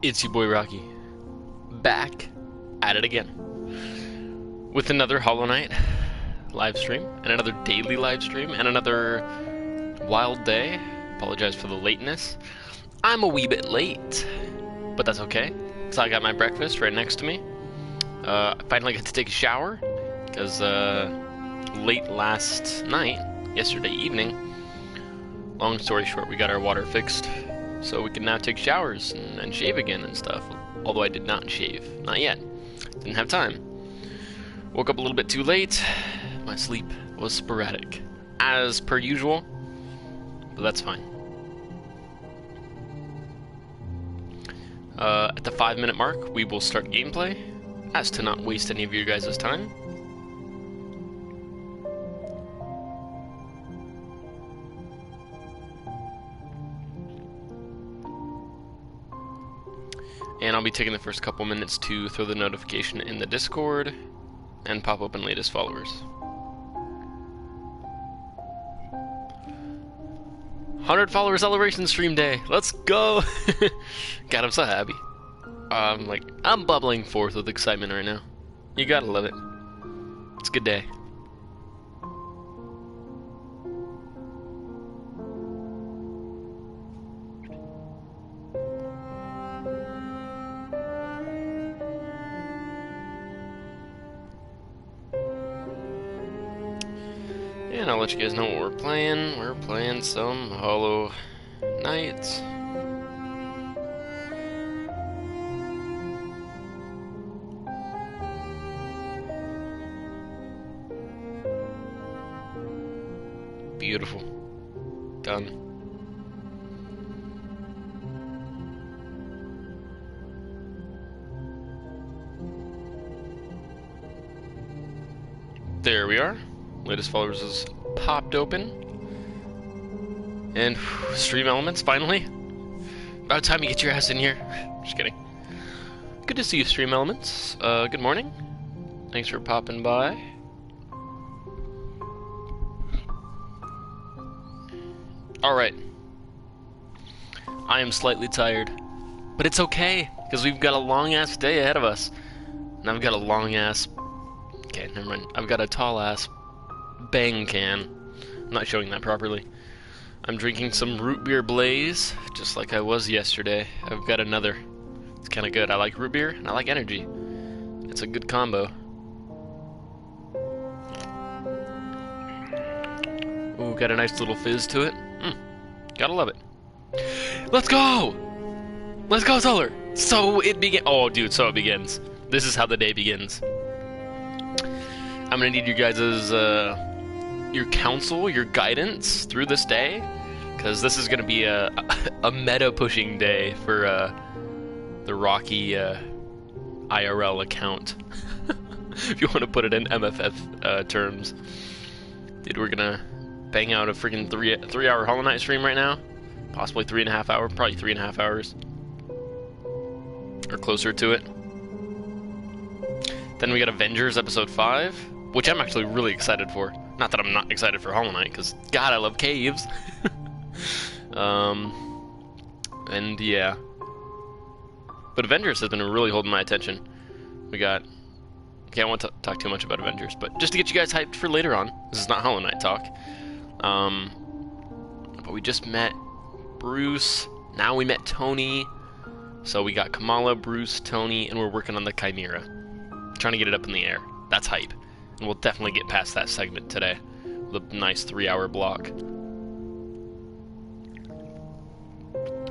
It's your boy Rocky, back at it again with another Hollow Knight live stream, and another daily live stream, and another wild day. Apologize for the lateness. I'm a wee bit late, but that's okay, because I got my breakfast right next to me. I finally got to take a shower, because late last night, yesterday evening, long story short, we got our water fixed. So we can now take showers and shave again and stuff. Although I did not shave. Not yet. Didn't have time. Woke up a little bit too late. My sleep was sporadic. As per usual. But that's fine. At the 5-minute mark, we will start gameplay. As to not waste any of your guys' time. And I'll be taking the first couple minutes to throw the notification in the Discord and pop open latest followers. 100 follower celebration stream day. Let's go! God, I'm so happy. I'm bubbling forth with excitement right now. You gotta love it. It's a good day. And I'll let you guys know what we're playing. We're playing some Hollow Knight. Beautiful. Done. There we are. Latest followers is popped open. And stream elements, finally. About time you get your ass in here. Just kidding. Good to see you, stream elements. Good morning. Thanks for popping by. Alright. I am slightly tired. But it's okay, because we've got a long-ass day ahead of us. And I've got a long-ass... Okay, never mind. I've got a tall-ass bang can. I'm not showing that properly. I'm drinking some root beer blaze, just like I was yesterday. I've got another. It's kind of good. I like root beer and I like energy. It's a good combo. Ooh, got a nice little fizz to it. Gotta love it. Let's go! Let's go, Solar! So it begins. Oh, dude, so it begins. This is how the day begins. I'm gonna need you guys' your counsel, your guidance through this day, because this is gonna be a meta pushing day for the Rocky IRL account, if you want to put it in MFF terms. Dude, we're gonna bang out a freaking 3-hour Hollow Knight stream right now, possibly 3.5 hours, probably 3.5 hours, or closer to it. Then we got Avengers Episode 5, which I'm actually really excited for. Not that I'm not excited for Hollow Knight, because God, I love caves. And yeah. But Avengers has been really holding my attention. We got... Okay, I won't talk too much about Avengers, but just to get you guys hyped for later on. This is not Hollow Knight talk. But we just met Bruce. Now we met Tony. So we got Kamala, Bruce, Tony, and we're working on the Chimera. Trying to get it up in the air. That's hype. And we'll definitely get past that segment today. With a nice 3-hour block.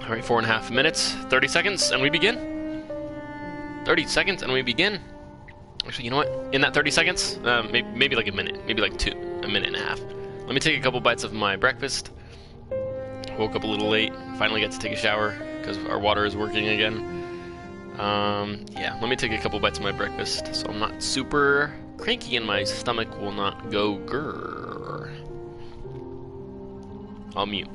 Alright, 4.5 minutes, 30 seconds, and we begin. 30 seconds, and we begin. Actually, you know what? In that 30 seconds, maybe like a minute. Maybe like a minute and a half. Let me take a couple bites of my breakfast. Woke up a little late. Finally got to take a shower, because our water is working again. Yeah, let me take a couple bites of my breakfast so I'm not super cranky and my stomach will not go grrr. I'll mute.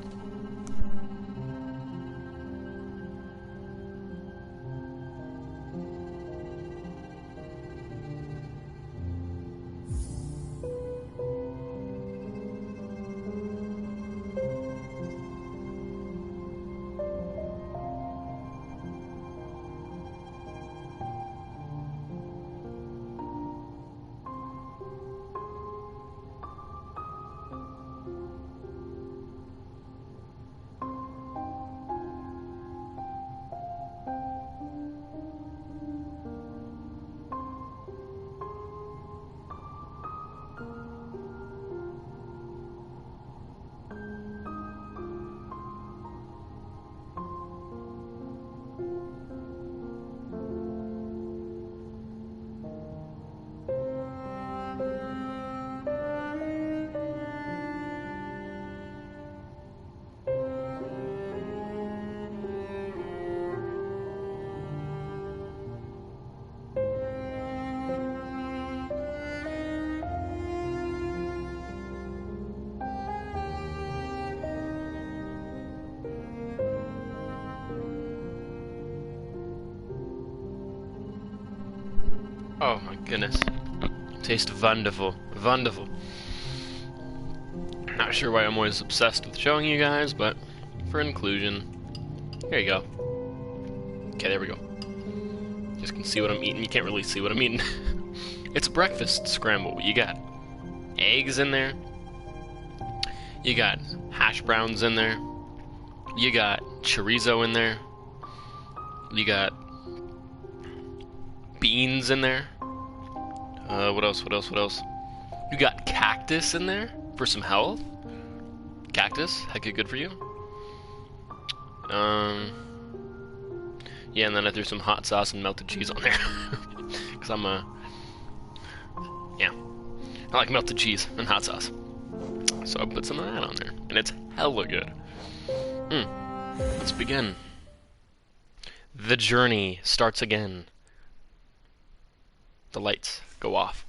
Oh my goodness. Tastes wonderful. Wonderful. Not sure why I'm always obsessed with showing you guys, but for inclusion. Here you go. Okay, there we go. Just can see what I'm eating. You can't really see what I'm eating. It's a breakfast scramble. You got eggs in there. You got hash browns in there. You got chorizo in there. You got beans in there. What else? What else? What else? You got cactus in there for some health. Cactus, heck, good for you. Yeah, and then I threw some hot sauce and melted cheese on there. Because I'm yeah, I like melted cheese and hot sauce. So I put some of that on there. And it's hella good. Let's begin. The journey starts again. The lights go off.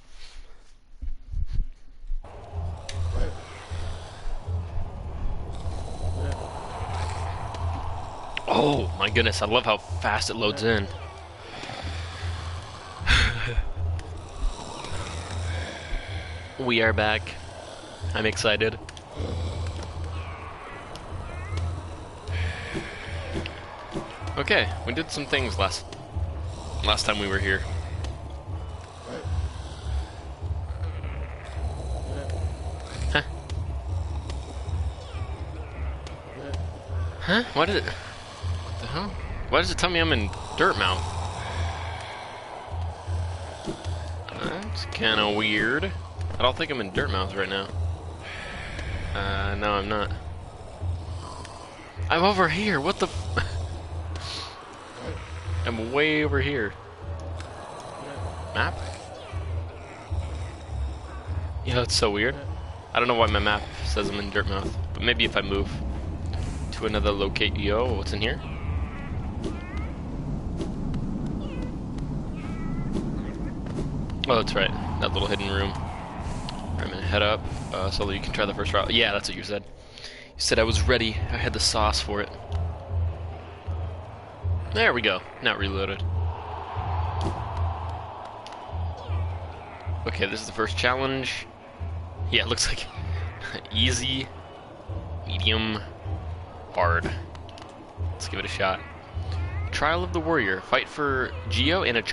Oh my goodness, I love how fast it loads in. We are back. I'm excited. Okay, we did some things last time we were here. Huh? Huh? What is it? What the hell? Why does it tell me I'm in Dirtmouth? That's kind of weird. I don't think I'm in Dirtmouth right now. No, I'm not. I'm over here. What the? I'm way over here. Map? Yeah, that's so weird. I don't know why my map says I'm in Dirtmouth, but maybe if I move to another locate. Yo, what's in here? Oh, that's right. That little hidden room. I'm gonna head up so that you can try the first route. Yeah, that's what you said. You said I was ready. I had the sauce for it. There we go. Now reloaded. Okay, this is the first challenge. Yeah, it looks like easy, medium, hard. Let's give it a shot. Trial of the Warrior. Fight for Geo and a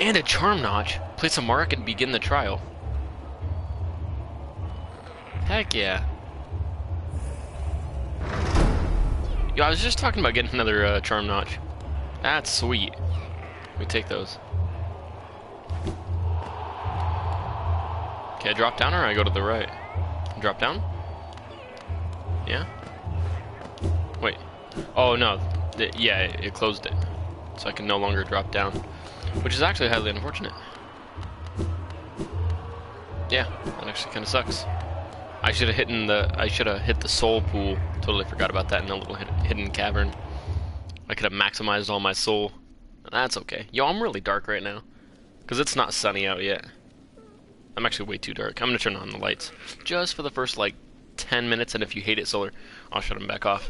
and a charm notch. Place a mark and begin the trial. Heck yeah. Yo, I was just talking about getting another charm notch. That's sweet. We take those. Okay, I drop down or I go to the right? Drop down? Yeah? Wait. Oh no. Yeah, it closed it. So I can no longer drop down. Which is actually highly unfortunate. Yeah, that actually kind of sucks. I should have hit the soul pool. Totally forgot about that in a little hidden cavern. I could have maximized all my soul. That's okay. Yo, I'm really dark right now. Because it's not sunny out yet. I'm actually way too dark. I'm going to turn on the lights. Just for the first, like, 10 minutes. And if you hate it, Solar, I'll shut them back off.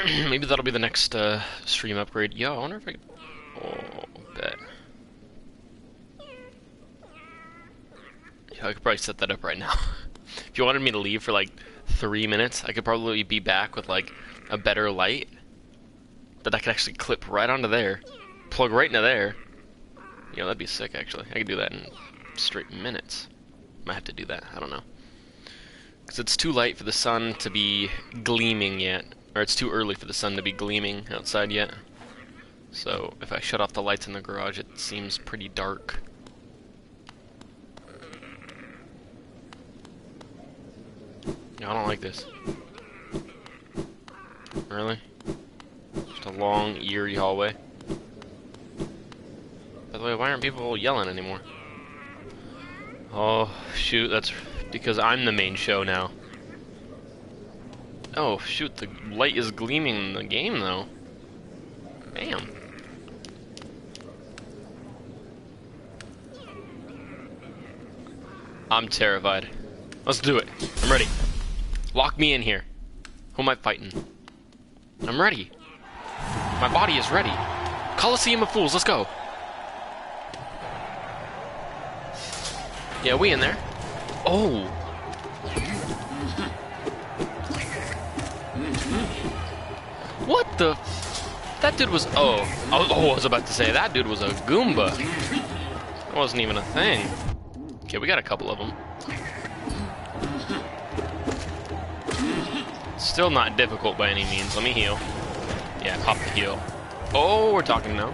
Maybe that'll be the next stream upgrade. Yo, I wonder if I could... Oh, bet. I could probably set that up right now. If you wanted me to leave for like 3 minutes, I could probably be back with like a better light that I could actually clip right onto there, plug right into there. You know, that'd be sick actually. I could do that in straight minutes. Might have to do that, I don't know. Because it's too light for the sun to be gleaming yet. Or it's too early for the sun to be gleaming outside yet. So if I shut off the lights in the garage, it seems pretty dark. I don't like this. Really? Just a long, eerie hallway. By the way, why aren't people yelling anymore? Oh, shoot, that's because I'm the main show now. Oh, shoot, the light is gleaming in the game, though. Damn. I'm terrified. Let's do it. I'm ready. Lock me in here. Who am I fighting? I'm ready. My body is ready. Coliseum of Fools, let's go. Yeah, we in there. Oh. What the? That dude was... Oh, I was about to say, that dude was a Goomba. That wasn't even a thing. Okay, we got a couple of them. Still not difficult by any means. Let me heal. Yeah, pop the heal. Oh, we're talking now.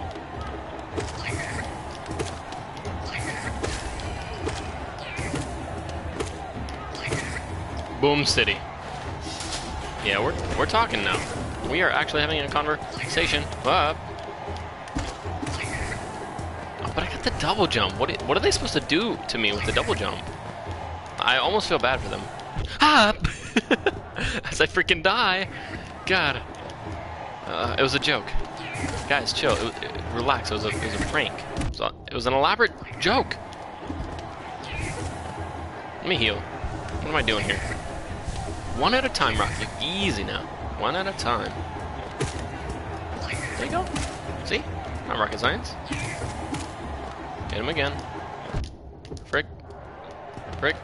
Boom City. Yeah, we're talking now. We are actually having a conversation. Oh, but I got the double jump. What are they supposed to do to me with the double jump? I almost feel bad for them. Ah! As I freaking die. God. It was a joke. Guys, chill. Relax. It was a prank. It was an elaborate joke. Let me heal. What am I doing here? One at a time, Rocky. Easy now. One at a time. There you go. See? Not rocket science. Hit him again. Frick. Frick.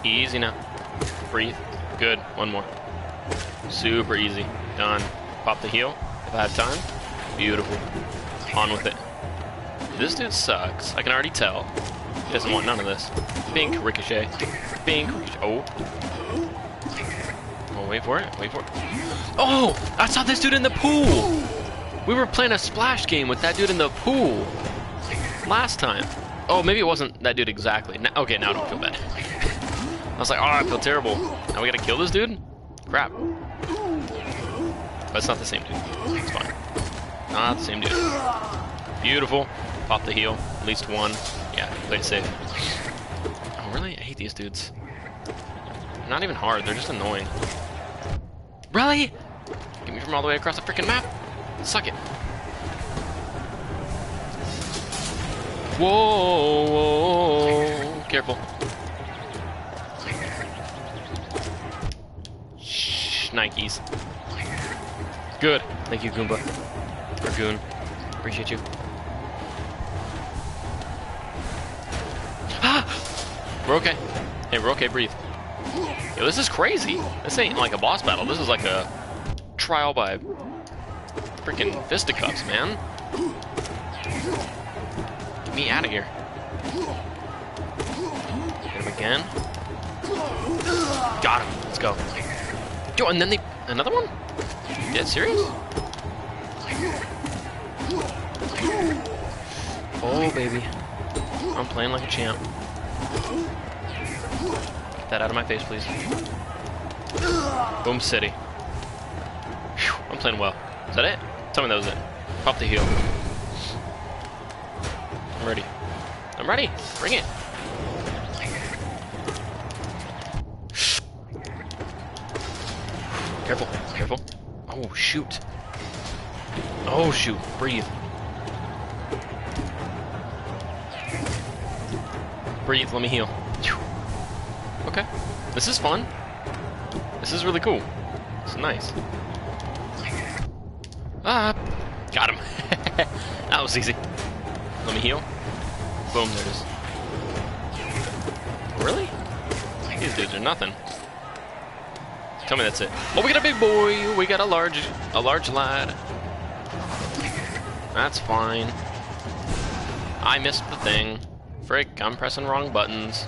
Easy now. Breathe. Good. One more. Super easy. Done. Pop the heal if I have time. Beautiful. On with it. This dude sucks. I can already tell. He doesn't want none of this. Bink, ricochet. Bink, ricochet. Oh. Oh, wait for it. Wait for it. Oh! I saw this dude in the pool! We were playing a splash game with that dude in the pool. Last time. Oh, maybe it wasn't that dude exactly. Okay, now I don't feel bad. I was like, oh, I feel terrible. Now we gotta kill this dude? Crap. But it's not the same dude. It's fine. Not the same dude. Beautiful. Pop the heal. At least one. Yeah, play it safe. Oh, really? I hate these dudes. They're not even hard. They're just annoying. Really? Get me from all the way across the freaking map? Suck it. Whoa, whoa. Careful. Shh, Nikes. Good. Thank you, Goomba. Or Goon. Appreciate you. Ah! We're okay. Hey, we're okay. Breathe. Yo, this is crazy. This ain't like a boss battle. This is like a trial by freaking fisticuffs, man. Get me out of here. Hit him again. Got him. Let's go. Yo, and then they... Another one? You dead serious? Oh, baby. I'm playing like a champ. Get that out of my face, please. Boom City. Whew, I'm playing well. Is that it? Tell me that was it. Pop the heal. I'm ready. I'm ready. Bring it. Careful. Careful. Oh, shoot. Oh, shoot. Breathe. Breathe. Let me heal. Okay. This is fun. This is really cool. This is nice. Ah! Got him. That was easy. Let me heal. Boom, there it is. Really? These dudes are nothing. Tell me that's it. Oh, we got a big boy. We got a large lad. That's fine. I missed the thing. Frick, I'm pressing wrong buttons.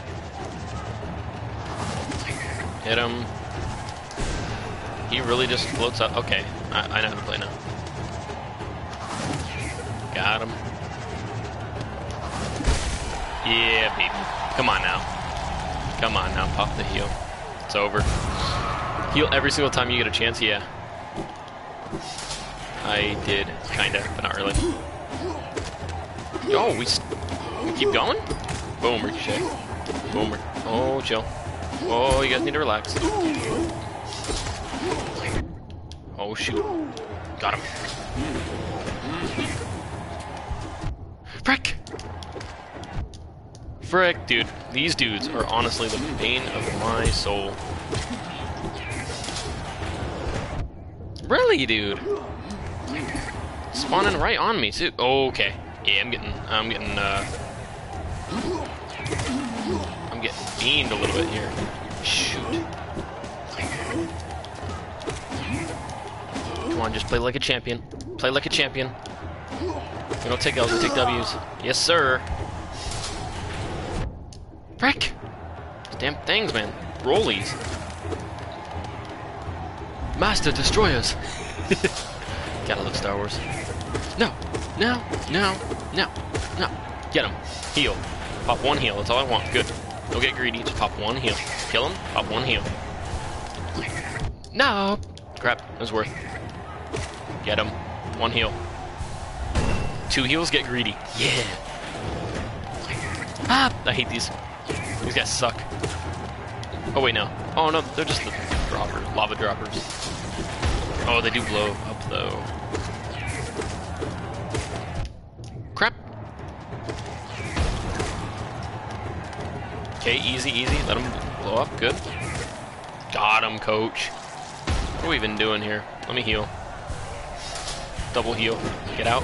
Hit him. He really just floats up. Okay, I know how to play now. Got him. Yeah, baby. Come on now. Come on now, pop the heal. It's over. Heal every single time you get a chance, yeah. I did, kinda, but not really. Oh, we keep going? Boom, ricochet. Boom. Oh, chill. Oh, you guys need to relax. Oh, shoot. Got him. Frick! Frick, dude. These dudes are honestly the bane of my soul. Really, dude? Spawning right on me, too. Oh, okay. Yeah, I'm getting beamed a little bit here. Shoot. Come on, just play like a champion. Play like a champion. We don't take L's, we take W's. Yes, sir. Frick! These damn things, man. Rollies. Master Destroyers. Gotta love Star Wars. No, no, no, no, no. Get him. Heal. Pop one heal, that's all I want. Good. Don't get greedy, just pop one heal. Kill him, pop one heal. No! Crap, it was worth. Get him. One heal. 2 heals, get greedy. Yeah! Ah! I hate these. These guys suck. Oh wait, no. Oh no, they're just the droppers, lava droppers. Oh, they do blow up though. Crap! Okay, easy, easy. Let him blow up. Good. Got him, coach. What are we even doing here? Let me heal. Double heal. Get out.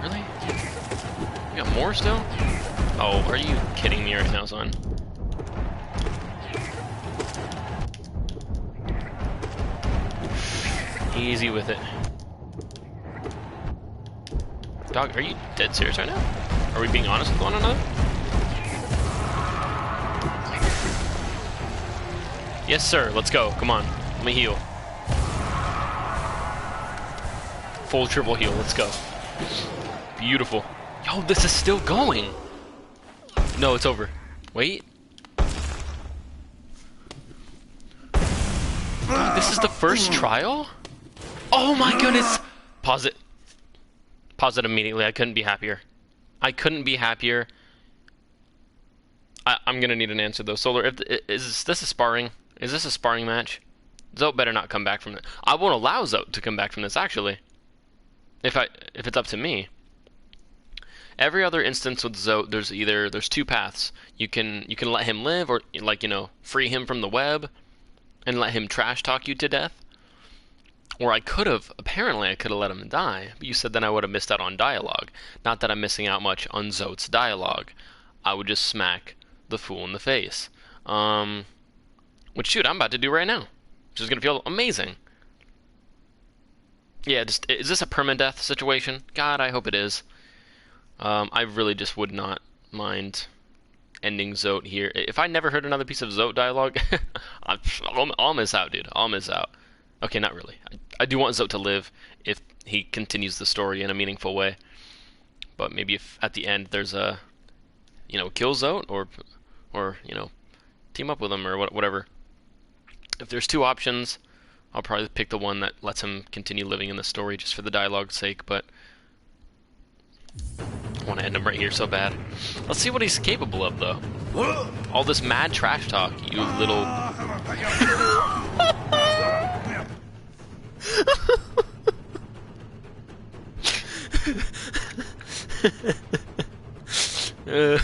Really? You got more still? Oh, are you kidding me right now, son? Easy with it. Dog, are you dead serious right now? Are we being honest with one another? Yes, sir. Let's go. Come on. Let me heal. Full triple heal. Let's go. Beautiful. Yo, this is still going. No, it's over. Wait. This is the first trial? Oh my goodness! Pause it. Pause it immediately. I couldn't be happier. I couldn't be happier. I'm gonna need an answer though. Solar, is this a sparring? Is this a sparring match? Zote better not come back from this. I won't allow Zote to come back from this, actually. If it's up to me. Every other instance with Zote, there's 2 paths. You can let him live, or like, you know, free him from the web and let him trash talk you to death. Or apparently I could have let him die, but you said then I would have missed out on dialogue. Not that I'm missing out much on Zote's dialogue. I would just smack the fool in the face. Which, shoot, I'm about to do right now. Which is going to feel amazing. Yeah, is this a permadeath situation? God, I hope it is. I really just would not mind ending Zote here. If I never heard another piece of Zote dialogue, I'll miss out, dude. I'll miss out. Okay, not really. I do want Zote to live if he continues the story in a meaningful way. But maybe if at the end there's a, you know, kill Zote or you know, team up with him or whatever. If there's 2 options, I'll probably pick the one that lets him continue living in the story just for the dialogue's sake, but I want to end him right here so bad. Let's see what he's capable of, though. All this mad trash talk, you little... uh,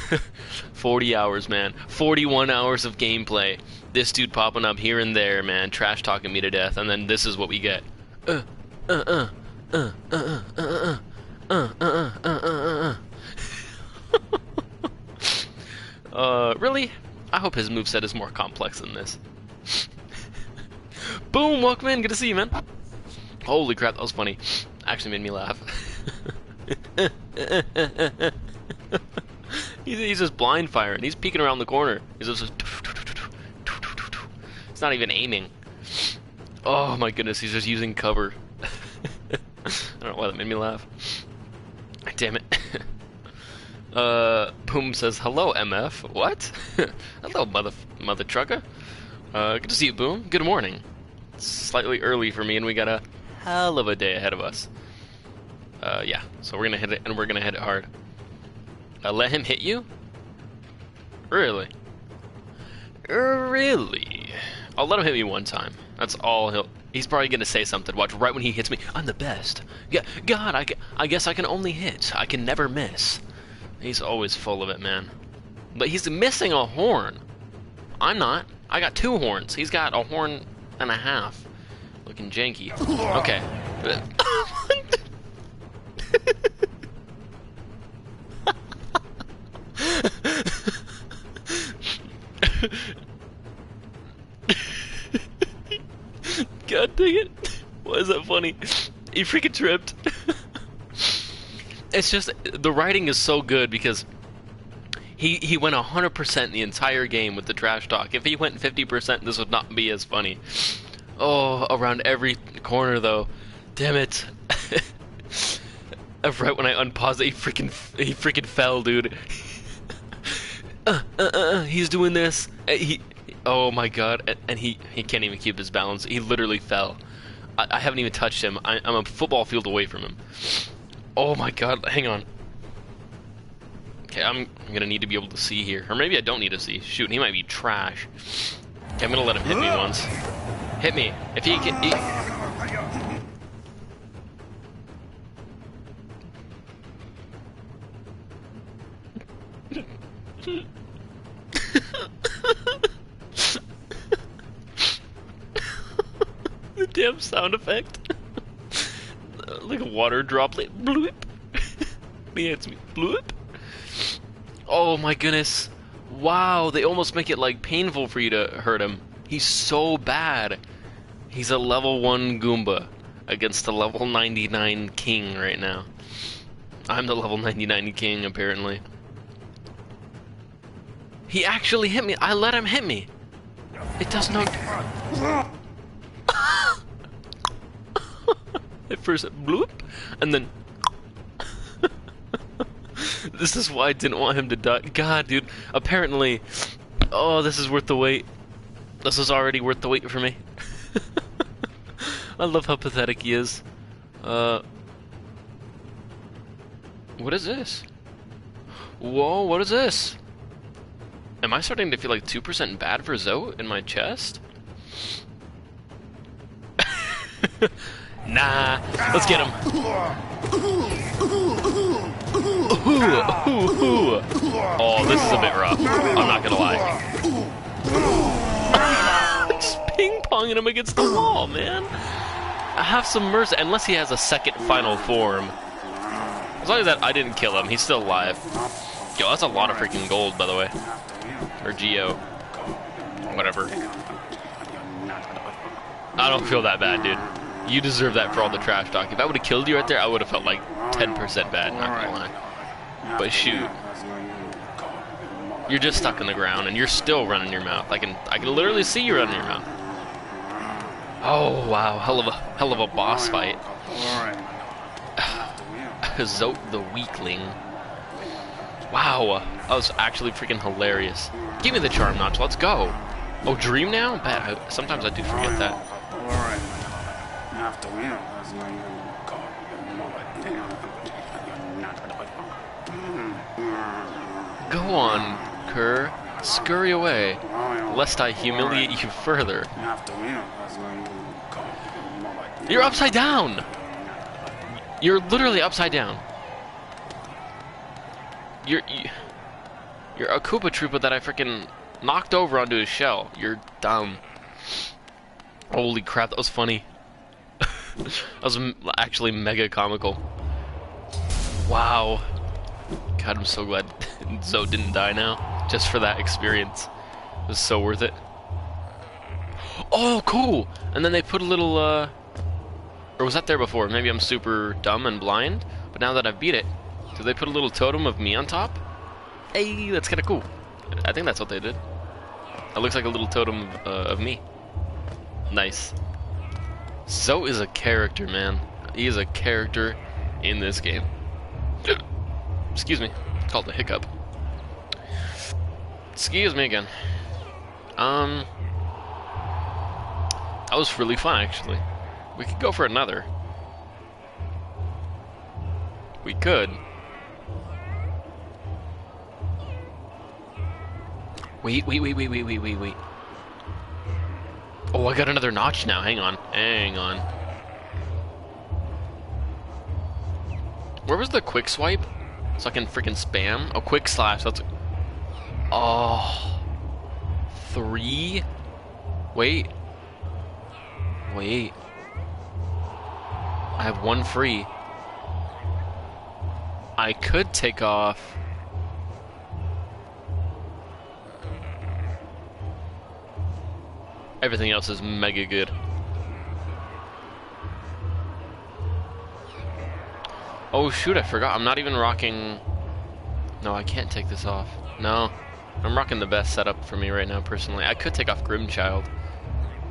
40 hours, man. 41 hours of gameplay. This dude popping up here and there, man, trash talking me to death, and then this is what we get. Really? I hope his moveset is more complex than this. Boom, Walkman, good to see you, man. Holy crap, that was funny. Actually made me laugh. He's just blind firing. He's peeking around the corner. He's just... It's not even aiming. Oh my goodness, he's just using cover. I don't know why that made me laugh. Damn it. Boom says, hello, MF. What? Hello, mother trucker. Good to see you, Boom. Good morning. It's slightly early for me, and we got a hell of a day ahead of us. Yeah, so we're gonna hit it, and we're gonna hit it hard. Let him hit you? Really? Really? I'll let him hit me one time. That's all he's probably gonna say something. Watch, right when he hits me, I'm the best. Yeah, God, I guess I can only hit. I can never miss. He's always full of it, man. But he's missing a horn. I'm not. I got 2 horns. He's got a horn and a half. Looking janky. Okay. God dang it. Why is that funny? He freaking tripped. It's just, the writing is so good because he went 100% the entire game with the trash talk. If he went 50%, this would not be as funny. Oh, around every corner though. Damn it. Right when I unpaused it, he freaking fell, dude. He's doing this. Oh my god, and he can't even keep his balance. He literally fell. I haven't even touched him. I'm a football field away from him. Oh my god, hang on. Okay, I'm gonna need to be able to see here. Or maybe I don't need to see. Shoot, he might be trash. Okay, I'm gonna let him hit me once. Hit me. If he can... The damn sound effect. Like a water droplet. Bloop. He hits me. Bloop. Oh my goodness. Wow, they almost make it like painful for you to hurt him. He's so bad. He's a level 1 Goomba against the level 99 King right now. I'm the level 99 King, apparently. He actually hit me. I let him hit me. It does not... At first, bloop, and then... This is why I didn't want him to die. God, dude. Apparently... Oh, this is worth the wait. This is already worth the wait for me. I love how pathetic he is. What is this? Whoa, what is this? Am I starting to feel like 2% bad for Zoe in my chest? Nah, let's get him. Oh, this is a bit rough. I'm not gonna lie. Just ping-ponging him against the wall, man. I have some mercy, unless he has a second final form. As long as that I didn't kill him, he's still alive. Yo, that's a lot of freaking gold, by the way. Or Geo. Whatever. I don't feel that bad, dude. You deserve that for all the trash talk. If I would have killed you right there, I would have felt like 10% bad, not gonna lie. But shoot. You're just stuck in the ground and you're still running your mouth. I can literally see you running your mouth. Oh wow, hell of a boss fight. Zote the weakling. Wow, that was actually freaking hilarious. Give me the charm notch, let's go. Oh, dream now? Bad. Sometimes I do forget that. Go on, Kerr. Scurry away, lest I humiliate you further. You're upside down! You're literally upside down. You're a Koopa Troopa that I freaking knocked over onto his shell. You're dumb. Holy crap, that was funny. That was actually mega comical. Wow. God, I'm so glad Zoe didn't die now. Just for that experience. It was so worth it. Oh, cool! And then they put a little, or was that there before? Maybe I'm super dumb and blind, but now that I've beat it, did they put a little totem of me on top? Hey, that's kinda cool. I think that's what they did. It looks like a little totem of me. Nice. Zoe is a character, man. He is a character in this game. Excuse me. Called a hiccup. Excuse me again. That was really fun, actually. We could go for another. We could. Wait. Oh, I got another notch now. Hang on. Where was the quick swipe? So I can freaking spam? Oh, quick slash. That's... Oh. 3? Wait. I have one free. I could take off. Everything else is mega good. Oh shoot, I forgot. I'm not even rocking... No, I can't take this off. No. I'm rocking the best setup for me right now, personally. I could take off Grimchild.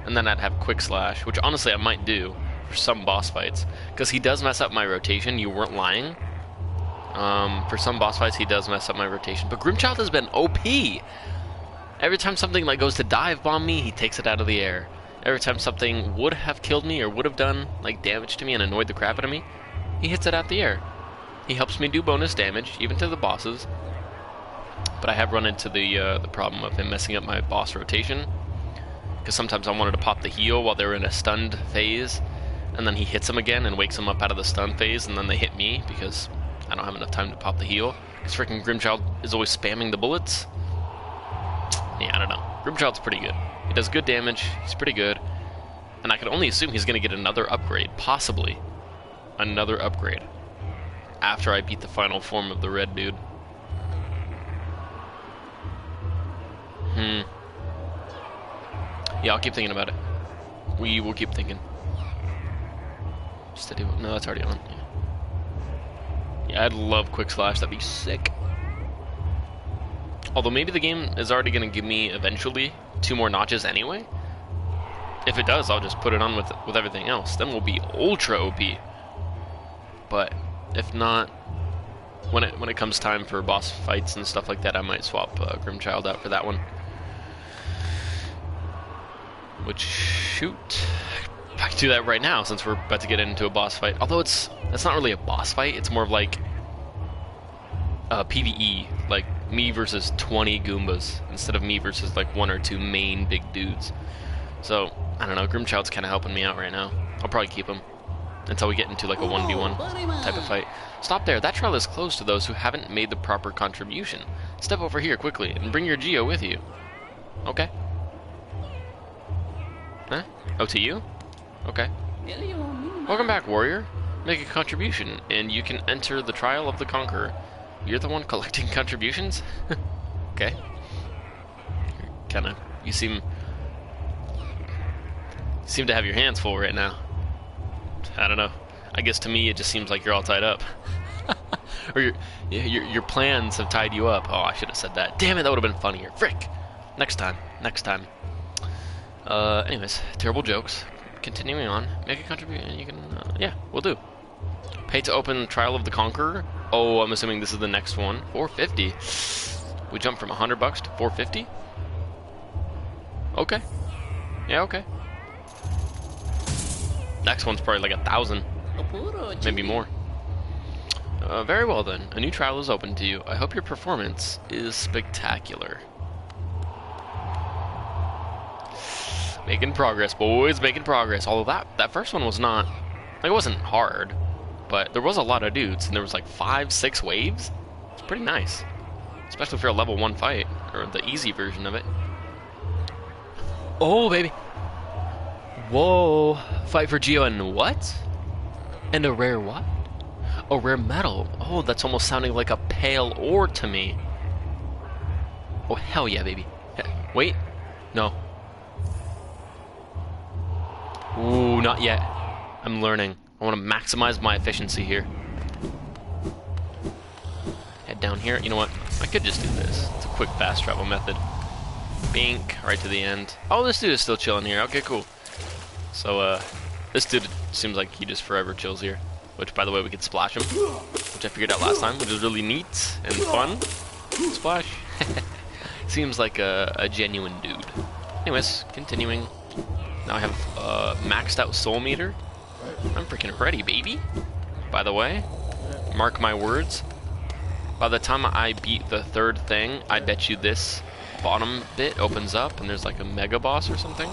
And then I'd have Quick Slash, which honestly I might do for some boss fights. Because he does mess up my rotation, you weren't lying. For some boss fights he does mess up my rotation. But Grimchild has been OP! Every time something like goes to dive bomb me, he takes it out of the air. Every time something would have killed me or would have done like damage to me and annoyed the crap out of me, he hits it out the air. He helps me do bonus damage, even to the bosses. But I have run into the problem of him messing up my boss rotation. Because sometimes I wanted to pop the heal while they were in a stunned phase, and then he hits them again and wakes them up out of the stun phase, and then they hit me because I don't have enough time to pop the heal. Because freaking Grimchild is always spamming the bullets. Yeah, I don't know. Grimchild's pretty good. He does good damage, he's pretty good. And I can only assume he's going to get another upgrade, possibly. Another upgrade. After I beat the final form of the red dude. Yeah, I'll keep thinking about it. We will keep thinking. Steady. No, that's already on. Yeah, I'd love Quick Slash. That'd be sick. Although maybe the game is already going to give me eventually 2 more notches anyway. If it does, I'll just put it on with everything else. Then we'll be ultra OP. But if not, when it comes time for boss fights and stuff like that, I might swap Grimchild out for that one. Which, shoot, I can do that right now since we're about to get into a boss fight. Although it's not really a boss fight, it's more of like PvE, like me versus 20 Goombas instead of me versus like 1 or 2 main big dudes. So, I don't know, Grimchild's kind of helping me out right now. I'll probably keep him until we get into like a 1v1 type of fight. Stop there, that trial is closed to those who haven't made the proper contribution. Step over here quickly and bring your Geo with you. Okay. Huh? Oh, to you? Okay. Welcome back, warrior. Make a contribution, and you can enter the Trial of the Conqueror. You're the one collecting contributions? Okay. You seem to have your hands full right now. I don't know. I guess to me it just seems like you're all tied up. Or your plans have tied you up. Oh, I should have said that. Damn it, that would have been funnier. Frick! Next time. Anyways, terrible jokes. Continuing on, make a contribution. You can, yeah, we'll do. Pay to open Trial of the Conqueror. Oh, I'm assuming this is the next one. 450. We jumped from $100 to 450. Okay. Yeah, okay. Next one's probably like 1,000, maybe more. Very well then. A new trial is open to you. I hope your performance is spectacular. Making progress, boys, making progress. Although that first one was not, like, it wasn't hard, but there was a lot of dudes, and there was like 5-6 waves. It's pretty nice, especially for a level 1 fight, or the easy version of it. Oh, baby. Whoa. Fight for Geo and what? And a rare what? A rare metal. Oh, that's almost sounding like a pale ore to me. Oh, hell yeah, baby. Wait. No. Ooh, not yet. I'm learning. I want to maximize my efficiency here. Head down here. You know what? I could just do this. It's a quick fast travel method. Bink, right to the end. Oh, this dude is still chilling here. Okay, cool. So, this dude seems like he just forever chills here. Which, by the way, we could splash him. Which I figured out last time, which is really neat and fun. Splash. Seems like a genuine dude. Anyways, continuing. Now I have maxed out soul meter. I'm freaking ready, baby. By the way, mark my words. By the time I beat the 3rd thing, I bet you this bottom bit opens up and there's like a mega boss or something.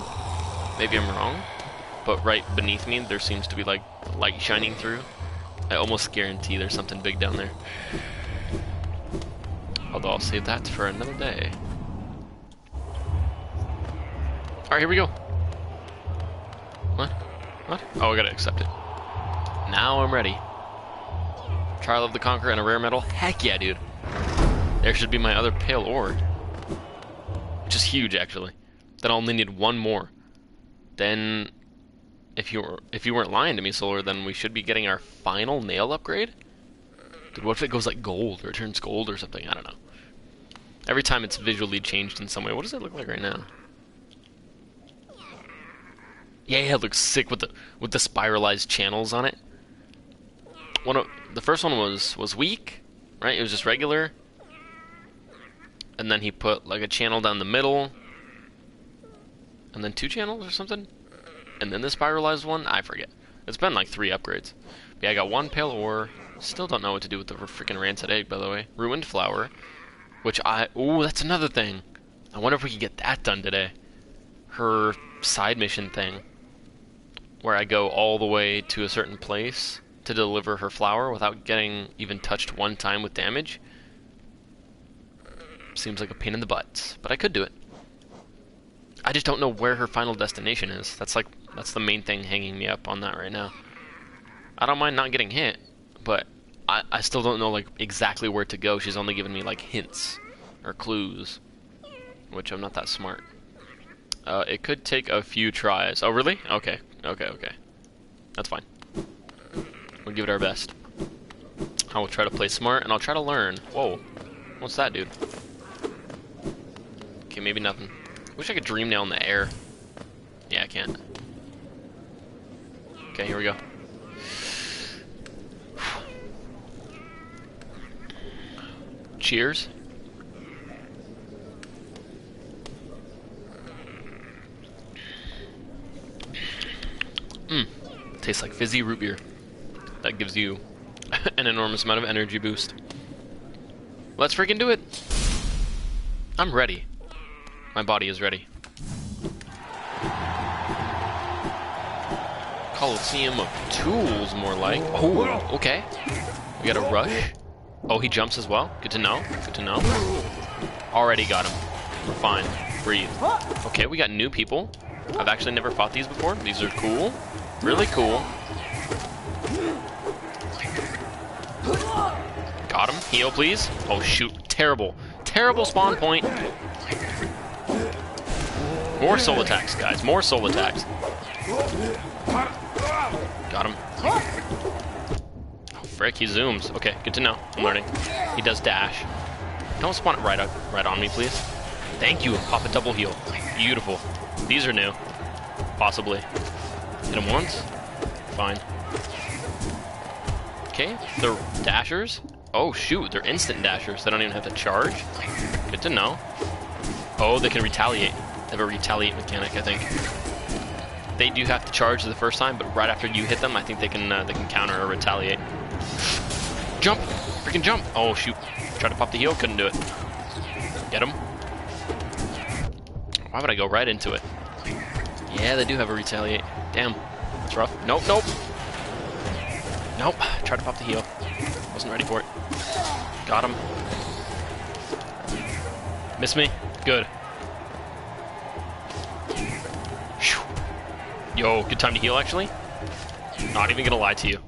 Maybe I'm wrong, but right beneath me there seems to be like light shining through. I almost guarantee there's something big down there. Although I'll save that for another day. Alright, here we go. What? What? Oh, I gotta accept it. Now I'm ready. Trial of the Conqueror and a rare metal. Heck yeah, dude. There should be my other pale ore. Which is huge, actually. Then I'll only need one more. Then, if you weren't lying to me, Solar, then we should be getting our final nail upgrade? Dude, what if it goes like gold, or it turns gold or something? I don't know. Every time it's visually changed in some way. What does it look like right now? Yeah, it looks sick with the spiralized channels on it. The first one was weak, right? It was just regular. And then he put like a channel down the middle. And then 2 channels or something? And then the spiralized one? I forget. It's been like 3 upgrades. But yeah, I got 1 pale ore. Still don't know what to do with the freaking rancid egg, by the way. Ruined flower. Which ooh, that's another thing. I wonder if we can get that done today. Her side mission thing. Where I go all the way to a certain place to deliver her flower without getting even touched one time with damage. Seems like a pain in the butt, but I could do it. I just don't know where her final destination is. That's the main thing hanging me up on that right now. I don't mind not getting hit, but I still don't know like exactly where to go. She's only given me like hints or clues, which I'm not that smart. It could take a few tries. Oh, really? Okay. That's fine. We'll give it our best. I will try to play smart, and I'll try to learn. Whoa. What's that, dude? Okay, maybe nothing. Wish I could dream nail in the air. Yeah, I can't. Okay, here we go. Cheers. Tastes like fizzy root beer. That gives you an enormous amount of energy boost. Let's freaking do it! I'm ready. My body is ready. Coliseum of tools, more like. Oh, okay. We got a rush. Oh, he jumps as well. Good to know. Good to know. Already got him. We're fine. Breathe. Okay, we got new people. I've actually never fought these before. These are cool. Really cool. Got him. Heal, please. Oh, shoot. Terrible. Terrible spawn point. More soul attacks, guys. More soul attacks. Got him. Oh, frick. He zooms. Okay, good to know. I'm learning. He does dash. Don't spawn it right on me, please. Thank you. Pop a double heal. Beautiful. These are new. Possibly. Hit him once. Fine. Okay, they're dashers. Oh, shoot, they're instant dashers. They don't even have to charge. Good to know. Oh, they can retaliate. They have a retaliate mechanic, I think. They do have to charge the first time, but right after you hit them, I think they can counter or retaliate. Jump! Freaking jump! Oh, shoot. Tried to pop the heal, couldn't do it. Get him. Why would I go right into it? Yeah, they do have a retaliate. Damn. That's rough. Nope, nope. Nope. Tried to pop the heal. Wasn't ready for it. Got him. Miss me? Good. Whew. Yo, good time to heal, actually. Not even gonna lie to you.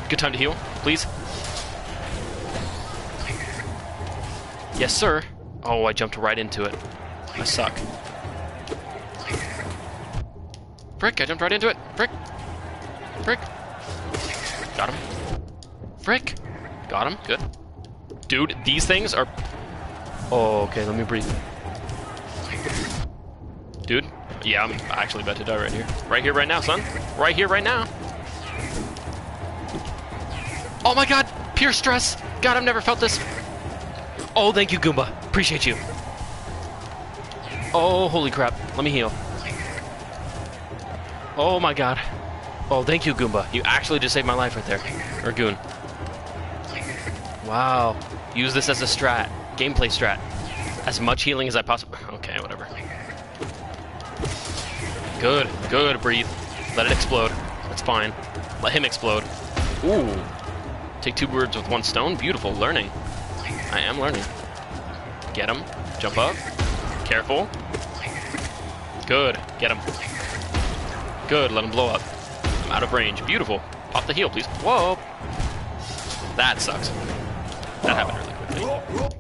Good time to heal, please. Yes, sir. Oh, I jumped right into it. I suck. Frick, I jumped right into it. Frick. Frick. Got him. Frick. Got him. Good. Dude, these things are... Oh, okay, let me breathe. Dude. Yeah, I'm actually about to die right here. Right here, right now, son. Right here, right now. Oh my god! Pure stress! God, I've never felt this. Oh, thank you, Goomba. Appreciate you. Oh, holy crap. Let me heal. Oh my god. Oh, thank you, Goomba. You actually just saved my life right there. Or Goon. Wow. Use this as a strat. Gameplay strat. As much healing as I possibly... Okay, whatever. Good. Good. Breathe. Let it explode. That's fine. Let him explode. Ooh. Take 2 birds with 1 stone. Beautiful. Learning. I am learning. Get him. Jump up. Careful. Good. Get him. Good. Let him blow up. out of range. Beautiful. Pop the heal, please. Whoa. That sucks. That happened really quickly.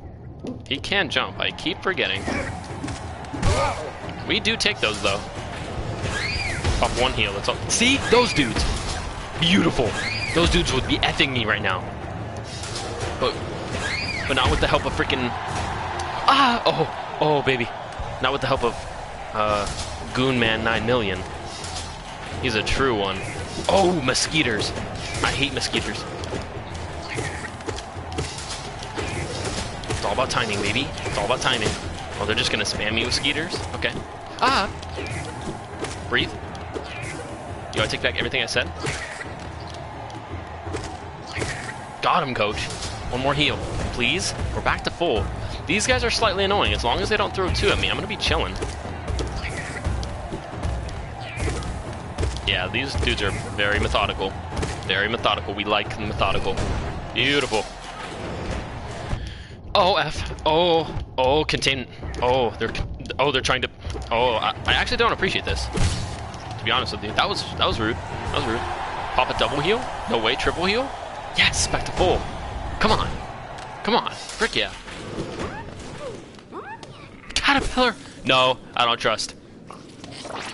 He can jump. I keep forgetting. We do take those, though. Pop one heal. That's all. See? Those dudes. Beautiful. Those dudes would be effing me right now. But not with the help of freaking... Ah! Oh, baby. Not with the help of Goonman 9 million. He's a true one. Oh, mosquitoes. I hate mosquitoes. It's all about timing, baby. It's all about timing. Oh, they're just gonna spam me with skeeters? Okay. Ah! Breathe. You gotta take back everything I said? Got him, coach. One more heal, please. We're back to full. These guys are slightly annoying. As long as they don't throw two at me, I'm gonna be chilling. Yeah, these dudes are very methodical. Very methodical. We like methodical. Beautiful. Oh, F. Oh, contain. Oh, they're trying to. Oh, I actually don't appreciate this. To be honest with you, that was rude. That was rude. Pop a double heal? No way, triple heal? Yes, back to full. Come on. Come on. Frick yeah. Caterpillar. No, I don't trust.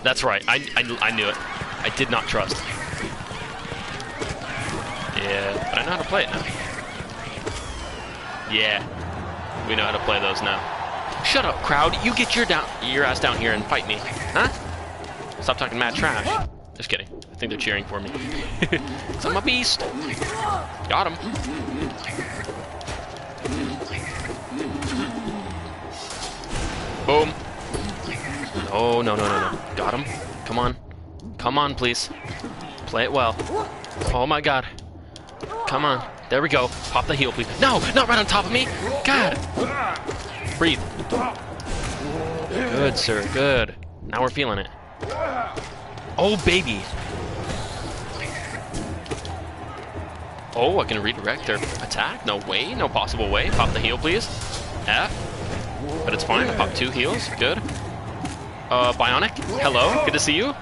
That's right. I knew it. I did not trust. Yeah, but I know how to play it now. Yeah, we know how to play those now. Shut up, crowd. You get your ass down here and fight me. Huh? Stop talking mad trash. Just kidding. I think they're cheering for me. 'Cause I'm a beast. Got him. Boom. Oh, no. Got him. Come on. Come on, please. Play it well. Oh, my God. Come on. There we go. Pop the heal, please. No, not right on top of me. God. Breathe. Good, sir. Good. Now we're feeling it. Oh, baby. Oh, I can redirect their attack? No way. No possible way. Pop the heal, please. F. But it's fine. Pop two heals. Good. Bionic. Hello. Good to see you.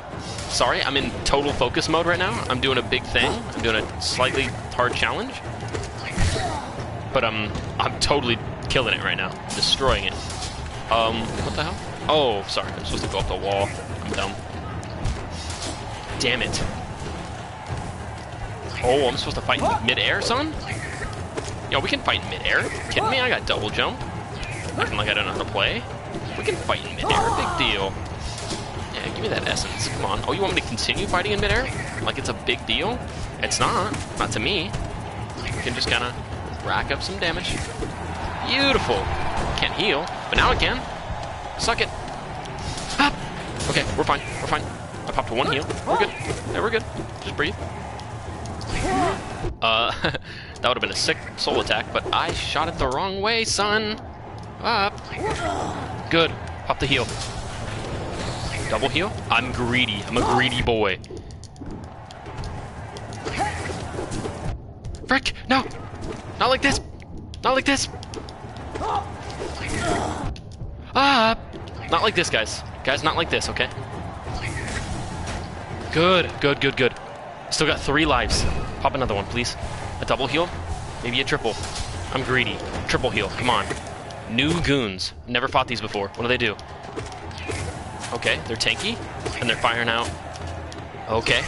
Sorry, I'm in total focus mode right now. I'm doing a big thing. I'm doing a slightly hard challenge. But I'm totally killing it right now. Destroying it. What the hell? Oh, sorry. I'm supposed to go up the wall. I'm dumb. Damn it. Oh, I'm supposed to fight in mid-air, son? Yo, we can fight in mid-air. Kidding me? I got double jump. Acting like I don't know how to play. We can fight in mid-air. Big deal. Yeah, give me that essence. Come on. Oh, you want me to continue fighting in mid-air? Like it's a big deal? It's not. Not to me. We can just kind of rack up some damage. Beautiful. Can't heal, but now I can. Suck it. Ah. Okay, we're fine. We're fine. I popped one heal. We're good. Yeah, we're good. Just breathe. That would have been a sick soul attack, but I shot it the wrong way, son. Up. Good. Pop the heal. Double heal? I'm greedy. I'm a greedy boy. Frick! No! Not like this! Not like this! Ah! Not like this, guys. Guys, not like this, okay? Good. Still got 3 lives. Pop another one, please. A double heal? Maybe a triple. I'm greedy. Triple heal. Come on. New goons. Never fought these before. What do they do? Okay, they're tanky, and they're firing out. Okay.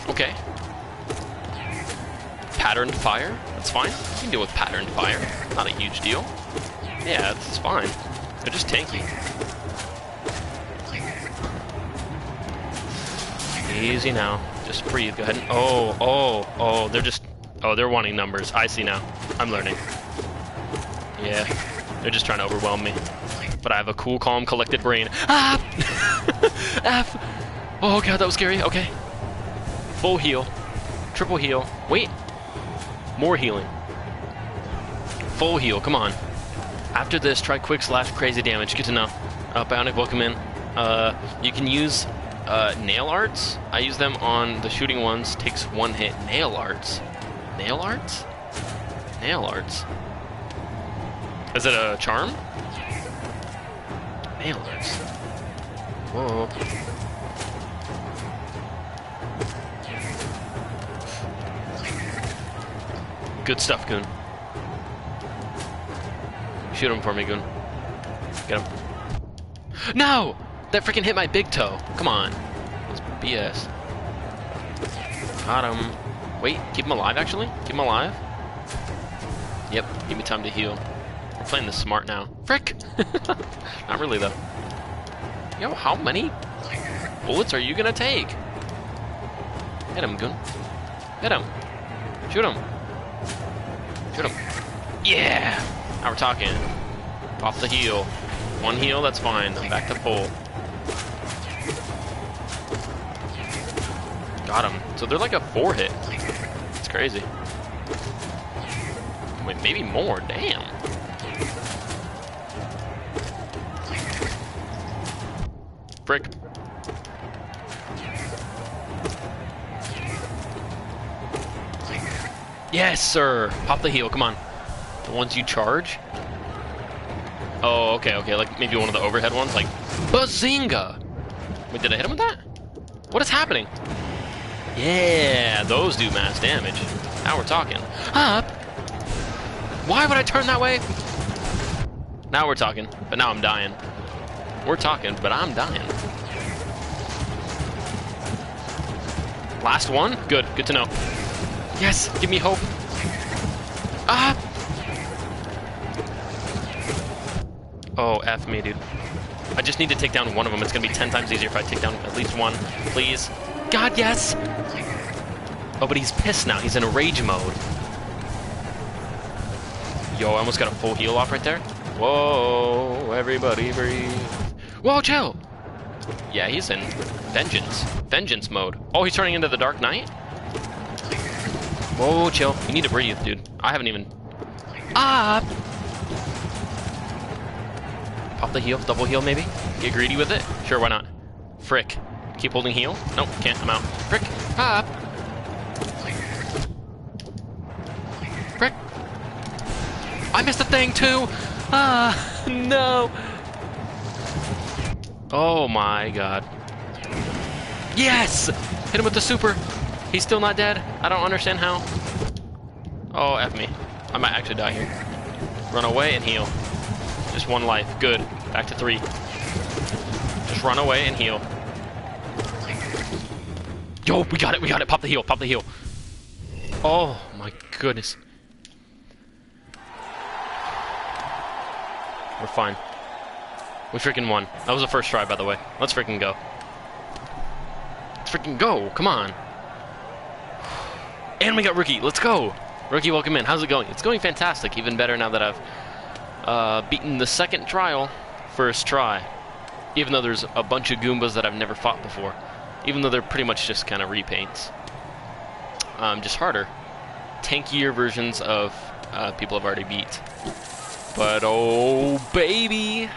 Okay. Patterned fire? That's fine. You can deal with patterned fire. Not a huge deal. Yeah, it's fine. They're just tanky. Easy now. Just breathe. Go ahead and... Oh, they're just... Oh, they're wanting numbers. I see now. I'm learning. Yeah. They're just trying to overwhelm me. But I have a cool, calm, collected brain. Ah! F! Oh, God, that was scary. Okay. Full heal. Triple heal. Wait. More healing. Full heal. Come on. After this, try quick slash crazy damage. Good to know. Bionic, welcome in. You can use nail arts. I use them on the shooting ones. Takes 1 hit. Nail arts. Nail arts? Nail arts. Is it a charm? Nail arts. Whoa. Good stuff, Goon. Shoot him for me, Goon. Get him. No! That freaking hit my big toe. Come on. That's BS. Got him. Wait, keep him alive, actually? Keep him alive? Yep, give me time to heal. We're playing this smart now. Frick! Not really, though. Yo, how many bullets are you gonna take? Hit him, Goon. Hit him. Shoot him. Shoot him. Yeah! Now we're talking. Off the heal. One heal, that's fine. I'm back to full. Got him. So they're like a 4-hit. It's crazy. Wait, maybe more. Damn. Frick. Yes, sir. Pop the heal. Come on. The ones you charge? Oh, okay, okay. Like maybe one of the overhead ones. Like, bazinga! Wait, did I hit him with that? What is happening? Yeah, those do mass damage. Now we're talking. Up. Why would I turn that way? Now we're talking, but now I'm dying. We're talking, but I'm dying. Last one? Good, good to know. Yes, give me hope. Ah! Oh, F me, dude. I just need to take down one of them. It's gonna be 10 times easier if I take down at least one. Please. God, yes! Oh, but he's pissed now. He's in a rage mode. Yo, I almost got a full heal off right there. Whoa, everybody breathe. Whoa, chill! Yeah, he's in vengeance mode. Oh, he's turning into the Dark Knight? Whoa, chill. You need to breathe, dude. I haven't even... Ah! Pop the heal, double heal maybe? Get greedy with it? Sure, why not? Frick. Keep holding heal? Nope, can't, I'm out. Frick. Pop! Frick. I missed the thing too! Ah, no! Oh my god. Yes! Hit him with the super! He's still not dead? I don't understand how. Oh, F me. I might actually die here. Run away and heal. Just one life. Good. Back to 3. Just run away and heal. Yo, we got it, we got it. Pop the heal, pop the heal. Oh my goodness. We're fine. We freaking won. That was the first try, by the way. Let's freaking go. Let's freaking go. Come on. And we got Rookie. Let's go. Rookie, welcome in. How's it going? It's going fantastic. Even better now that I've beaten the second trial first try. Even though there's a bunch of Goombas that I've never fought before. Even though they're pretty much just kind of repaints. Just harder. Tankier versions of people I've already beat. But oh baby!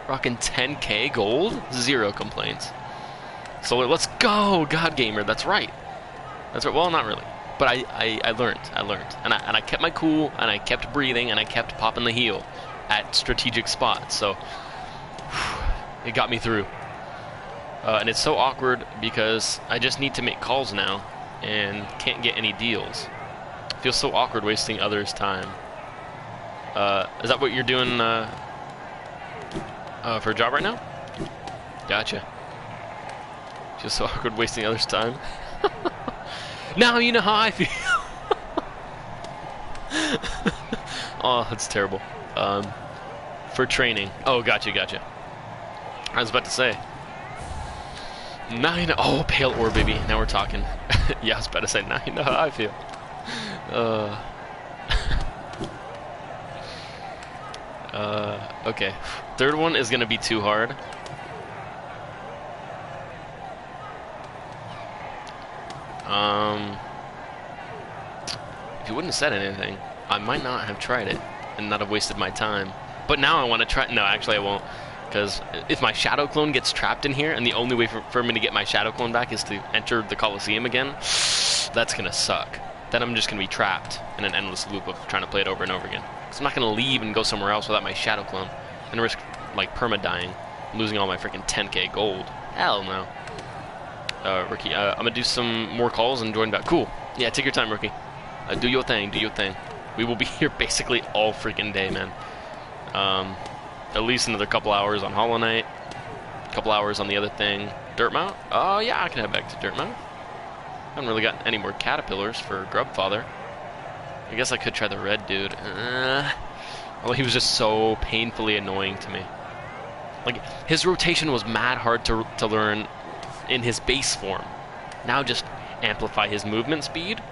Rocking 10k gold? 0 complaints. So let's go, God Gamer. That's right. That's right. Well, not really. But I learned. And I kept my cool, and I kept breathing, and I kept popping the heal at strategic spots. So it got me through. And it's so awkward because I just need to make calls now and can't get any deals. It feels so awkward wasting others' time. Is that what you're doing for a job right now? Gotcha. Just so awkward wasting others' time. Now you know how I feel. Oh, that's terrible. For training. Oh, gotcha, gotcha. I was about to say. Now you know. Oh, pale ore, baby. Now we're talking. Yeah, I was about to say. Now you know how I feel. Okay. Third one is gonna be too hard. If you wouldn't have said anything, I might not have tried it and not have wasted my time. But now I want to try. No, actually I won't. Because if my Shadow Clone gets trapped in here, and the only way for me to get my Shadow Clone back is to enter the Coliseum again, that's going to suck. Then I'm just going to be trapped in an endless loop of trying to play it over and over again. Because I'm not going to leave and go somewhere else without my Shadow Clone and risk, like, perma-dying, losing all my freaking 10k gold. Hell no. Rookie. I'm gonna do some more calls and join back. Cool. Yeah, take your time, Rookie. Do your thing, do your thing. We will be here basically all freaking day, man. At least another couple hours on Hollow Knight. A couple hours on the other thing. Dirtmount? Oh, yeah, I can head back to Dirtmount. Haven't really got any more caterpillars for Grubfather. I guess I could try the red dude. Although he was just so painfully annoying to me. Like, his rotation was mad hard to learn in his base form. Now just amplify his movement speed,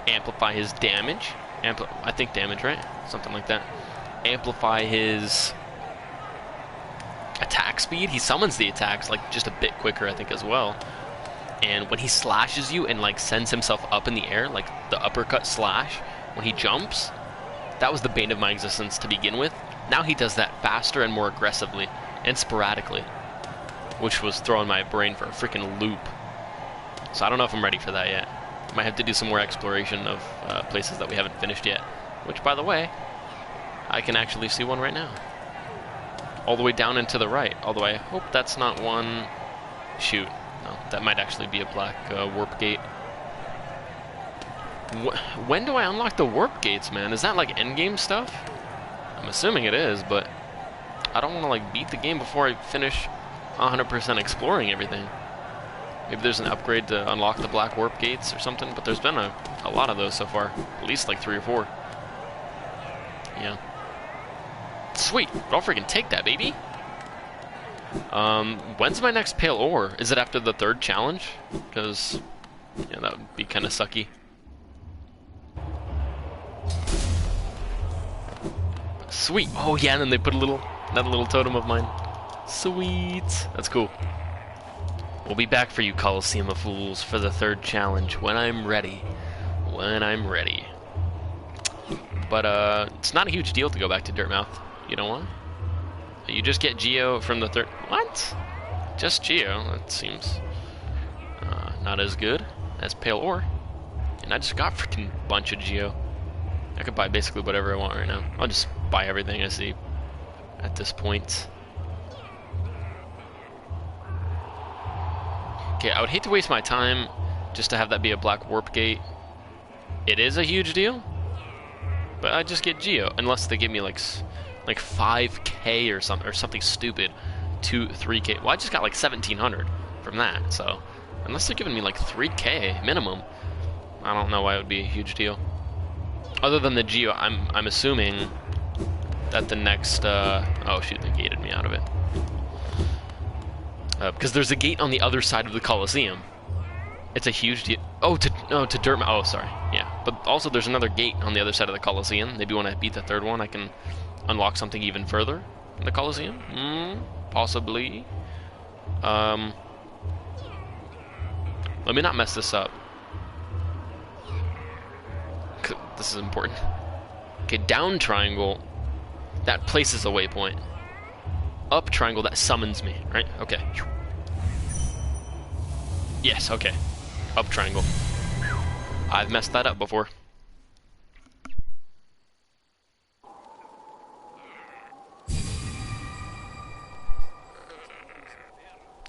amplify his damage, I think damage, right? Something like that. Amplify his attack speed. He summons the attacks like just a bit quicker, I think, as well. And when he slashes you and like sends himself up in the air, like the uppercut slash, when he jumps, that was the bane of my existence to begin with. Now he does that faster and more aggressively and sporadically, which was throwing my brain for a freaking loop. So I don't know if I'm ready for that yet. Might have to do some more exploration of places that we haven't finished yet. Which, by the way, I can actually see one right now. All the way down and to the right. Although I hope that's not one... Shoot. No, that might actually be a black warp gate. When do I unlock the warp gates, man? Is that like endgame stuff? I'm assuming it is, but I don't want to like beat the game before I finish 100% exploring everything. Maybe there's an upgrade to unlock the black warp gates or something, but there's been a lot of those so far. At least like 3 or 4. Yeah. Sweet. I'll freaking take that, baby. When's my next pale ore? Is it after the 3rd challenge? Because, yeah, that would be kind of sucky. Sweet. Oh yeah, and then they put another little totem of mine. Sweet. That's cool. We'll be back for you, Coliseum of Fools, for the 3rd challenge when I'm ready. When I'm ready. But it's not a huge deal to go back to Dirtmouth. You know what? You just get Geo from the 3rd. What? Just Geo? That seems not as good as Pale Ore. And I just got a freaking bunch of Geo. I could buy basically whatever I want right now. I'll just buy everything I see at this point. Okay, I would hate to waste my time just to have that be a black warp gate. It is a huge deal, but I just get Geo unless they give me like 5K or something stupid, 3K. Well, I just got like 1,700 from that, so unless they're giving me like 3K minimum, I don't know why it would be a huge deal. Other than the Geo, I'm assuming that the next oh shoot, they gated me out of it. Because there's a gate on the other side of the Coliseum. It's a huge deal. Oh, to Dirtmouth. Oh, sorry. Yeah, but also there's another gate on the other side of the Coliseum. Maybe when I beat the 3rd one, I can unlock something even further in the Coliseum. Possibly. Let me not mess this up. This is important. Okay, down triangle. That places a waypoint. Up triangle, that summons me, right? Okay. Yes, okay. Up triangle. I've messed that up before.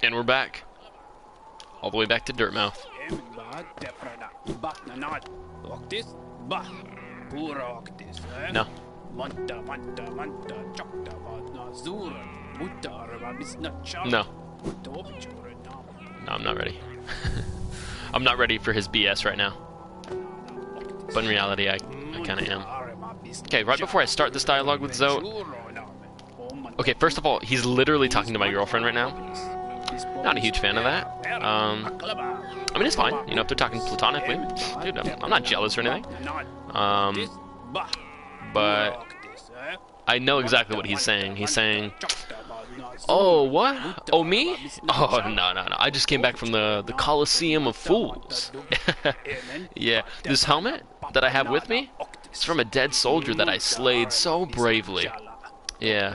And we're back. All the way back to Dirtmouth. No. No. No, I'm not ready. I'm not ready for his BS right now. But in reality, I kind of am. Okay, right before I start this dialogue with Zoe... Okay, first of all, he's literally talking to my girlfriend right now. Not a huge fan of that. I mean, it's fine. You know, if they're talking platonically. Dude, I'm not jealous or anything. But... I know exactly what he's saying. He's saying... Oh, what? Oh, me? Oh, no. I just came back from the Coliseum of Fools. Yeah, this helmet that I have with me, it's from a dead soldier that I slayed so bravely. Yeah.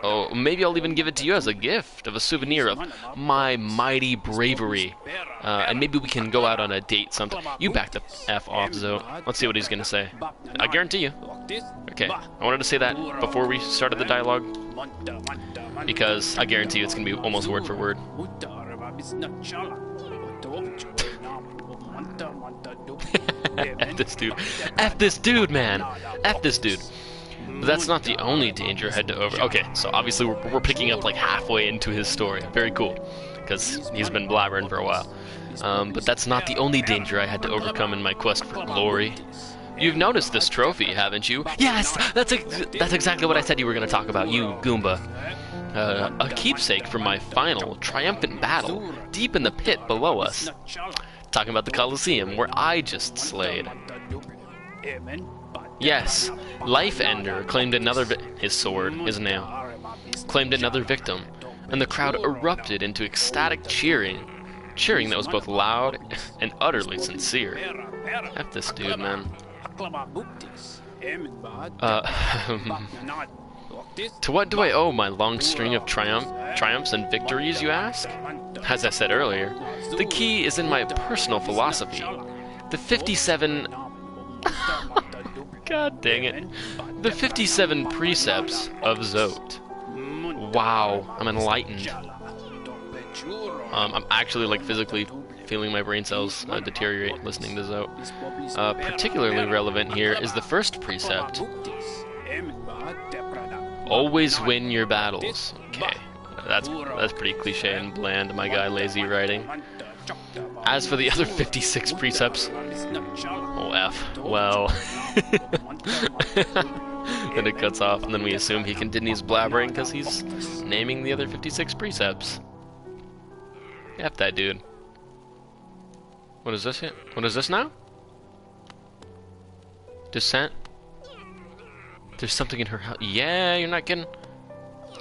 Oh, maybe I'll even give it to you as a gift, of a souvenir of my mighty bravery. And maybe we can go out on a date sometime. You back the F off, Zoe. Let's see what he's gonna say. I guarantee you. Okay, I wanted to say that before we started the dialogue, because I guarantee you it's gonna be almost word for word. F this dude. F this dude, man. F this dude. But that's not the only danger I had to over. Okay, so obviously we're picking up like halfway into his story. Very cool, because he's been blabbering for a while. But that's not the only danger I had to overcome in my quest for glory. You've noticed this trophy, haven't you? Yes, that's exactly what I said you were going to talk about, you Goomba. A keepsake from my final triumphant battle deep in the pit below us. Talking about the Colosseum, where I just slayed. Yes, Life Ender claimed another his sword, his nail, claimed another victim, and the crowd erupted into ecstatic cheering that was both loud and utterly sincere. F this dude, man. To what do I owe my long string of triumphs and victories, you ask? As I said earlier, the key is in my personal philosophy. The 57... God dang it. The 57 precepts of Zote. Wow, I'm enlightened. I'm actually like physically feeling my brain cells deteriorate listening to Zote. Particularly relevant here is the first precept. Always win your battles. Okay, that's pretty cliche and bland, my guy. Lazy writing. As for the other 56 precepts, oh F. Well, then it cuts off, and then we assume he continues blabbering because he's naming the other 56 precepts. F that dude. What is this here? What is this now? Descent. There's something in her house. Yeah, you're not kidding.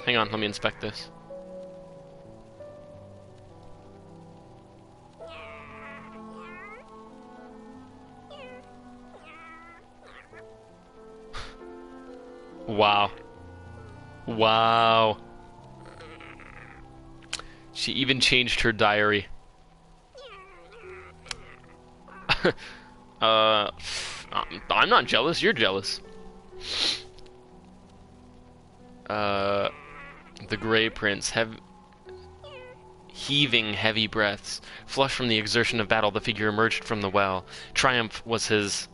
Hang on, let me inspect this. Wow. Wow. She even changed her diary. I'm not jealous, you're jealous. The Grey Prince, heaving heavy breaths. Flushed from the exertion of battle, the figure emerged from the well. Triumph was his.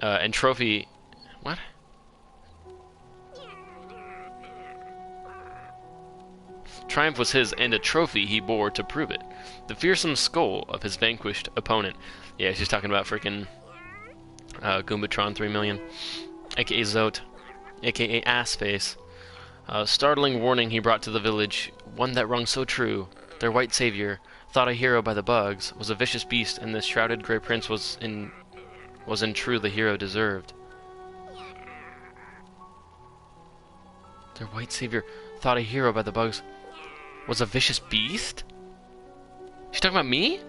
And trophy... What? Triumph was his, and a trophy he bore to prove it. The fearsome skull of his vanquished opponent. Yeah, she's talking about freaking Goombatron 3 million. A.k.a. Zote. A.k.a. Assface. Startling warning he brought to the village. One that rung so true. Their white savior, thought a hero by the bugs, was a vicious beast, and this shrouded Grey Prince was in true the hero deserved. Their white savior, thought a hero by the bugs, was a vicious beast? She talking about me?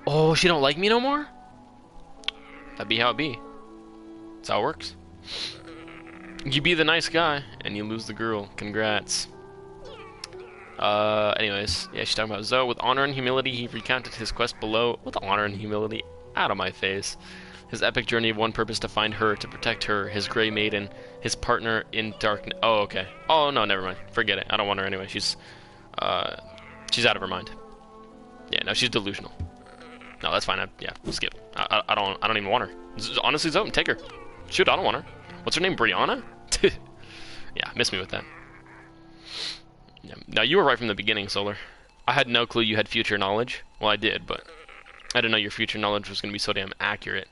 Oh, she don't like me no more? That'd be how it be. That's how it works. You be the nice guy, and you lose the girl. Congrats. Anyways, yeah, she's talking about Zoe. With honor and humility, he recounted his quest below. With honor and humility, out of my face. His epic journey of one purpose to find her, to protect her, his Grey Maiden, his partner in darkness. Oh, okay. Oh, no, never mind. Forget it. I don't want her anyway. She's out of her mind. Yeah, no, she's delusional. No, that's fine. Yeah, skip. I don't even want her. Honestly, Zoe, take her. Shoot, I don't want her. What's her name? Brianna? Yeah, miss me with that. Yeah. Now, you were right from the beginning, Solar. I had no clue you had future knowledge. Well, I did, but I didn't know your future knowledge was going to be so damn accurate.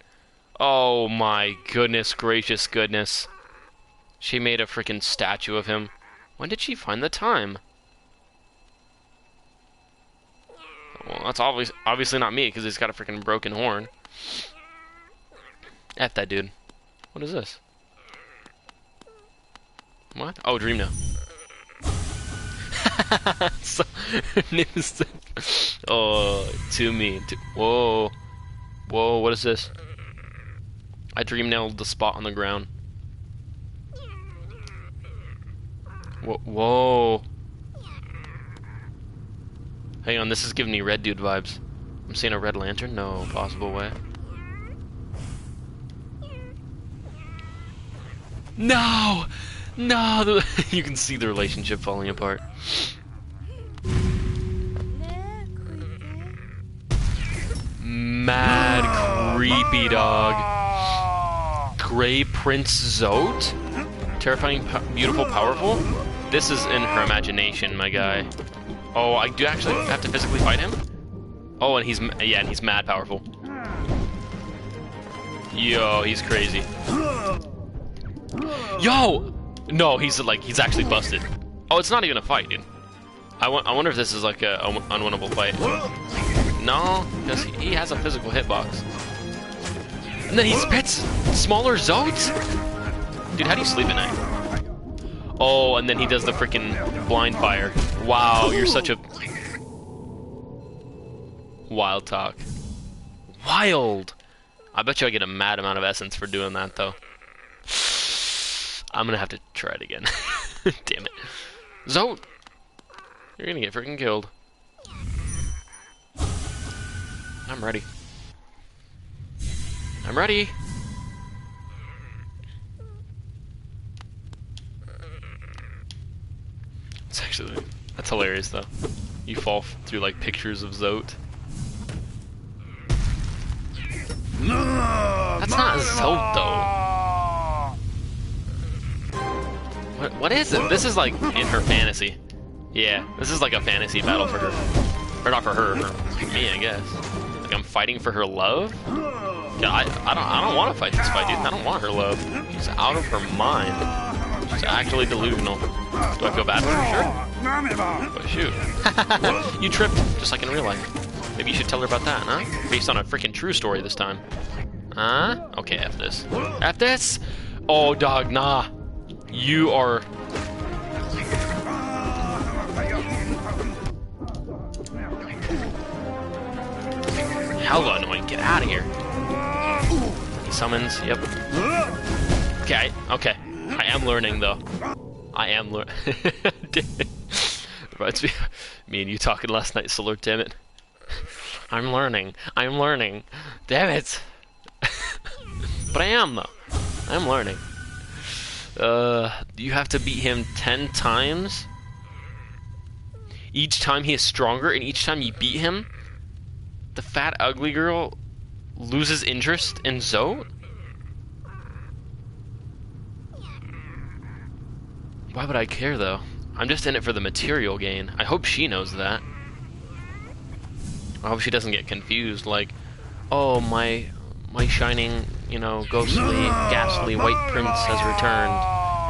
Oh my goodness gracious goodness. She made a freaking statue of him. When did she find the time? Well, that's obviously not me, because he's got a freaking broken horn. F that dude. What is this? What? Oh, Dream now. So, her name is... Oh, to me. Whoa. Whoa, what is this? I dream nailed the spot on the ground. Whoa. Hang on, this is giving me Red Dude vibes. I'm seeing a red lantern? No possible way. No! No! You can see the relationship falling apart. mad creepy, dog. Grey Prince Zote? Terrifying, beautiful, powerful? This is in her imagination, my guy. Oh, I do actually have to physically fight him? Oh, and he's mad powerful. Yo, he's crazy. Yo! No, he's actually busted. Oh, it's not even a fight, dude. I wonder if this is like a unwinnable fight. No, because he has a physical hitbox. And then he spits smaller zotes? Dude, how do you sleep at night? Oh, and then he does the freaking blind fire. Wow, you're such a... Wild talk. Wild! I bet you I get a mad amount of essence for doing that, though. I'm gonna have to try it again. Damn it. Zote! You're gonna get freaking killed. I'm ready. I'm ready! It's actually... That's hilarious, though. You fall through, like, pictures of Zote. That's not Zote, though. What is it? This is, like, in her fantasy. Yeah, this is like a fantasy battle for her. Or not for her, for me, I guess. Like, I'm fighting for her love? Yeah, I don't want to fight this fight, dude. I don't want her love. She's out of her mind. She's actually delusional. Do I feel bad for her? Sure. But shoot. You tripped, just like in real life. Maybe you should tell her about that, huh? Based on a freaking true story this time. Huh? Okay, F this. F this? Oh, dog, nah. You are... Hella annoying. Get out of here. He summons. Yep. Okay. Okay. I am learning, though. I am learning. Reminds me and you talking last night, Solar. Damn it. I'm learning. I'm learning. Damn it. But I am, though. I'm learning. You have to beat him 10 times. Each time he is stronger, and each time you beat him, the fat, ugly girl loses interest in Zote? Why would I care, though? I'm just in it for the material gain. I hope she knows that. I hope she doesn't get confused, like, oh, my shining, you know, ghostly, ghastly white prince has returned,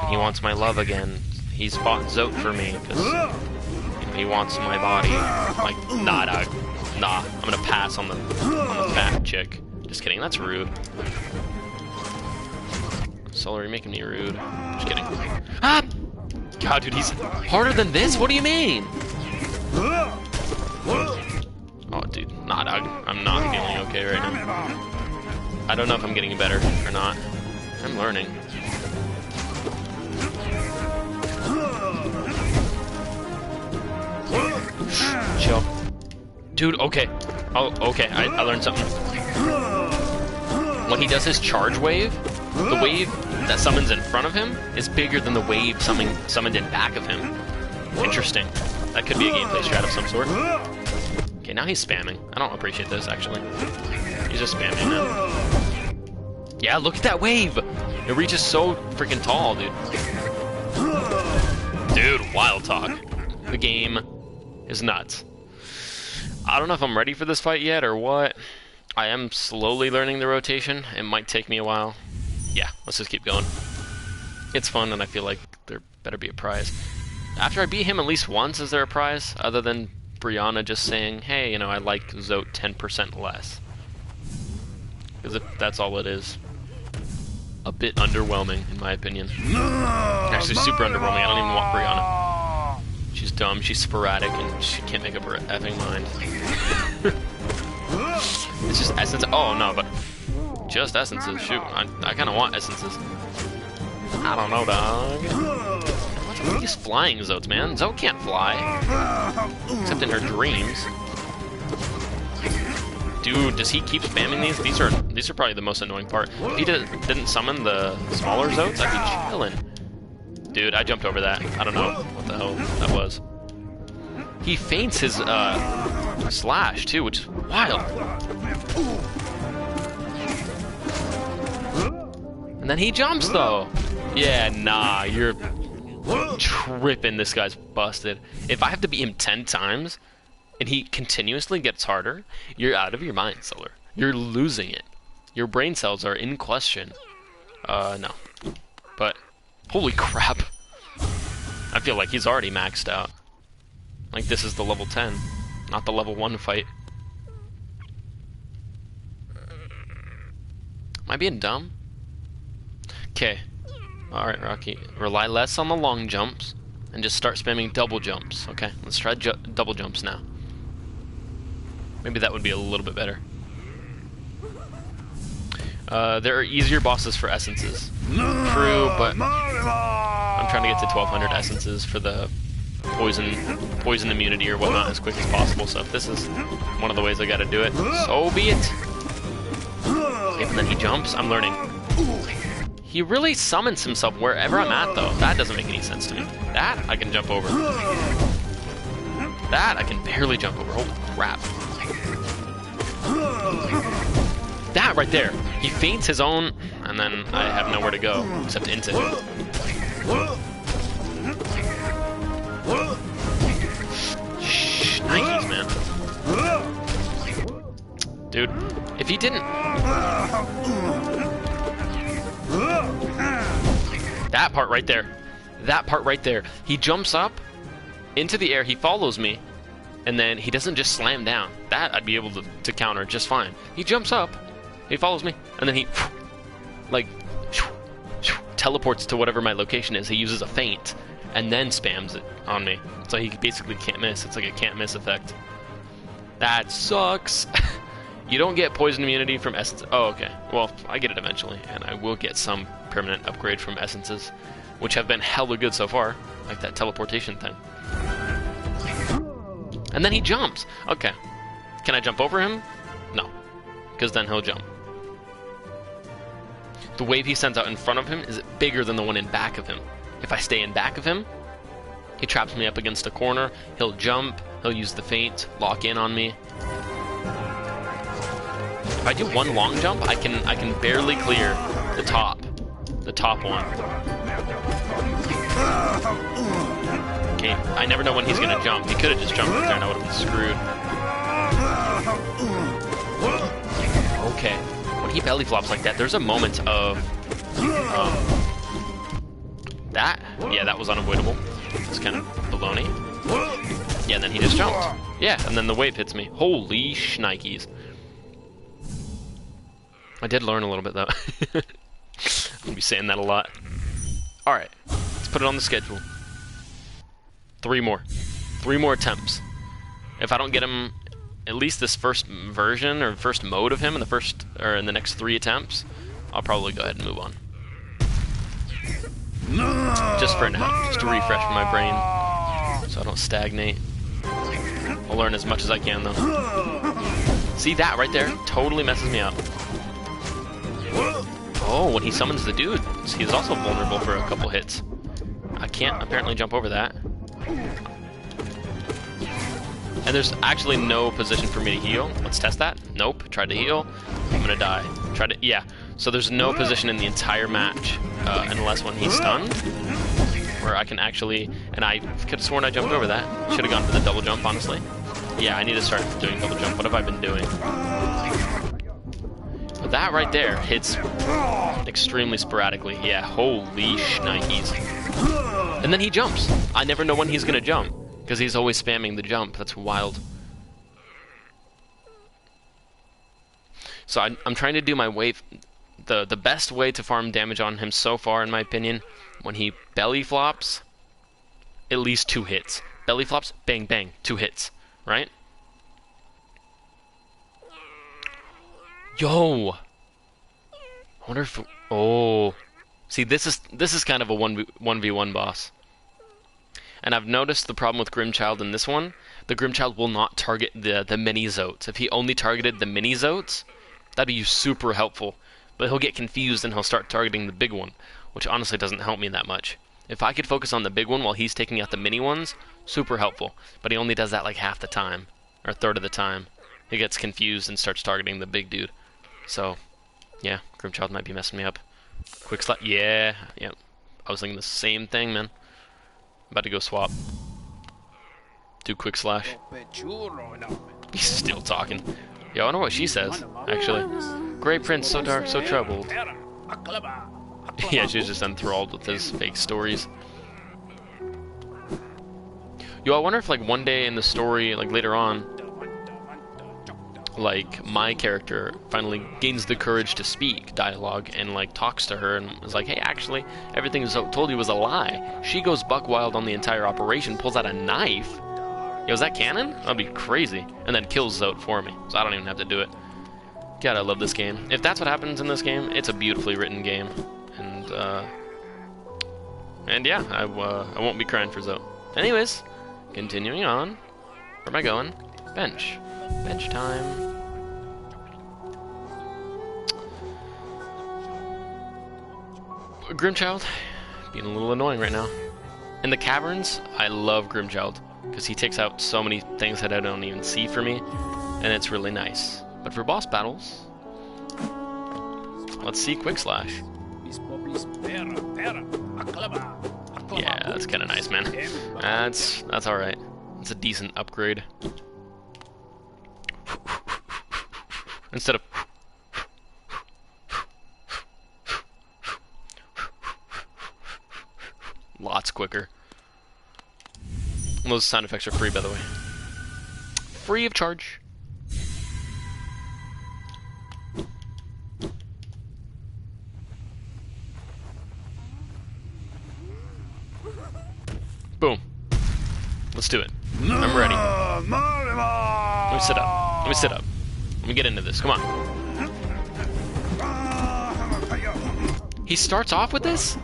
and he wants my love again. He's fought Zote for me, because he wants my body. Like, nah, dog. Nah, I'm gonna pass on the fat chick. Just kidding, that's rude. Solar, you're making me rude. Just kidding. Ah! God, dude, he's harder than this? What do you mean? Oh, dude. Nah, dog. I'm not feeling okay right now. I don't know if I'm getting better or not. I'm learning. Chill. Dude, okay. Oh, okay, I learned something. When he does his charge wave, the wave that summons in front of him is bigger than the wave summoned in back of him. Interesting. That could be a gameplay strat of some sort. Okay, now he's spamming. I don't appreciate this, actually. He's just spamming now. Yeah, look at that wave! It reaches so freaking tall, dude. Dude, wild talk. The game is nuts. I don't know if I'm ready for this fight yet or what. I am slowly learning the rotation. It might take me a while. Yeah, let's just keep going. It's fun, and I feel like there better be a prize. After I beat him at least once, is there a prize? Other than Brianna just saying, hey, you know, I like Zote 10% less. Because that's all it is. A bit underwhelming, in my opinion. Actually, super underwhelming. I don't even want Brianna. She's dumb, she's sporadic, and she can't make up her effing mind. It's just essence. Oh, no, but just essences. Shoot, I kind of want essences. I don't know, dog. What's with these flying Zotes, man? Zote can't fly. Except in her dreams. Dude, does he keep spamming these? These are probably the most annoying part. If he didn't summon the smaller Zotes, I'd be chilling. Dude, I jumped over that. I don't know what the hell that was. He feints his slash too, which is wild. And then he jumps though. Yeah, nah, you're tripping. This guy's busted. If I have to beat him 10 times and he continuously gets harder, you're out of your mind, Solar. You're losing it. Your brain cells are in question. No. But, holy crap. I feel like he's already maxed out. Like this is the level 10, not the level 1 fight. Am I being dumb? Okay. Alright, Rocky. Rely less on the long jumps and just start spamming double jumps. Okay, let's try double jumps now. Maybe that would be a little bit better. There are easier bosses for essences. True, but I'm trying to get to 1200 essences for the poison immunity or whatnot as quick as possible, so if this is one of the ways I gotta do it, so be it. And then he jumps, I'm learning. He really summons himself wherever I'm at though. That doesn't make any sense to me. That I can jump over. That I can barely jump over. Holy crap. That right there. He feints his own, and then I have nowhere to go except into him. Shh, Nikes, man. Dude, if he didn't... That part right there. That part right there. He jumps up into the air, he follows me, and then he doesn't just slam down. That I'd be able to counter just fine. He jumps up, he follows me, and then he, like, teleports to whatever my location is. He uses a feint, and then spams it on me. So he basically can't miss. It's like a can't miss effect. That sucks. You don't get poison immunity from essence. Oh, okay. Well, I get it eventually, and I will get some permanent upgrade from essences, which have been hella good so far, like that teleportation thing. And then he jumps. Okay. Can I jump over him? No, because then he'll jump. The wave he sends out in front of him is bigger than the one in back of him. If I stay in back of him, he traps me up against a corner, he'll jump, he'll use the feint, lock in on me. If I do one long jump, I can barely clear the top one. Okay, I never know when he's gonna jump. He could have just jumped right there and I would have been screwed. Okay, when he belly flops like that, there's a moment of that. Yeah, that was unavoidable. It's kind of baloney. Yeah, and then he just jumped. Yeah, and then the wave hits me. Holy shnikes. I did learn a little bit though. I'm gonna be saying that a lot. Alright, let's put it on the schedule. 3 more. 3 more attempts. If I don't get him at least this first version or first mode of him in the next 3 attempts, I'll probably go ahead and move on. Just for now, just to refresh my brain so I don't stagnate. I'll learn as much as I can though. See that right there? Totally messes me up. Oh, when he summons the dude, he's also vulnerable for a couple hits. I can't apparently jump over that. And there's actually no position for me to heal. Let's test that. Nope. Tried to heal. I'm gonna die. Yeah. So there's no position in the entire match, unless when he's stunned, where I can actually... And I could have sworn I jumped over that. Should have gone for the double jump, honestly. Yeah, I need to start doing double jump. What have I been doing? But that right there hits extremely sporadically. Yeah, holy shnikes. And then he jumps. I never know when he's gonna jump, because he's always spamming the jump. That's wild. So I'm trying to do my wave... The best way to farm damage on him so far, in my opinion, when he belly flops, at least 2 hits. Belly flops, bang, bang, 2 hits, right? Yo! I wonder if... Oh. See, this is kind of a 1v1 boss. And I've noticed the problem with Grimchild in this one. The Grimchild will not target the mini Zotes. If he only targeted the mini Zotes, that'd be super helpful. But he'll get confused and he'll start targeting the big one, which honestly doesn't help me that much. If I could focus on the big one while he's taking out the mini ones, super helpful. But he only does that like half the time. or a third of the time. He gets confused and starts targeting the big dude. So, yeah, Grimchild might be messing me up. Quick slap. Yeah, yep. I was thinking the same thing, man. About to go swap. Do quick slash. He's still talking. Yo, I wonder what she says, actually. Grey Prince, so dark, so troubled. Yeah, she's just enthralled with his fake stories. Yo, I wonder if, like, one day in the story, like, later on, like, my character finally gains the courage to speak dialogue and, like, talks to her and is like, hey, actually, everything I told you was a lie. She goes buck wild on the entire operation, pulls out a knife. Yo, is that canon? That'd be crazy. And then kills Zote for me, so I don't even have to do it. God, I love this game. If that's what happens in this game, it's a beautifully written game. And yeah, I won't be crying for Zote. Anyways, continuing on. Where am I going? Bench. Bench time. Grimchild, being a little annoying right now. In the caverns, I love Grimchild, because he takes out so many things that I don't even see for me, and it's really nice. But for boss battles, let's see Quick Slash. Yeah, that's kind of nice, man. That's alright. It's a decent upgrade. Instead of lots quicker. And those sound effects are free, by the way. Free of charge. Boom. Let's do it. I'm ready. Let me sit up. Let me sit up. Let me get into this. Come on. He starts off with this?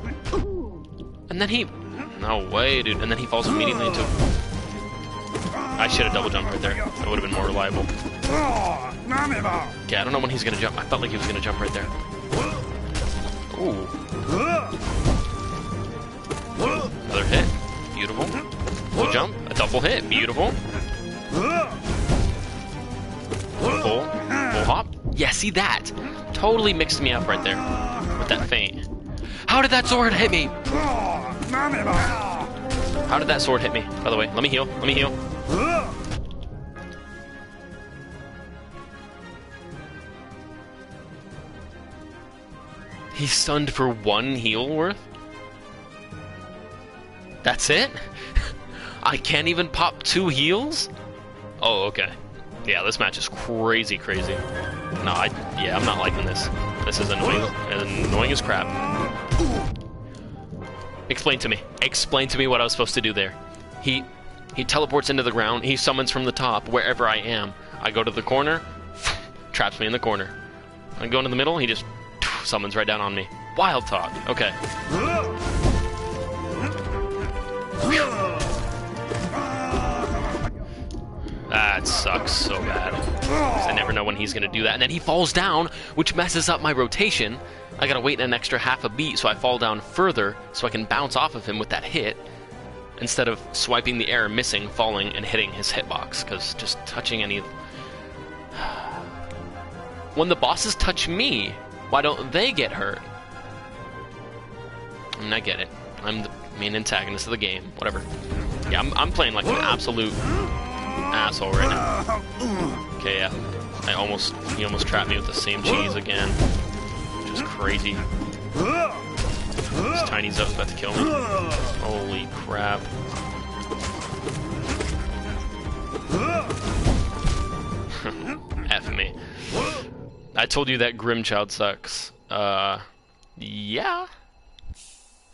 And then he... No way, dude. And then he falls immediately into... I should have double jumped right there. That would have been more reliable. Okay, I don't know when he's going to jump. I felt like he was going to jump right there. Ooh. Another hit. Beautiful. Full jump. A double hit. Beautiful. Full hop. Yeah, see that? Totally mixed me up right there with that feint. How did that sword hit me? How did that sword hit me? By the way, let me heal. Let me heal. He's stunned for 1 heal worth? That's it? I can't even pop 2 heals? Oh, okay. Yeah, this match is crazy, crazy. No, I'm not liking this. This is annoying as crap. Explain to me. Explain to me what I was supposed to do there. He teleports into the ground. He summons from the top, wherever I am. I go to the corner, traps me in the corner. I go into the middle, he just summons right down on me. Wild talk. Okay. That sucks so bad. I never know when he's gonna do that. And then he falls down, which messes up my rotation. I gotta wait an extra half a beat so I fall down further so I can bounce off of him with that hit instead of swiping the air, missing, falling, and hitting his hitbox. Because just touching any... When the bosses touch me, why don't they get hurt? I mean, I get it. I'm the main antagonist of the game. Whatever. Yeah, I'm playing like an absolute asshole right now. Okay, yeah. He almost trapped me with the same cheese again. Which is crazy. This tiny Zote's about to kill me. Holy crap. F me. I told you that Grimchild sucks. Yeah.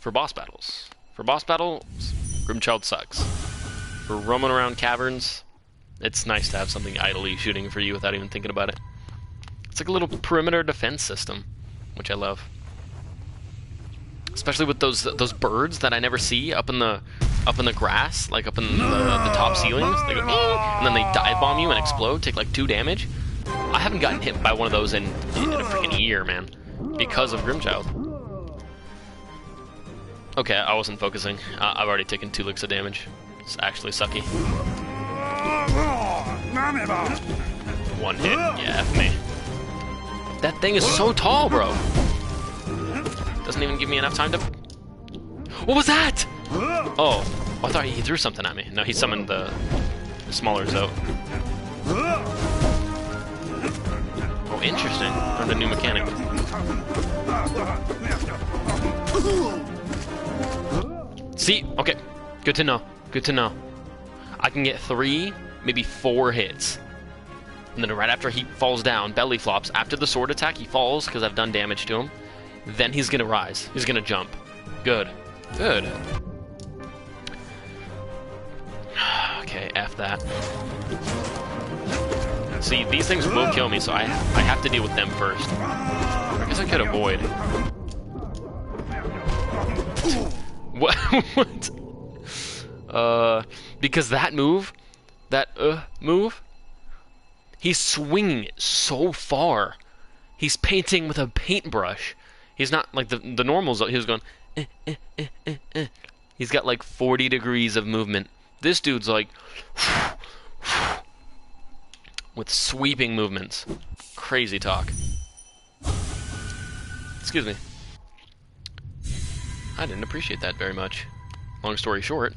For boss battles. For boss battles, Grimchild sucks. For roaming around caverns, it's nice to have something idly shooting for you without even thinking about it. It's like a little perimeter defense system, which I love. Especially with those birds that I never see up in the grass, like up in the top ceilings. They go, and then they dive bomb you and explode, take like 2 damage. I haven't gotten hit by one of those in a freaking year, man, because of Grimchild. Okay, I wasn't focusing. I've already taken 2 licks of damage. It's actually sucky. One hit. Yeah, F me. That thing is so tall, bro. Doesn't even give me enough time to... What was that? Oh, I thought he threw something at me. No, he summoned the smaller Zote. Oh, interesting. Learned a new mechanic. See? Okay. Good to know. Good to know. I can get 3, maybe 4 hits. And then right after he falls down, belly flops. After the sword attack, he falls because I've done damage to him. Then he's gonna rise. He's gonna jump. Good. Good. Okay, F that. See, these things will kill me, so I have to deal with them first. I guess I could avoid. What? What? Because that move, move, he's swinging it so far. He's painting with a paintbrush. He's not like the normals. He was going, He's got like 40 degrees of movement. This dude's like, with sweeping movements. Crazy talk. Excuse me. I didn't appreciate that very much. Long story short.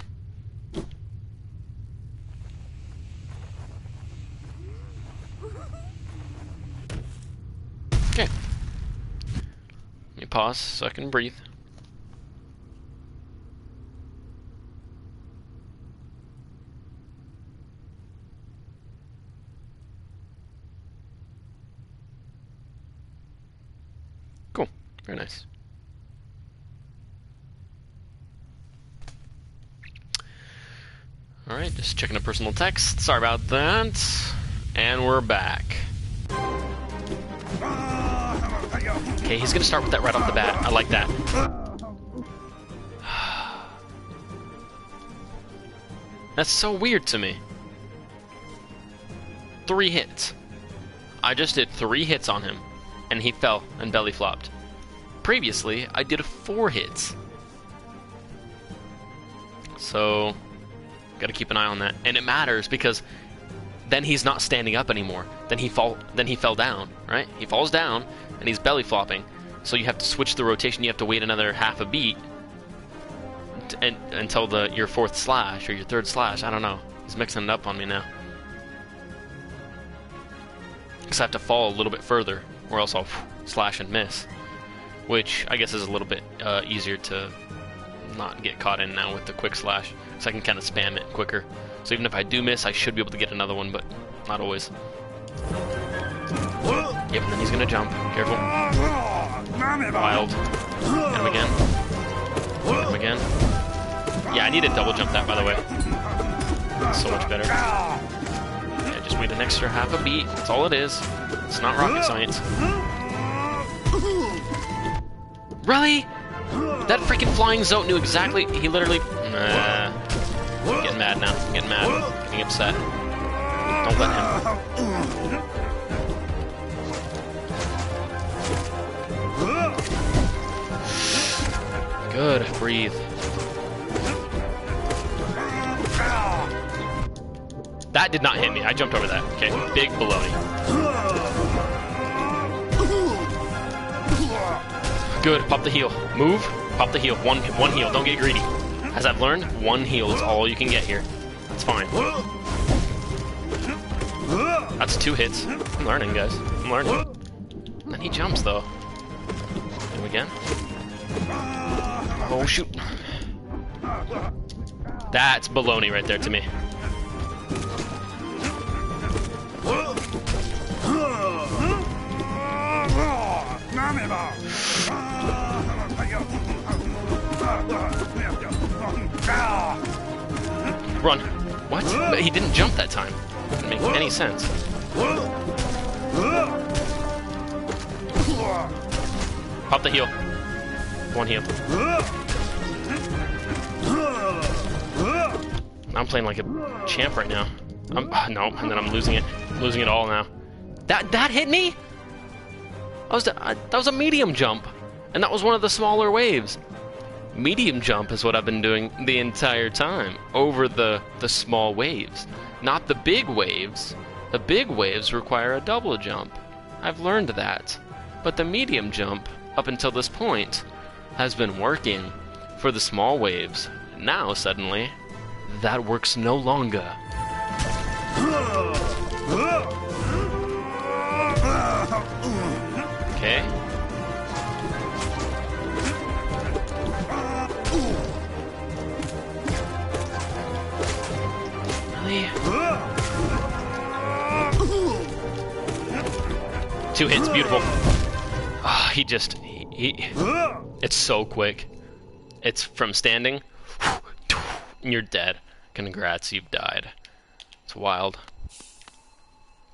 Okay. Let me pause so I can breathe. Cool. Very nice. Alright, just checking a personal text. Sorry about that. And we're back. Okay, he's gonna start with that right off the bat. I like that. That's so weird to me. 3 hits. I just did 3 hits on him, and he fell and belly flopped. Previously, I did 4 hits. So, gotta keep an eye on that. And it matters because then he's not standing up anymore. Then he fell down, right? He falls down and he's belly flopping. So you have to switch the rotation. You have to wait another half a beat until your 4th slash or your 3rd slash. I don't know. He's mixing it up on me now. Because I have to fall a little bit further, or else I'll slash and miss. Which I guess is a little bit easier to not get caught in now with the quick slash. So I can kind of spam it quicker. So even if I do miss, I should be able to get another one, but not always. Yep, and then he's gonna jump. Careful. Wild. Hit him again. Hit him again. Yeah, I need to double jump that, by the way. So much better. Yeah, just wait an extra half a beat. That's all it is. It's not rocket science. Really? That freaking flying Zote knew exactly. He literally. Nah. I'm getting mad now. I'm getting mad. I'm getting upset. Don't let him. Good. Breathe. That did not hit me. I jumped over that. Okay. Big baloney. Good. Pop the heal. Move. Pop the heal. One heal. Don't get greedy. As I've learned, 1 heal is all you can get here. That's fine. That's 2 hits. I'm learning, guys. I'm learning. And then he jumps, though. Hit him again. Oh, shoot. That's baloney right there to me. Run. What? But he didn't jump that time. Doesn't make any sense. Pop the heal. 1 heal. I'm playing like a champ right now. No, and then I'm losing it. Losing it all now. That hit me? That was a medium jump. And that was one of the smaller waves. Medium jump is what I've been doing the entire time over the small waves. Not the big waves, The big waves require a double jump. I've learned that. But the medium jump, up until this point, has been working for the small waves. Now, suddenly, that works no longer. Okay. Really? 2 hits, beautiful. Ah, he it's so quick. It's from standing, and you're dead. Congrats, you've died. It's wild.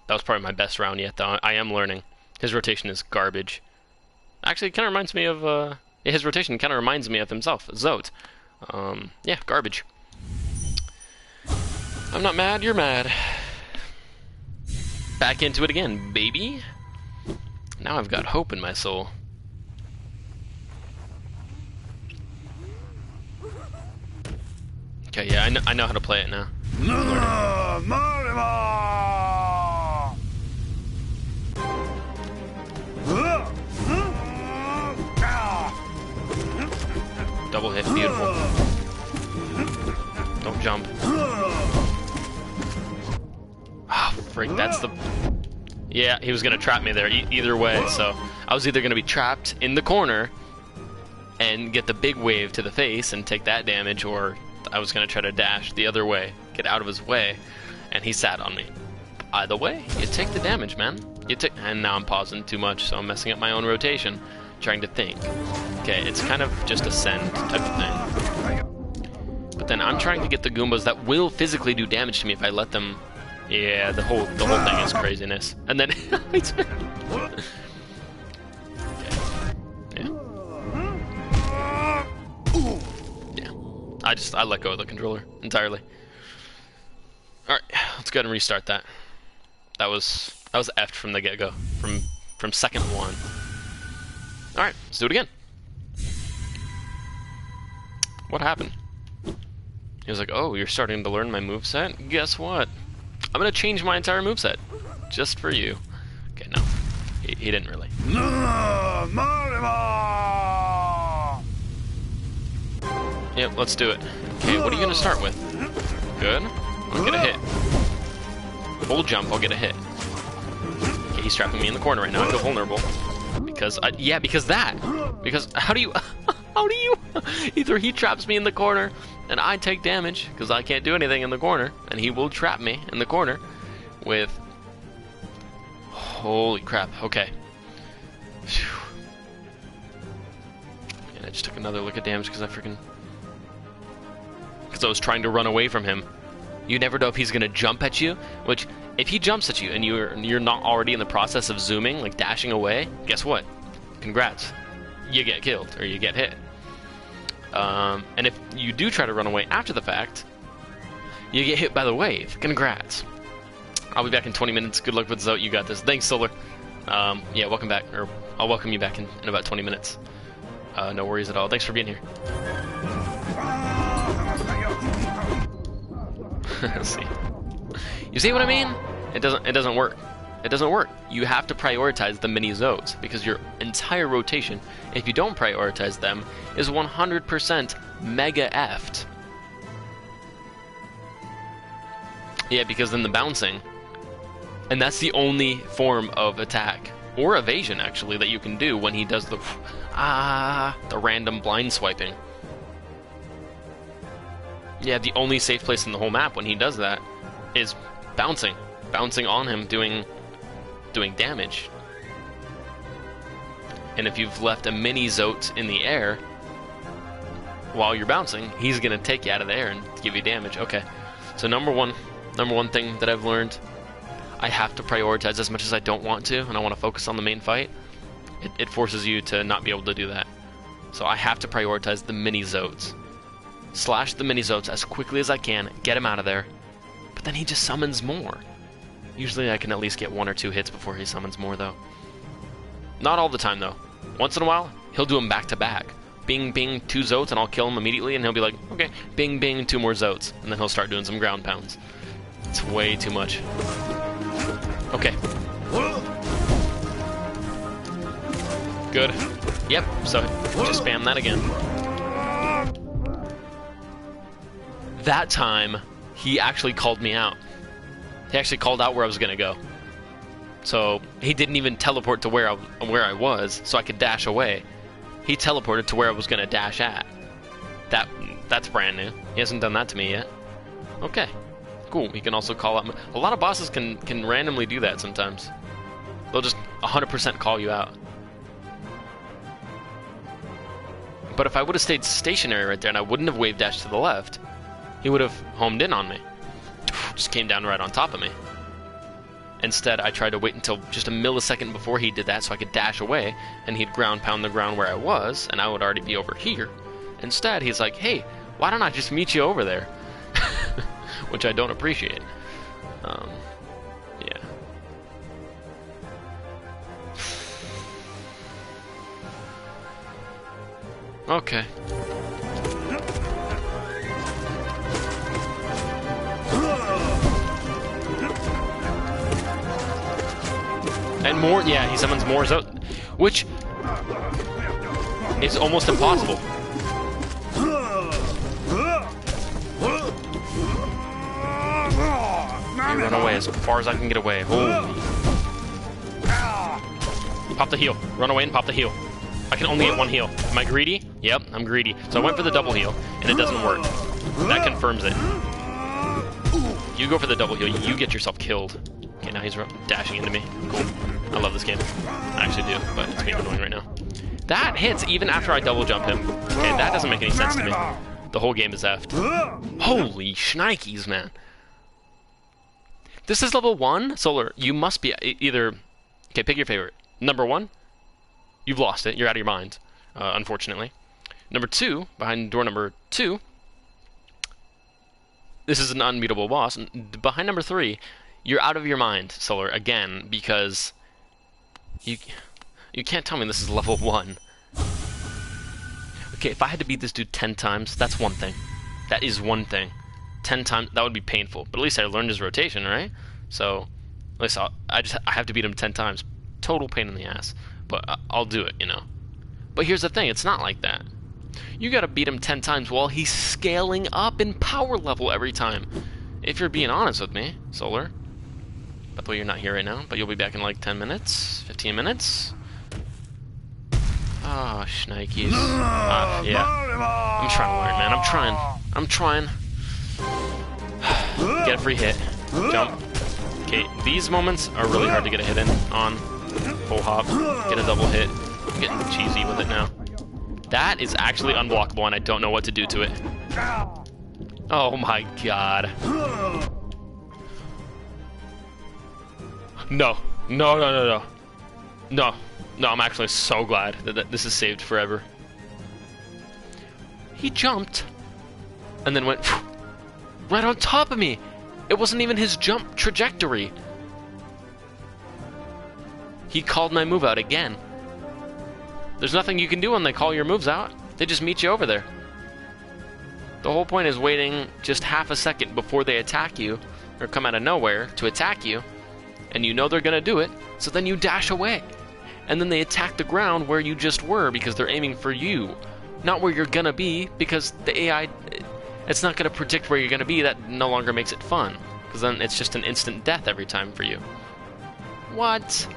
That was probably my best round yet, though. I am learning. His rotation is garbage. Actually, it kind of reminds me of, yeah, his rotation kind of reminds me of himself, Zote. Yeah, garbage. I'm not mad, you're mad. Back into it again, baby. Now I've got hope in my soul. Okay, yeah, I know how to play it now. Double hit, beautiful. Don't jump. Ah, oh, freak, that's the... Yeah, he was gonna trap me there either way, so I was either gonna be trapped in the corner and get the big wave to the face and take that damage, or I was gonna try to dash the other way, get out of his way, and he sat on me. Either way, you take the damage, man. And now I'm pausing too much, so I'm messing up my own rotation, trying to think. Okay, it's kind of just a send type of thing. But then I'm trying to get the Goombas that will physically do damage to me if I let them. Yeah, the whole thing is craziness. And then I let go of the controller entirely. Alright, let's go ahead and restart that. That was effed from the get-go. From second one. Alright, let's do it again. What happened? He was like, oh, you're starting to learn my moveset? Guess what? I'm gonna change my entire moveset. Just for you. Okay, no. He didn't really. Yep, let's do it. Okay, what are you gonna start with? Good. I'll get a hit. Full jump, I'll get a hit. Okay, he's trapping me in the corner right now. I feel vulnerable. Because, Because, how do you... Either he traps me in the corner, and I take damage, because I can't do anything in the corner, and he will trap me in the corner with... Holy crap, okay. And I just took another look at damage because I was trying to run away from him. You never know if he's going to jump at you, which, if he jumps at you and you're not already in the process of zooming, like dashing away, guess what? Congrats. You get killed, or you get hit. And if you do try to run away after the fact, you get hit by the wave. Congrats. I'll be back in 20 minutes. Good luck with Zote. You got this. Thanks, Solar. Yeah, welcome back. Or I'll welcome you back in about 20 minutes. No worries at all. Thanks for being here. See. You see what I mean? It doesn't work. It doesn't work. You have to prioritize the mini Zotes, because your entire rotation, if you don't prioritize them, is 100% mega effed. Yeah, because then the bouncing, and that's the only form of attack, or evasion actually, that you can do when he does the random blind swiping. Yeah, the only safe place in the whole map when he does that is bouncing on him, doing damage. And if you've left a mini Zote in the air while you're bouncing, he's gonna take you out of the air and give you damage. Okay, so number one thing that I've learned, I have to prioritize as much as I don't want to, and I want to focus on the main fight. It forces you to not be able to do that. So I have to prioritize the mini Zotes. Slash the mini Zotes as quickly as I can, get him out of there. But then he just summons more. Usually I can at least get 1 or 2 hits before he summons more, though. Not all the time, though. Once in a while, he'll do them back to back. Bing, bing, 2 Zotes, and I'll kill him immediately, and he'll be like, okay, bing, bing, 2 more Zotes. And then he'll start doing some ground pounds. It's way too much. Okay. Good. Yep, so just spam that again. That time, he actually called me out. He actually called out where I was gonna go. So he didn't even teleport to where I was, so I could dash away. He teleported to where I was gonna dash at. That's brand new. He hasn't done that to me yet. Okay, cool. He can also call out. A lot of bosses can randomly do that sometimes. They'll just 100% call you out. But if I would have stayed stationary right there and I wouldn't have wave dashed to the left, he would have homed in on me. Just came down right on top of me. Instead, I tried to wait until just a millisecond before he did that so I could dash away, and he'd ground pound the ground where I was, and I would already be over here. Instead, he's like, hey, why don't I just meet you over there? Which I don't appreciate. Yeah. Okay. And more, yeah, he summons more Zote, which is almost impossible. You run away as far as I can get away. Holy. Pop the heal. Run away and pop the heal. I can only get one heal. Am I greedy? Yep, I'm greedy. So I went for the double heal, and it doesn't work. That confirms it. You go for the double heal, you get yourself killed. Okay, now he's dashing into me. Cool. I love this game. I actually do, but it's being annoying right now. That hits even after I double jump him. Okay, that doesn't make any sense to me. The whole game is effed. Holy shnikes, man. This is level 1. Solar, you must be either... Okay, pick your favorite. Number 1, you've lost it. You're out of your mind, unfortunately. Number 2, behind door number 2, this is an unbeatable boss. Behind number 3, you're out of your mind, Solar, again, because you can't tell me this is level 1. Okay, if I had to beat this dude 10 times, that's one thing. That is one thing. 10 times, that would be painful. But at least I learned his rotation, right? So, at least I have to beat him 10 times. Total pain in the ass. But I'll do it, you know. But here's the thing, it's not like that. You gotta beat him 10 times while he's scaling up in power level every time. If you're being honest with me, Solar. By the way, you're not here right now, but you'll be back in like 10 minutes, 15 minutes. Oh, shnikes. Yeah. I'm trying to learn, man. I'm trying. Get a free hit. Jump. Okay, these moments are really hard to get a hit in on. Full hop. Get a double hit. I'm getting cheesy with it now. That is actually unblockable, and I don't know what to do to it. Oh my god. No. No, I'm actually so glad that this is saved forever. He jumped, and then went right on top of me. It wasn't even his jump trajectory. He called my move out again. There's nothing you can do when they call your moves out. They just meet you over there. The whole point is waiting just half a second before they attack you, or come out of nowhere to attack you, and you know they're gonna do it, so then you dash away. And then they attack the ground where you just were because they're aiming for you, not where you're gonna be, because the AI, it's not gonna predict where you're gonna be. That no longer makes it fun, because then it's just an instant death every time for you. What?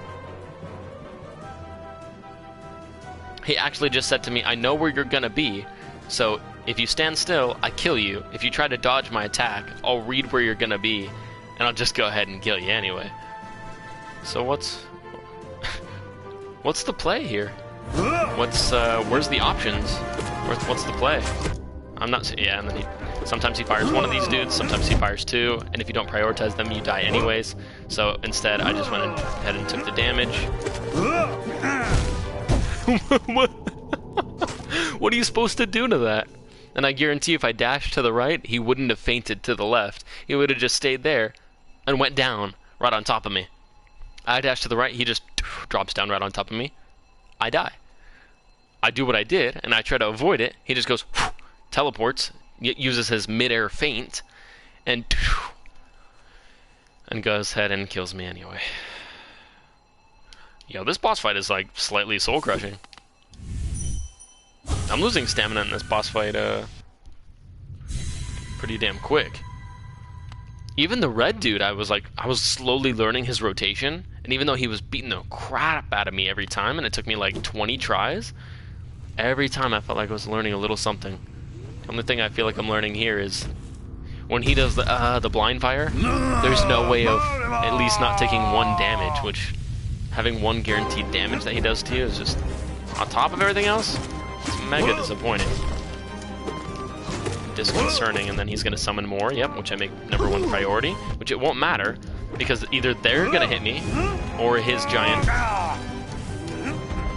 He actually just said to me, I know where you're gonna be, so if you stand still, I kill you. If you try to dodge my attack, I'll read where you're gonna be, and I'll just go ahead and kill you anyway. So what's the play here? Where's the options? What's the play? I'm not, yeah, and then sometimes he fires one of these dudes, sometimes he fires two, and if you don't prioritize them, you die anyways. So instead, I just went ahead and took the damage. What are you supposed to do to that? And I guarantee if I dashed to the right, he wouldn't have fainted to the left. He would have just stayed there and went down right on top of me. I dash to the right, he just drops down right on top of me. I die. I do what I did, and I try to avoid it. He just goes, teleports, uses his mid-air feint, and and goes ahead and kills me anyway. Yo, this boss fight is like slightly soul-crushing. I'm losing stamina in this boss fight pretty damn quick. Even the red dude, I was slowly learning his rotation, and even though he was beating the crap out of me every time, and it took me like 20 tries, every time I felt like I was learning a little something. The only thing I feel like I'm learning here is when he does the blind fire, there's no way of at least not taking 1 damage, which having 1 guaranteed damage that he does to you is just, on top of everything else, it's mega disappointing. Disconcerting, and then he's going to summon more, yep, which I make #1 priority, which it won't matter, because either they're going to hit me, or his giant...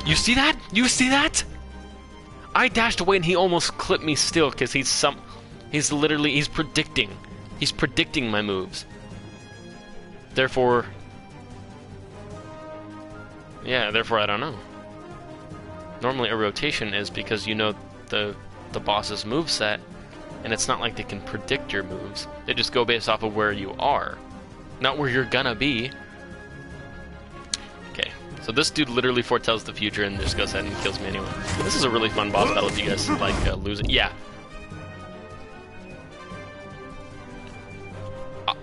You see that? You see that? I dashed away and he almost clipped me still, because he's predicting. He's predicting my moves. Therefore... Yeah, therefore I don't know. Normally a rotation is because you know the boss's moveset, and it's not like they can predict your moves. They just go based off of where you are, not where you're gonna be. Okay, so this dude literally foretells the future and just goes ahead and kills me anyway. This is a really fun boss battle if you guys like losing. Yeah.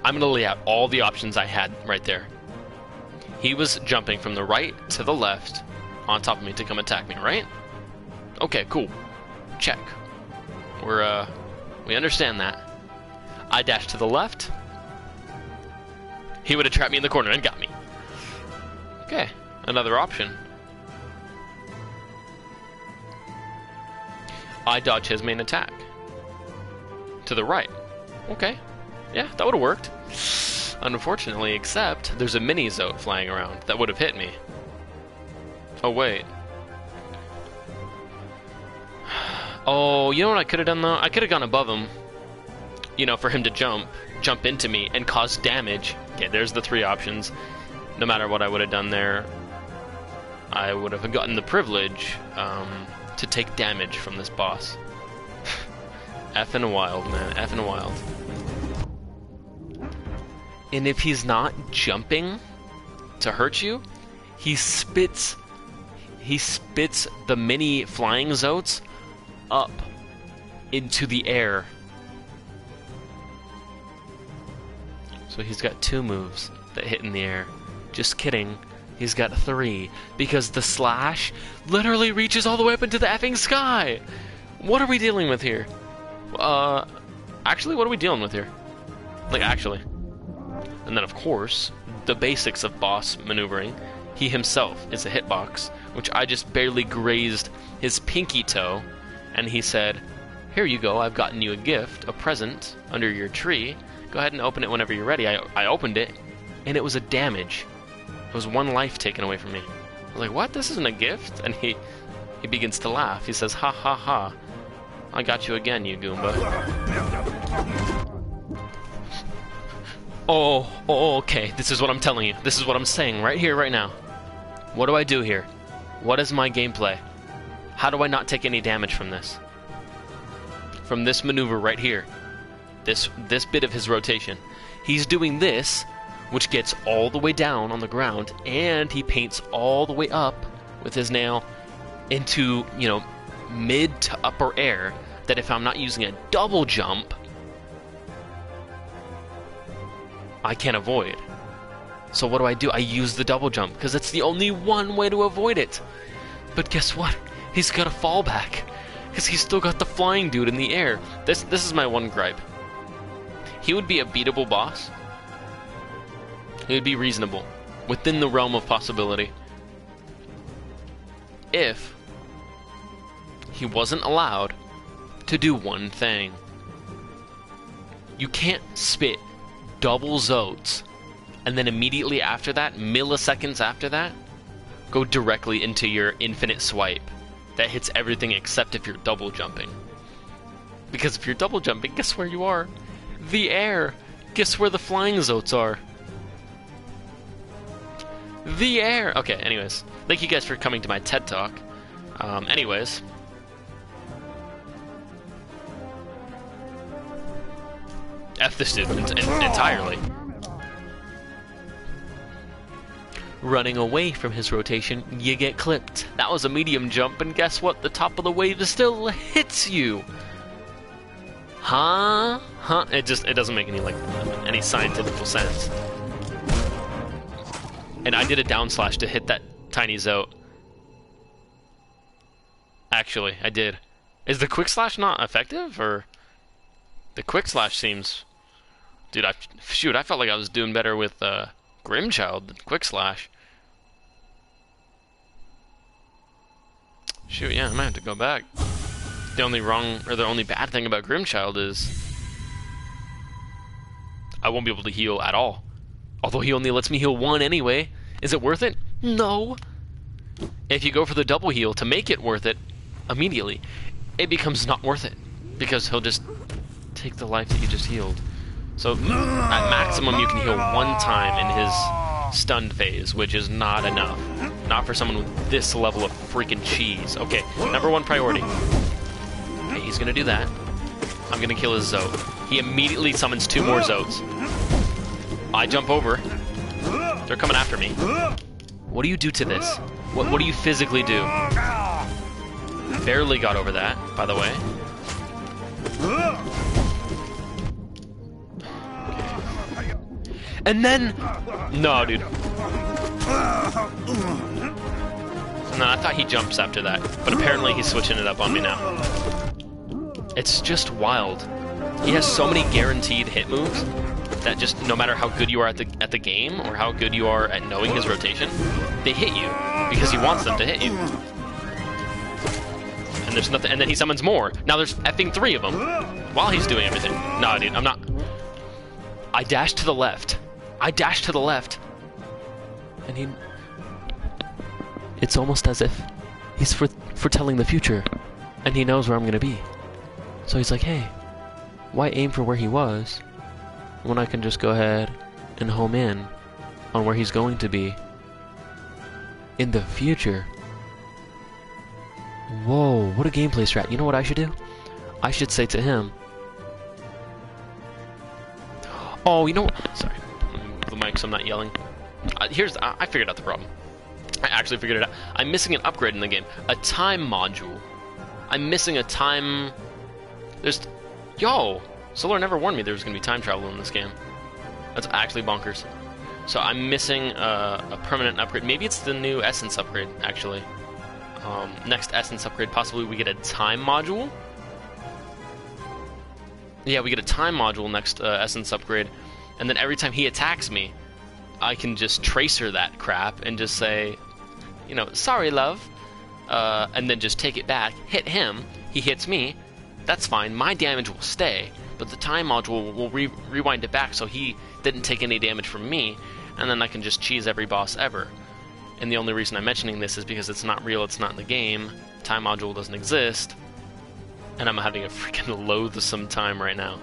I'm gonna lay out all the options I had right there. He was jumping from the right to the left on top of me to come attack me, right? Okay, cool. Check. We understand that. I dashed to the left. He would have trapped me in the corner and got me. Okay, another option. I dodge his main attack. To the right. Okay. Yeah, that would have worked. Unfortunately, except there's a mini Zote flying around that would have hit me. Oh, wait. Oh, you know what I could have done, though? I could have gone above him, you know, for him to jump into me and cause damage. Okay, there's the 3 options. No matter what I would have done there, I would have gotten the privilege to take damage from this boss. Effing wild, man. Effing wild. And if he's not jumping to hurt you, he spits the mini flying Zotes up into the air. So he's got 2 moves that hit in the air. Just kidding. He's got 3, because the slash literally reaches all the way up into the effing sky. What are we dealing with here? Actually, what are we dealing with here? Like, actually. And then, of course, the basics of boss maneuvering. He himself is a hitbox, which I just barely grazed his pinky toe, and he said, "Here you go, I've gotten you a gift, a present, under your tree. Go ahead and open it whenever you're ready." I opened it, and it was a damage. It was 1 life taken away from me. I was like, what? This isn't a gift? And he begins to laugh. He says, "Ha ha ha. I got you again, you Goomba." Oh, okay. This is what I'm telling you. This is what I'm saying right here, right now. What do I do here? What is my gameplay? How do I not take any damage from this? From this maneuver right here. This bit of his rotation. He's doing this, which gets all the way down on the ground, and he paints all the way up with his nail into, you know, mid to upper air, that if I'm not using a double jump, I can't avoid. So what do? I use the double jump, because it's the only one way to avoid it. But guess what? He's got a fallback, because he's still got the flying dude in the air. This is my one gripe. He would be a beatable boss. He would be reasonable, within the realm of possibility, if he wasn't allowed to do one thing. You can't spit double Zotes, and then immediately after that, milliseconds after that, go directly into your infinite swipe that hits everything except if you're double jumping. Because if you're double jumping, guess where you are? The air. Guess where the flying Zotes are? The air. Okay, anyways. Thank you guys for coming to my TED Talk. Anyways. F this dude entirely. running away from his rotation, you get clipped. That was a medium jump, and guess what? The top of the wave still hits you. Huh? It doesn't make any scientific sense. And I did a down slash to hit that tiny Zote. Actually, I did. Is the quick slash not effective, or the quick slash seems? Dude, I felt like I was doing better with Grimchild than quick slash. Shoot, yeah, I might have to go back. The only bad thing about Grimchild is I won't be able to heal at all. Although he only lets me heal 1 anyway. Is it worth it? No. If you go for the double heal to make it worth it immediately, it becomes not worth it. Because he'll just take the life that you just healed. So at maximum you can heal 1 time in his stunned phase, which is not enough. Not for someone with this level of freaking cheese. Okay, number 1 priority. Okay, he's gonna do that. I'm gonna kill his Zote. He immediately summons 2 more Zotes. I jump over. They're coming after me. What do you do to this? What do you physically do? Barely got over that, by the way. Okay. And then... No, dude. No, I thought he jumps after that, but apparently he's switching it up on me now. It's just wild. He has so many guaranteed hit moves that just no matter how good you are at the game or how good you are at knowing his rotation, they hit you because he wants them to hit you. And there's nothing, and then he summons more. Now there's effing 3 of them while he's doing everything. Nah, dude, I'm not. I dash to the left. And he. It's almost as if he's foretelling the future, and he knows where I'm gonna be. So he's like, hey, why aim for where he was when I can just go ahead and home in on where he's going to be in the future? Whoa, what a gameplay strat. You know what I should do? I should say to him, oh, you know what? Sorry, move the mic so I'm not yelling. I figured out the problem. I actually figured it out. I'm missing an upgrade in the game. A time module. I'm missing a time... Yo! Solar never warned me there was going to be time travel in this game. That's actually bonkers. So I'm missing a permanent upgrade. Maybe it's the new Essence upgrade, actually. Next Essence upgrade, possibly we get a time module? Yeah, we get a time module next Essence upgrade. And then every time he attacks me, I can just tracer that crap and just say, you know, sorry, love. And then just take it back, hit him, he hits me. That's fine, my damage will stay, but the time module will rewind it back so he didn't take any damage from me, and then I can just cheese every boss ever. And the only reason I'm mentioning this is because it's not real, it's not in the game, time module doesn't exist, and I'm having a freaking loathsome time right now.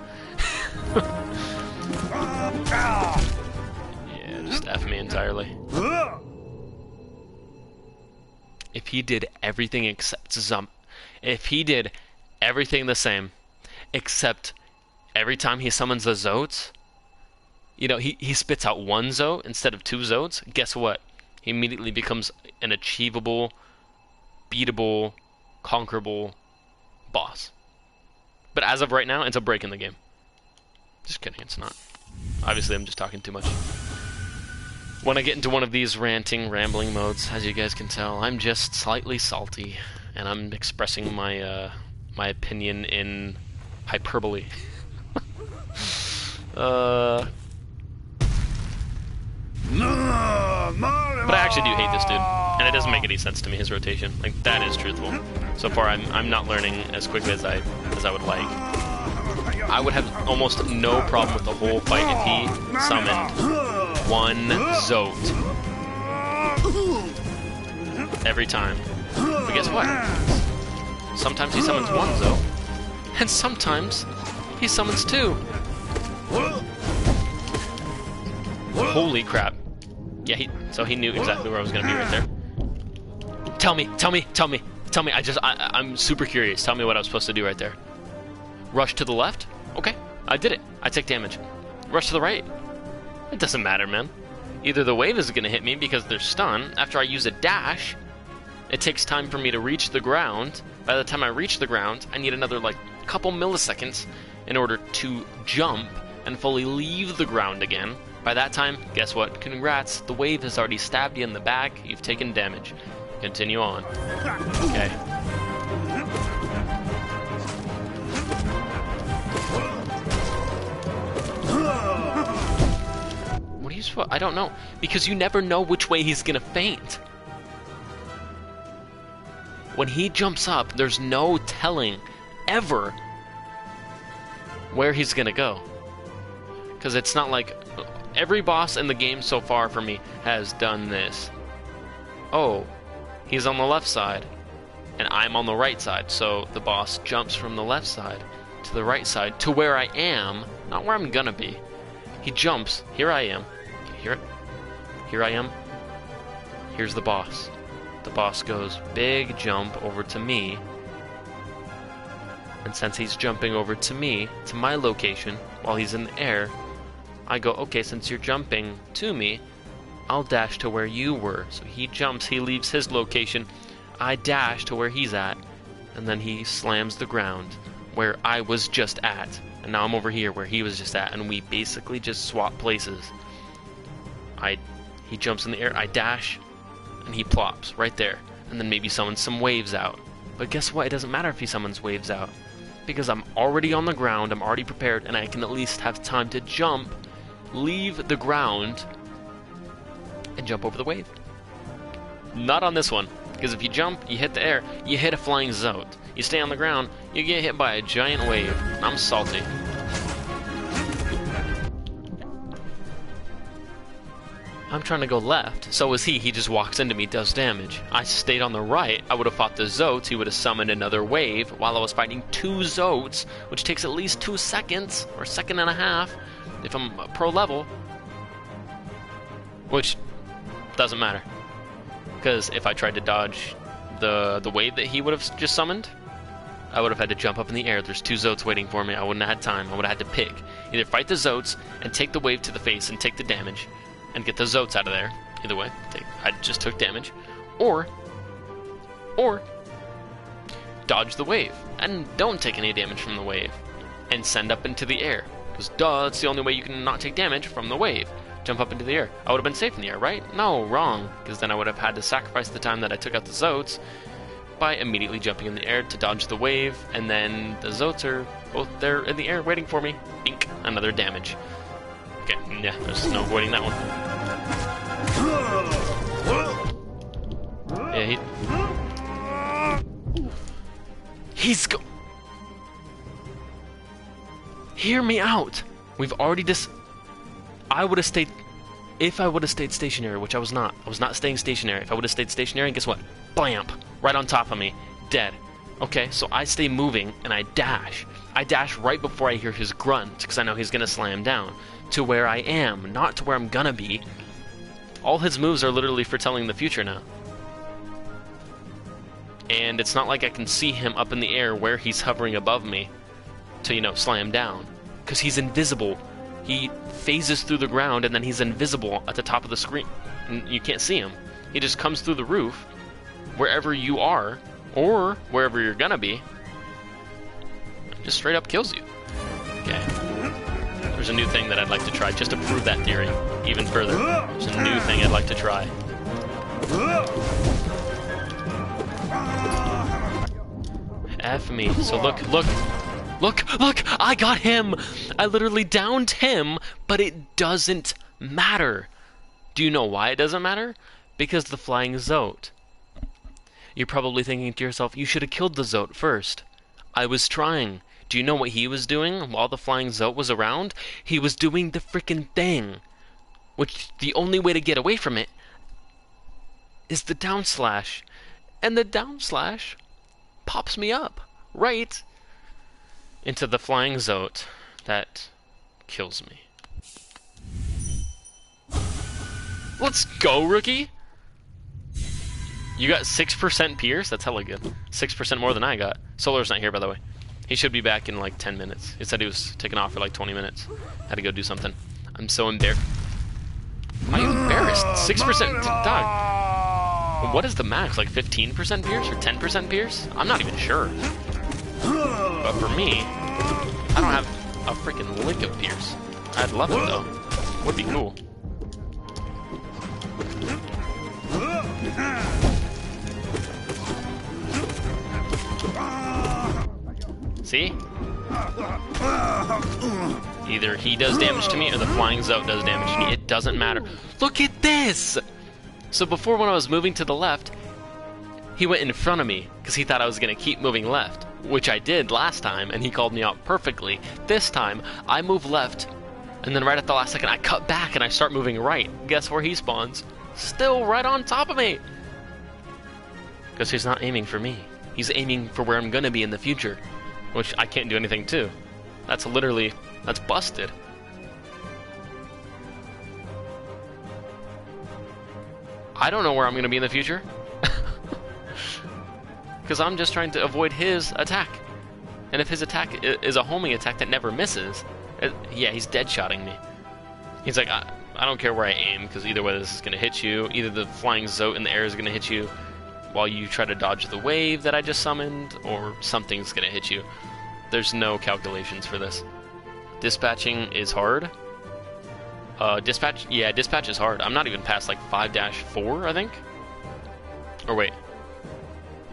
Yeah, just F me entirely. If he did everything except if he did everything the same, except every time he summons the Zotes, you know, he spits out 1 Zote instead of 2 Zotes, guess what? He immediately becomes an achievable, beatable, conquerable boss. But as of right now, it's a break in the game. Just kidding, it's not. Obviously, I'm just talking too much. When I get into one of these ranting, rambling modes, as you guys can tell, I'm just slightly salty, and I'm expressing my my opinion in hyperbole. But I actually do hate this dude, and it doesn't make any sense to me, his rotation. Like, that is truthful. So far, I'm not learning as quickly as I would like. I would have almost no problem with the whole fight if he summoned 1 Zote every time. But guess what? Sometimes he summons 1 Zote, and sometimes he summons 2. Holy crap. Yeah, so he knew exactly where I was going to be right there. Tell me. I'm super curious. Tell me what I was supposed to do right there. Rush to the left? Okay, I did it. I take damage. Rush to the right? It doesn't matter, man. Either the wave is going to hit me because they're stunned. After I use a dash, it takes time for me to reach the ground. By the time I reach the ground, I need another like couple milliseconds in order to jump and fully leave the ground again. By that time, guess what? Congrats, the wave has already stabbed you in the back. You've taken damage. Continue on. Okay. What are you supposed? I don't know. Because you never know which way he's gonna faint. When he jumps up, there's no telling, ever, where he's gonna go. Because it's not like... Every boss in the game so far for me has done this. Oh, he's on the left side, and I'm on the right side, so the boss jumps from the left side to the right side to where I am, not where I'm gonna be. He jumps, here I am, here I am, here's the boss. The boss goes, big jump over to me, and since he's jumping over to me, to my location, while he's in the air, I go, okay, since you're jumping to me, I'll dash to where you were. So he jumps, he leaves his location, I dash to where he's at, and then he slams the ground where I was just at. And now I'm over here where he was just at, and we basically just swap places. He jumps in the air, I dash, and he plops right there. And then maybe summons some waves out. But guess what? It doesn't matter if he summons waves out, because I'm already on the ground, I'm already prepared, and I can at least have time to jump, leave the ground, and jump over the wave. Not on this one, because if you jump, you hit the air, you hit a flying Zote. You stay on the ground, you get hit by a giant wave. I'm salty. I'm trying to go left, so is he. He just walks into me, does damage. I stayed on the right, I would have fought the Zotes, he would have summoned another wave while I was fighting two Zotes, which takes at least 2 seconds, or a second and a half, if I'm pro level. Which doesn't matter, because if I tried to dodge the wave that he would have just summoned, I would have had to jump up in the air. There's 2 Zotes waiting for me. I wouldn't have had time. I would have had to pick. Either fight the Zotes and take the wave to the face and take the damage and get the Zotes out of there. Either way, I just took damage. Or dodge the wave and don't take any damage from the wave and send up into the air. Because duh, that's the only way you can not take damage from the wave. Jump up into the air. I would have been safe in the air, right? No, wrong. Because then I would have had to sacrifice the time that I took out the Zotes by immediately jumping in the air to dodge the wave, and then the Zotes are both there in the air waiting for me. Ink, another damage. Okay, yeah, there's no avoiding that one. Yeah, he's go... Hear me out! We've already I would have stayed... If I would have stayed stationary, which I was not. I was not staying stationary. If I would have stayed stationary, and guess what? Blamp! Right on top of me. Dead. Okay, so I stay moving, and I dash. I dash right before I hear his grunt, because I know he's going to slam down. To where I am, not to where I'm going to be. All his moves are literally foretelling the future now. And it's not like I can see him up in the air where he's hovering above me to, you know, slam down. Because he's invisible. He phases through the ground, and then he's invisible at the top of the screen. And you can't see him. He just comes through the roof, wherever you are, or wherever you're gonna be, just straight up kills you. Okay. There's a new thing that I'd like to try, just to prove that theory even further. There's a new thing I'd like to try. F me. So look, I got him! I literally downed him, but it doesn't matter. Do you know why it doesn't matter? Because the flying Zote. You're probably thinking to yourself, you should have killed the Zote first. I was trying. Do you know what he was doing while the flying Zote was around? He was doing the frickin' thing. Which, the only way to get away from it is the down slash. And the down slash pops me up right into the flying Zote that kills me. Let's go, rookie! You got 6% Pierce? That's hella good. 6% more than I got. Solar's not here, by the way. He should be back in like 10 minutes. He said he was taking off for like 20 minutes. Had to go do something. I'm so embarrassed. Why are you embarrassed? 6%? Dog. What is the max? Like 15% pierce or 10% pierce? I'm not even sure. But for me, I don't have a freaking lick of pierce. I'd love it though. Would be cool. See? Either he does damage to me or the flying Zote does damage to me. It doesn't matter. Look at this! So before, when I was moving to the left, he went in front of me because he thought I was going to keep moving left, which I did last time, and he called me out perfectly. This time, I move left, and then right at the last second, I cut back and I start moving right. Guess where he spawns? Still right on top of me! Because he's not aiming for me. He's aiming for where I'm going to be in the future, which I can't do anything to. That's literally, that's busted. I don't know where I'm going to be in the future. Because I'm just trying to avoid his attack. And if his attack is a homing attack that never misses, yeah, he's dead-shotting me. He's like, I don't care where I aim, because either way this is going to hit you. Either the flying Zote in the air is going to hit you while you try to dodge the wave that I just summoned, or something's going to hit you. There's no calculations for this. Dispatching is hard. Dispatch is hard. I'm not even past like 5-4, I think. Or wait.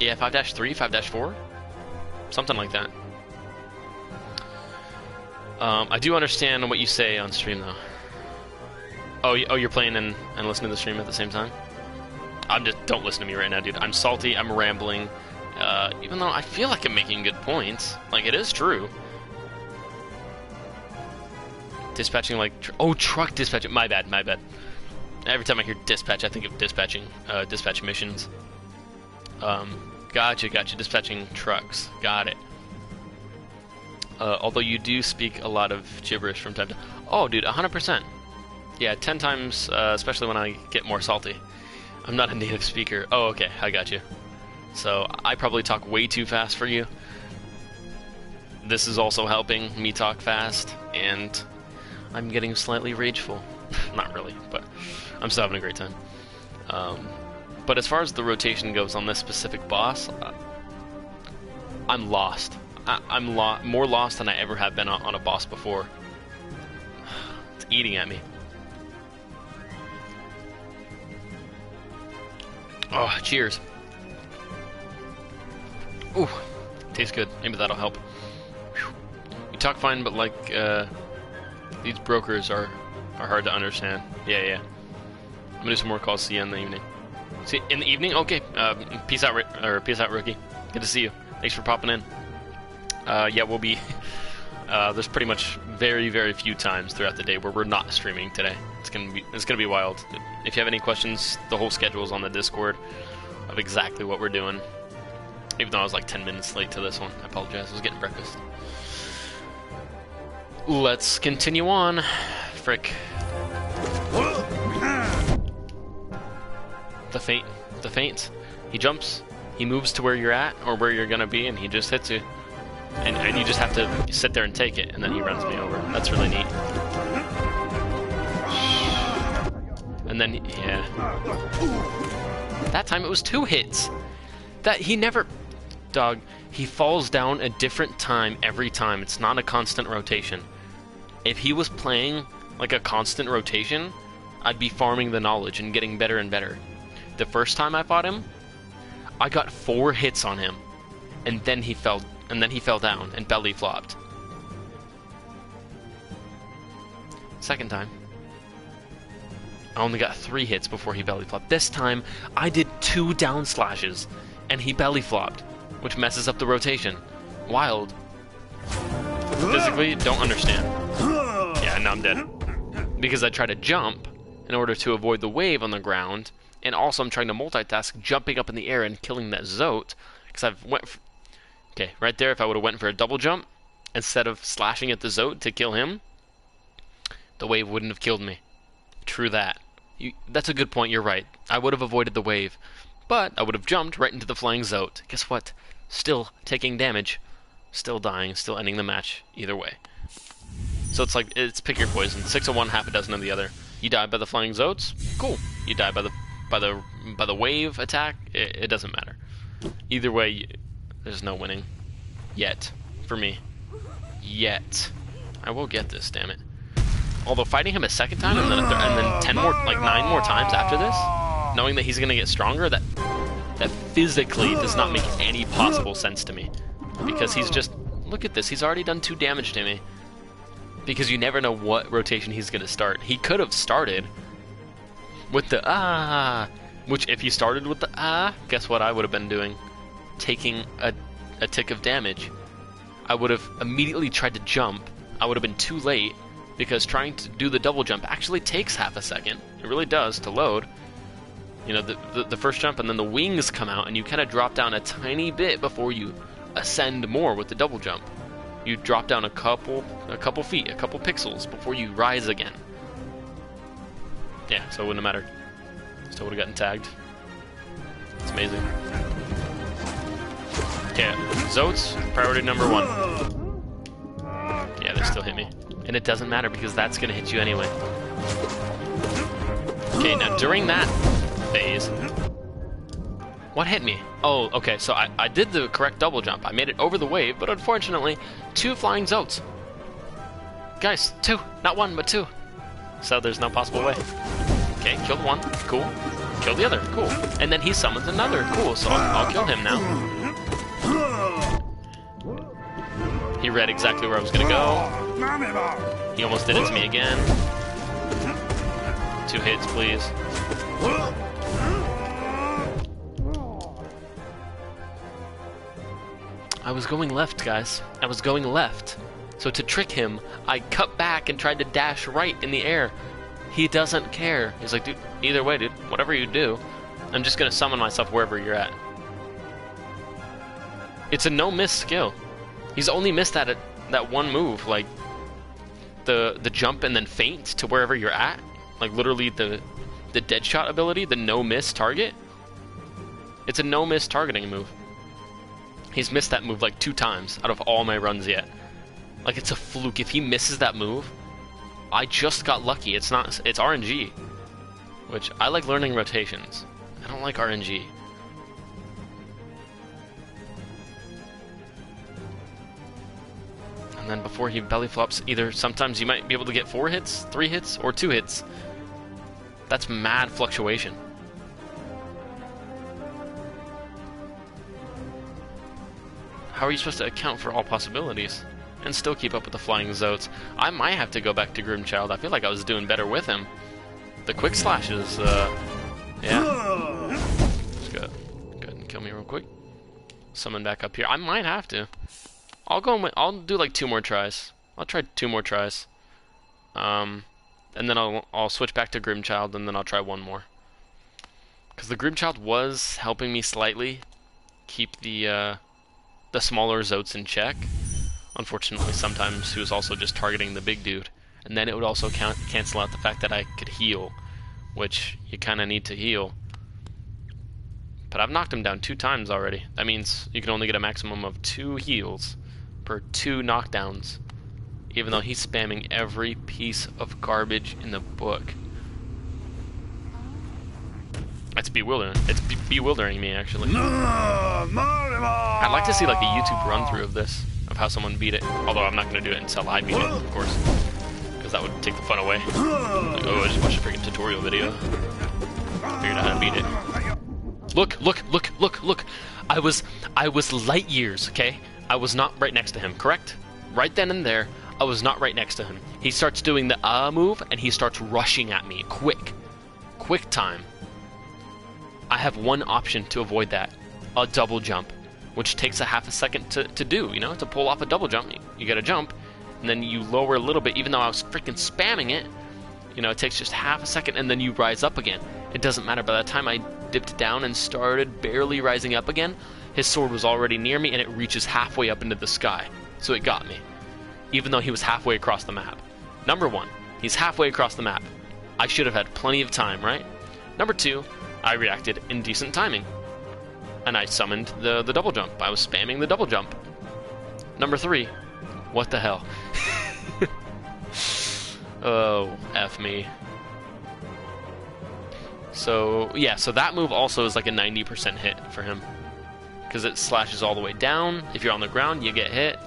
Yeah, 5-3, 5-4? Something like that. I do understand what you say on stream, though. Oh, you're playing and listening to the stream at the same time? Don't listen to me right now, dude. I'm salty, I'm rambling. Even though I feel like I'm making good points. Like, it is true. Dispatching, like... truck dispatching. My bad. Every time I hear dispatch, I think of dispatch missions. Gotcha. Dispatching trucks. Got it. Although you do speak a lot of gibberish from time to... Oh, dude, 100%. Yeah, 10 times, especially when I get more salty. I'm not a native speaker. Oh, okay, I got you. So, I probably talk way too fast for you. This is also helping me talk fast, and I'm getting slightly rageful. Not really, but I'm still having a great time. But as far as the rotation goes on this specific boss, I'm lost. I'm more lost than I ever have been on a boss before. It's eating at me. Oh, cheers. Ooh, tastes good. Maybe that'll help. Whew. You talk fine, but like, these brokers are hard to understand. Yeah. I'm gonna do some more calls. See you in the evening. See, in the evening? Okay. Peace out, rookie. Good to see you. Thanks for popping in. Yeah, we'll be... there's pretty much very, very few times throughout the day where we're not streaming today. It's gonna be wild. If you have any questions, the whole schedule is on the Discord of exactly what we're doing. Even though I was like 10 minutes late to this one. I apologize. I was getting breakfast. Let's continue on. Frick. The feint. He jumps, he moves to where you're at, or where you're gonna be, and he just hits you. And you just have to sit there and take it, and then he runs me over. That's really neat. And then, yeah. That time it was 2 hits. That he never... Dog, he falls down a different time every time. It's not a constant rotation. If he was playing like a constant rotation, I'd be farming the knowledge and getting better and better. The first time I fought him, I got 4 hits on him, and then he fell down and belly flopped. Second time, I only got 3 hits before he belly flopped. This time, I did 2 down slashes, and he belly flopped, which messes up the rotation. Wild. Physically, don't understand. Yeah, now I'm dead. Because I try to jump in order to avoid the wave on the ground, and also I'm trying to multitask jumping up in the air and killing that Zote, because I've went... Okay, right there, if I would have went for a double jump, instead of slashing at the Zote to kill him, the wave wouldn't have killed me. True that. That's a good point, you're right. I would have avoided the wave, but I would have jumped right into the flying Zote. Guess what? Still taking damage, still dying, still ending the match, either way. So it's like, it's pick your poison. 6 of one, half a dozen of the other. You die by the flying Zoats, cool. You die by the wave attack, it doesn't matter. Either way, there's no winning. Yet. For me. Yet. I will get this, damn it. Although fighting him a second time and then 10 more, like 9 more times after this, knowing that he's gonna get stronger, that physically does not make any possible sense to me. Because he's just, look at this, he's already done 2 damage to me. Because you never know what rotation he's gonna start. He could have started with the which if he started with the guess what I would have been doing? Taking a tick of damage. I would have immediately tried to jump. I would have been too late, because trying to do the double jump actually takes half a second. It really does to load. You know, the first jump and then the wings come out and you kind of drop down a tiny bit before you ascend more with the double jump. You drop down a couple feet, a couple pixels before you rise again. Yeah, so it wouldn't have mattered. Still would have gotten tagged. It's amazing. Yeah, Zoats, priority number 1. Yeah, they still hit me. And it doesn't matter because that's going to hit you anyway. Okay, now during that phase... What hit me? Oh, okay, so I did the correct double jump. I made it over the wave, but unfortunately, 2 flying Zoats. Guys, 2. Not 1, but 2. So there's no possible way. Okay, killed 1. Cool. Kill the other. Cool. And then he summons another. Cool, so I'll kill him now. He read exactly where I was going to go. He almost did it to me again. 2 hits, please. I was going left, guys. I was going left. So to trick him, I cut back and tried to dash right in the air. He doesn't care. He's like, dude, either way, dude, whatever you do, I'm just going to summon myself wherever you're at. It's a no-miss skill. He's only missed that one move, like the jump and then feint to wherever you're at. Like literally the dead shot ability, the no-miss target. It's a no-miss targeting move. He's missed that move like 2 times out of all my runs yet. Like it's a fluke. If he misses that move, I just got lucky. It's RNG. Which, I like learning rotations. I don't like RNG. And then before he belly flops, either sometimes you might be able to get 4 hits, 3 hits, or 2 hits. That's mad fluctuation. How are you supposed to account for all possibilities and still keep up with the flying Zoats? I might have to go back to Grimchild. I feel like I was doing better with him. The quick slashes, yeah. Just go ahead and kill me real quick. Summon back up here. I might have to. I'll do like 2 more tries. I'll try 2 more tries. And then I'll switch back to Grimchild, and then I'll try 1 more. Because the Grimchild was helping me slightly keep the smaller Zoats in check. Unfortunately, sometimes he was also just targeting the big dude. And then it would also cancel out the fact that I could heal, which you kind of need to heal. But I've knocked him down 2 times already. That means you can only get a maximum of 2 heals per 2 knockdowns, even though he's spamming every piece of garbage in the book. It's bewildering. It's bewildering me, actually. I'd like to see like a YouTube run-through of this, of how someone beat it. Although I'm not going to do it until I beat it, of course, because that would take the fun away. Like, oh, I just watched a freaking tutorial video. Figured out how to beat it. Look, look, look, look, look. I was light years, okay? I was not right next to him, correct? Right then and there, I was not right next to him. He starts doing the move, and he starts rushing at me. Quick time. I have one option to avoid that. A double jump, which takes a half a second to do, you know? To pull off a double jump, you gotta jump, and then you lower a little bit, even though I was freaking spamming it. You know, it takes just half a second, and then you rise up again. It doesn't matter. By the time I dipped down and started barely rising up again, his sword was already near me, and it reaches halfway up into the sky. So it got me, even though he was halfway across the map. Number 1, he's halfway across the map. I should have had plenty of time, right? Number 2, I reacted in decent timing, and I summoned the double jump. I was spamming the double jump. Number 3, what the hell? Oh, F me. So, yeah, so that move also is like a 90% hit for him. Because it slashes all the way down. If you're on the ground, you get hit.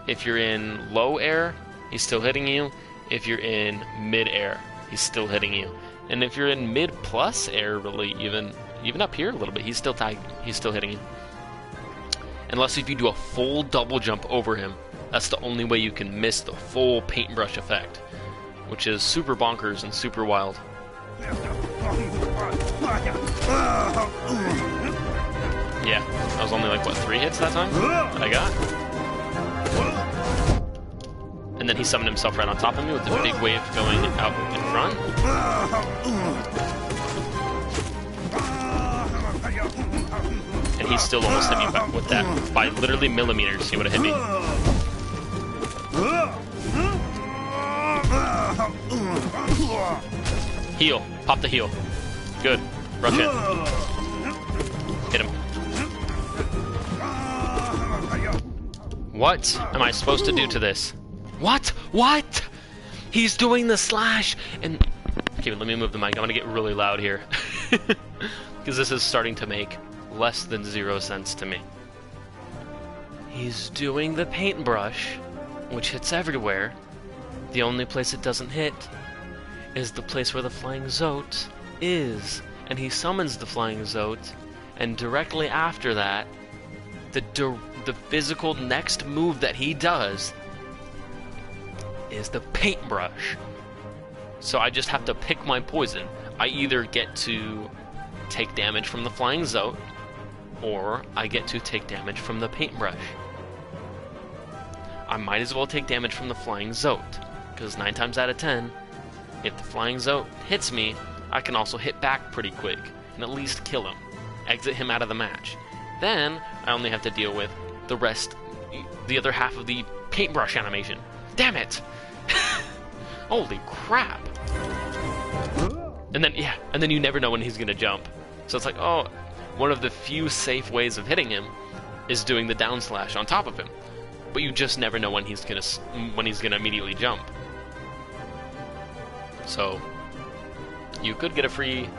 If you're in low air, he's still hitting you. If you're in mid-air, he's still hitting you. And if you're in mid-plus air, really, even up here a little bit, he's still hitting you. Unless if you do a full double jump over him, that's the only way you can miss the full paintbrush effect, which is super bonkers and super wild. Yeah, that was only like, what, 3 hits that time that I got? And then he summoned himself right on top of me with the big wave going out in front. And he still almost hit me with that. By literally millimeters, he would have hit me. Heal. Pop the heal. Good. Rush it. Hit him. What am I supposed to do to this? What? What? He's doing the slash! And... okay, let me move the mic. I'm gonna get really loud here. Because this is starting to make less than 0 sense to me. He's doing the paintbrush, which hits everywhere. The only place it doesn't hit is the place where the Flying Zote is. And he summons the Flying Zote, and directly after that, the physical next move that he does is the paintbrush. So I just have to pick my poison. I either get to take damage from the Flying Zote, or I get to take damage from the paintbrush. I might as well take damage from the Flying Zote, because 9 times out of 10, if the Flying Zote hits me, I can also hit back pretty quick, and at least kill him, exit him out of the match. Then, I only have to deal with the other half of the paintbrush animation. Damn it! Holy crap! And then you never know when he's gonna jump. So it's like, oh, one of the few safe ways of hitting him is doing the down slash on top of him. But you just never know when he's gonna immediately jump. So you could get a free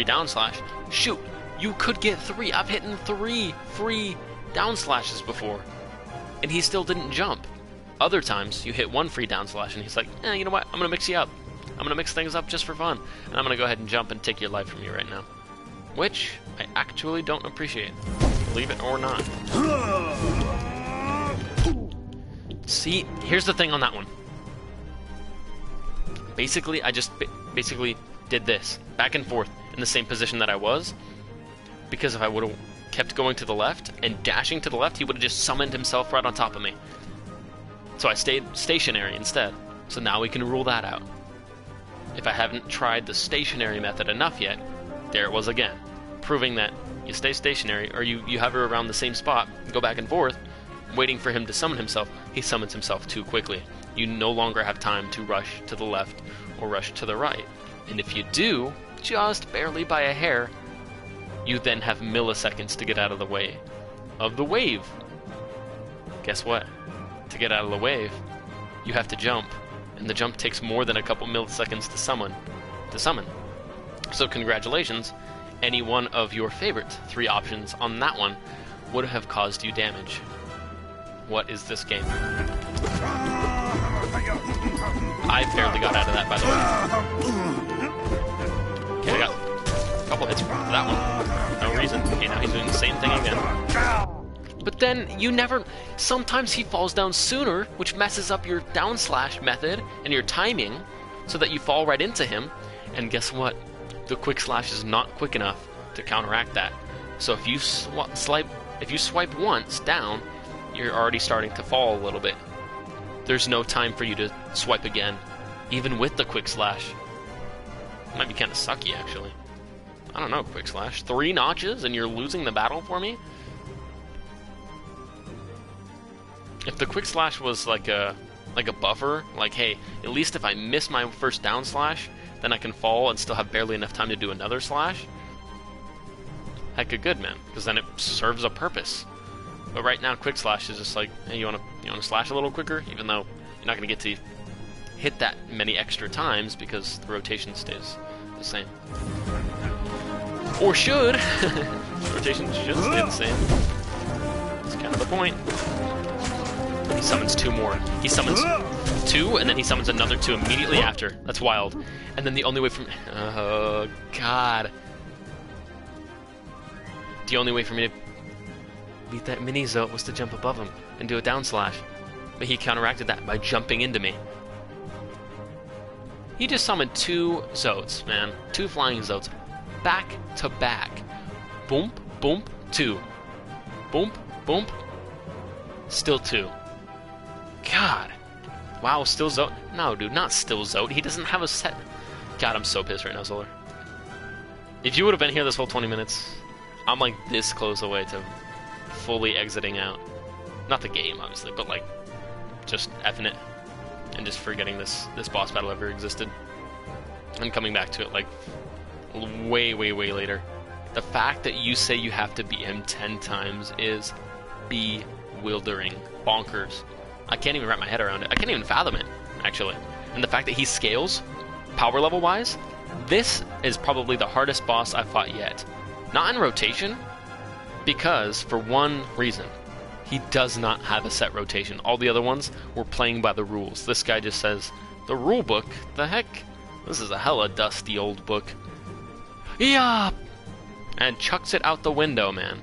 down slash. Shoot, you could get 3. I've hit 3 free down slashes before, and he still didn't jump. Other times you hit 1 free down slash, and he's like, you know what? I'm gonna mix you up. I'm gonna mix things up just for fun, and I'm gonna go ahead and jump and take your life from you right now, which I actually don't appreciate. Believe it or not. See, here's the thing on that one. Basically, I just did this back and forth in the same position that I was, because if I would have kept going to the left and dashing to the left, he would have just summoned himself right on top of me. So I stayed stationary instead. So now we can rule that out. If I haven't tried the stationary method enough yet, there it was again, proving that you stay stationary, or you hover around the same spot, go back and forth, waiting for him to summon himself. He summons himself too quickly. You no longer have time to rush to the left or rush to the right. And if you do, just barely by a hair, you then have milliseconds to get out of the way of the wave. Guess what? To get out of the wave, you have to jump, and the jump takes more than a couple milliseconds to summon. So congratulations, any one of your favorite 3 options on that one would have caused you damage. What is this game? I barely got out of that, by the way. Okay, I got a couple hits for that one. No reason. Okay, now he's doing the same thing again. But then sometimes he falls down sooner, which messes up your down slash method and your timing, so that you fall right into him. And guess what? The quick slash is not quick enough to counteract that. So if you swipe once down, you're already starting to fall a little bit. There's no time for you to swipe again, even with the quick slash. It might be kind of sucky, actually. I don't know, quick slash. 3 notches and you're losing the battle for me? If the quick slash was like a buffer, like, hey, at least if I miss my first down slash, then I can fall and still have barely enough time to do another slash. Hecka good, man, because then it serves a purpose. But right now, quick slash is just like, hey, you wanna slash a little quicker, even though you're not gonna get to hit that many extra times because the rotation stays the same. Or should. Rotation should stay the same. That's kind of the point. He summons 2 more. He summons 2, and then he summons another 2 immediately after. That's wild. And then the only way for me... Oh, God. The only way for me to beat that mini Zote was to jump above him and do a down slash. But he counteracted that by jumping into me. He just summoned 2 Zotes, man. 2 flying Zotes. Back to back. Boom, boom, 2. Boom, boom. Still 2. God. Wow, still Zote? No, dude, not still Zote. He doesn't have a set. God, I'm so pissed right now, Solar. If you would have been here this whole 20 minutes, I'm like this close away to fully exiting out. Not the game, obviously, but like just effing it and just forgetting this boss battle ever existed and coming back to it like way, way, way later. The fact that you say you have to beat him 10 times is bewildering. Bonkers. I can't even wrap my head around it. I can't even fathom it, actually. And the fact that he scales, power level wise, this is probably the hardest boss I've fought yet. Not in rotation, because for one reason, he does not have a set rotation. All the other ones were playing by the rules. This guy just says, the rule book? The heck? This is a hella dusty old book. Yeah! And chucks it out the window, man.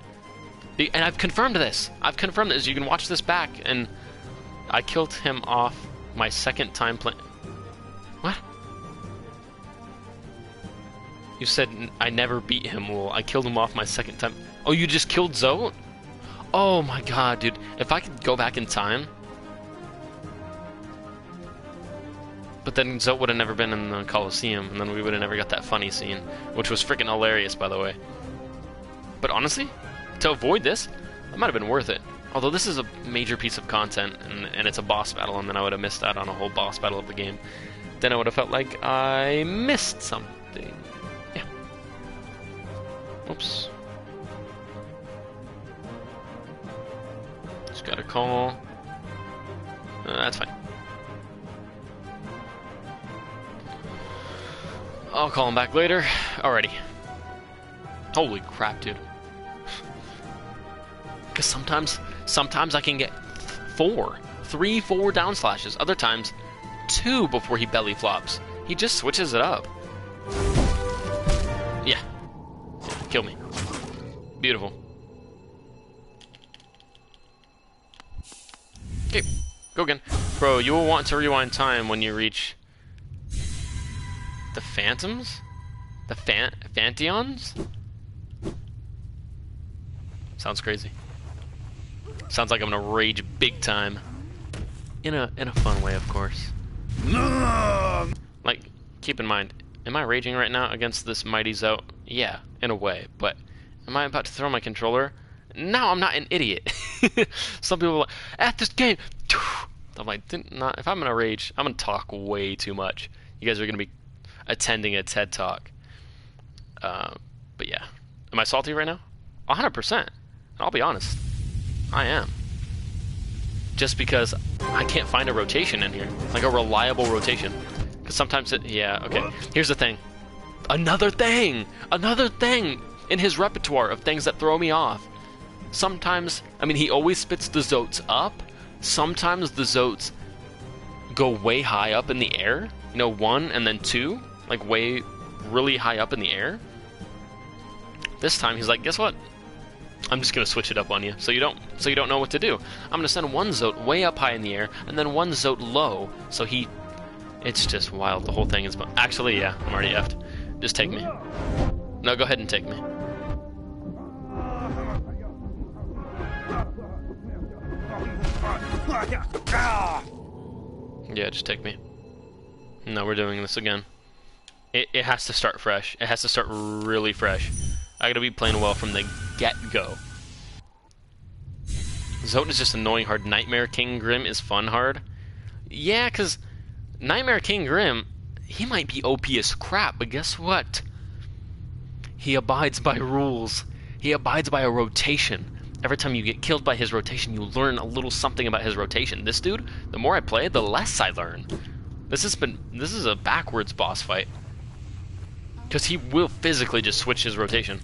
And I've confirmed this. I've confirmed this. You can watch this back, and I killed him off my second time playing. What? You said I never beat him. Well, I killed him off my second time. Oh, you just killed Zote? Oh my god, dude. If I could go back in time... But then Zote would have never been in the Coliseum, and then we would have never got that funny scene, which was freaking hilarious, by the way. But honestly, to avoid this, that might have been worth it. Although this is a major piece of content, and it's a boss battle, and then I would have missed out on a whole boss battle of the game. Then I would have felt like I missed something. Yeah. Oops. Just got a call. That's fine. I'll call him back later. Alrighty. Holy crap, dude. Because sometimes I can get 3, 4 down slashes. Other times, 2 before he belly flops. He just switches it up. Yeah. Kill me. Beautiful. Okay, go again. Bro, you will want to rewind time when you reach... the Phantoms? The Phantions? Sounds crazy. Sounds like I'm gonna rage big time. In a fun way, of course. Like, keep in mind, am I raging right now against this mighty Zote? Yeah, in a way, but am I about to throw my controller? No, I'm not an idiot. Some people are like, at this game. I'm like, if I'm gonna rage, I'm gonna talk way too much. You guys are gonna be attending a TED Talk. But yeah. Am I salty right now? 100%. I'll be honest. I am. Just because I can't find a rotation in here. Like a reliable rotation. Because sometimes it... Yeah, okay. Here's the thing. Another thing! Another thing in his repertoire of things that throw me off. Sometimes... I mean, he always spits the Zotes up. Sometimes the Zotes go way high up in the air. You know, 1 and then 2. Like, way... really high up in the air. This time, he's like, guess what? I'm just gonna switch it up on you, so you don't know what to do. I'm gonna send one Zote way up high in the air, and then one Zote low, so he... It's just wild, the whole thing is... Actually, yeah, I'm already effed. Just take me. No, go ahead and take me. Yeah, just take me. No, we're doing this again. It has to start fresh. It has to start really fresh. I gotta be playing well from the get-go. Zote is just annoying hard. Nightmare King Grim is fun hard. Yeah, because Nightmare King Grim, he might be OP as crap, but guess what? He abides by rules. He abides by a rotation. Every time you get killed by his rotation, you learn a little something about his rotation. This dude, the more I play, the less I learn. This is a backwards boss fight. Because he will physically just switch his rotation.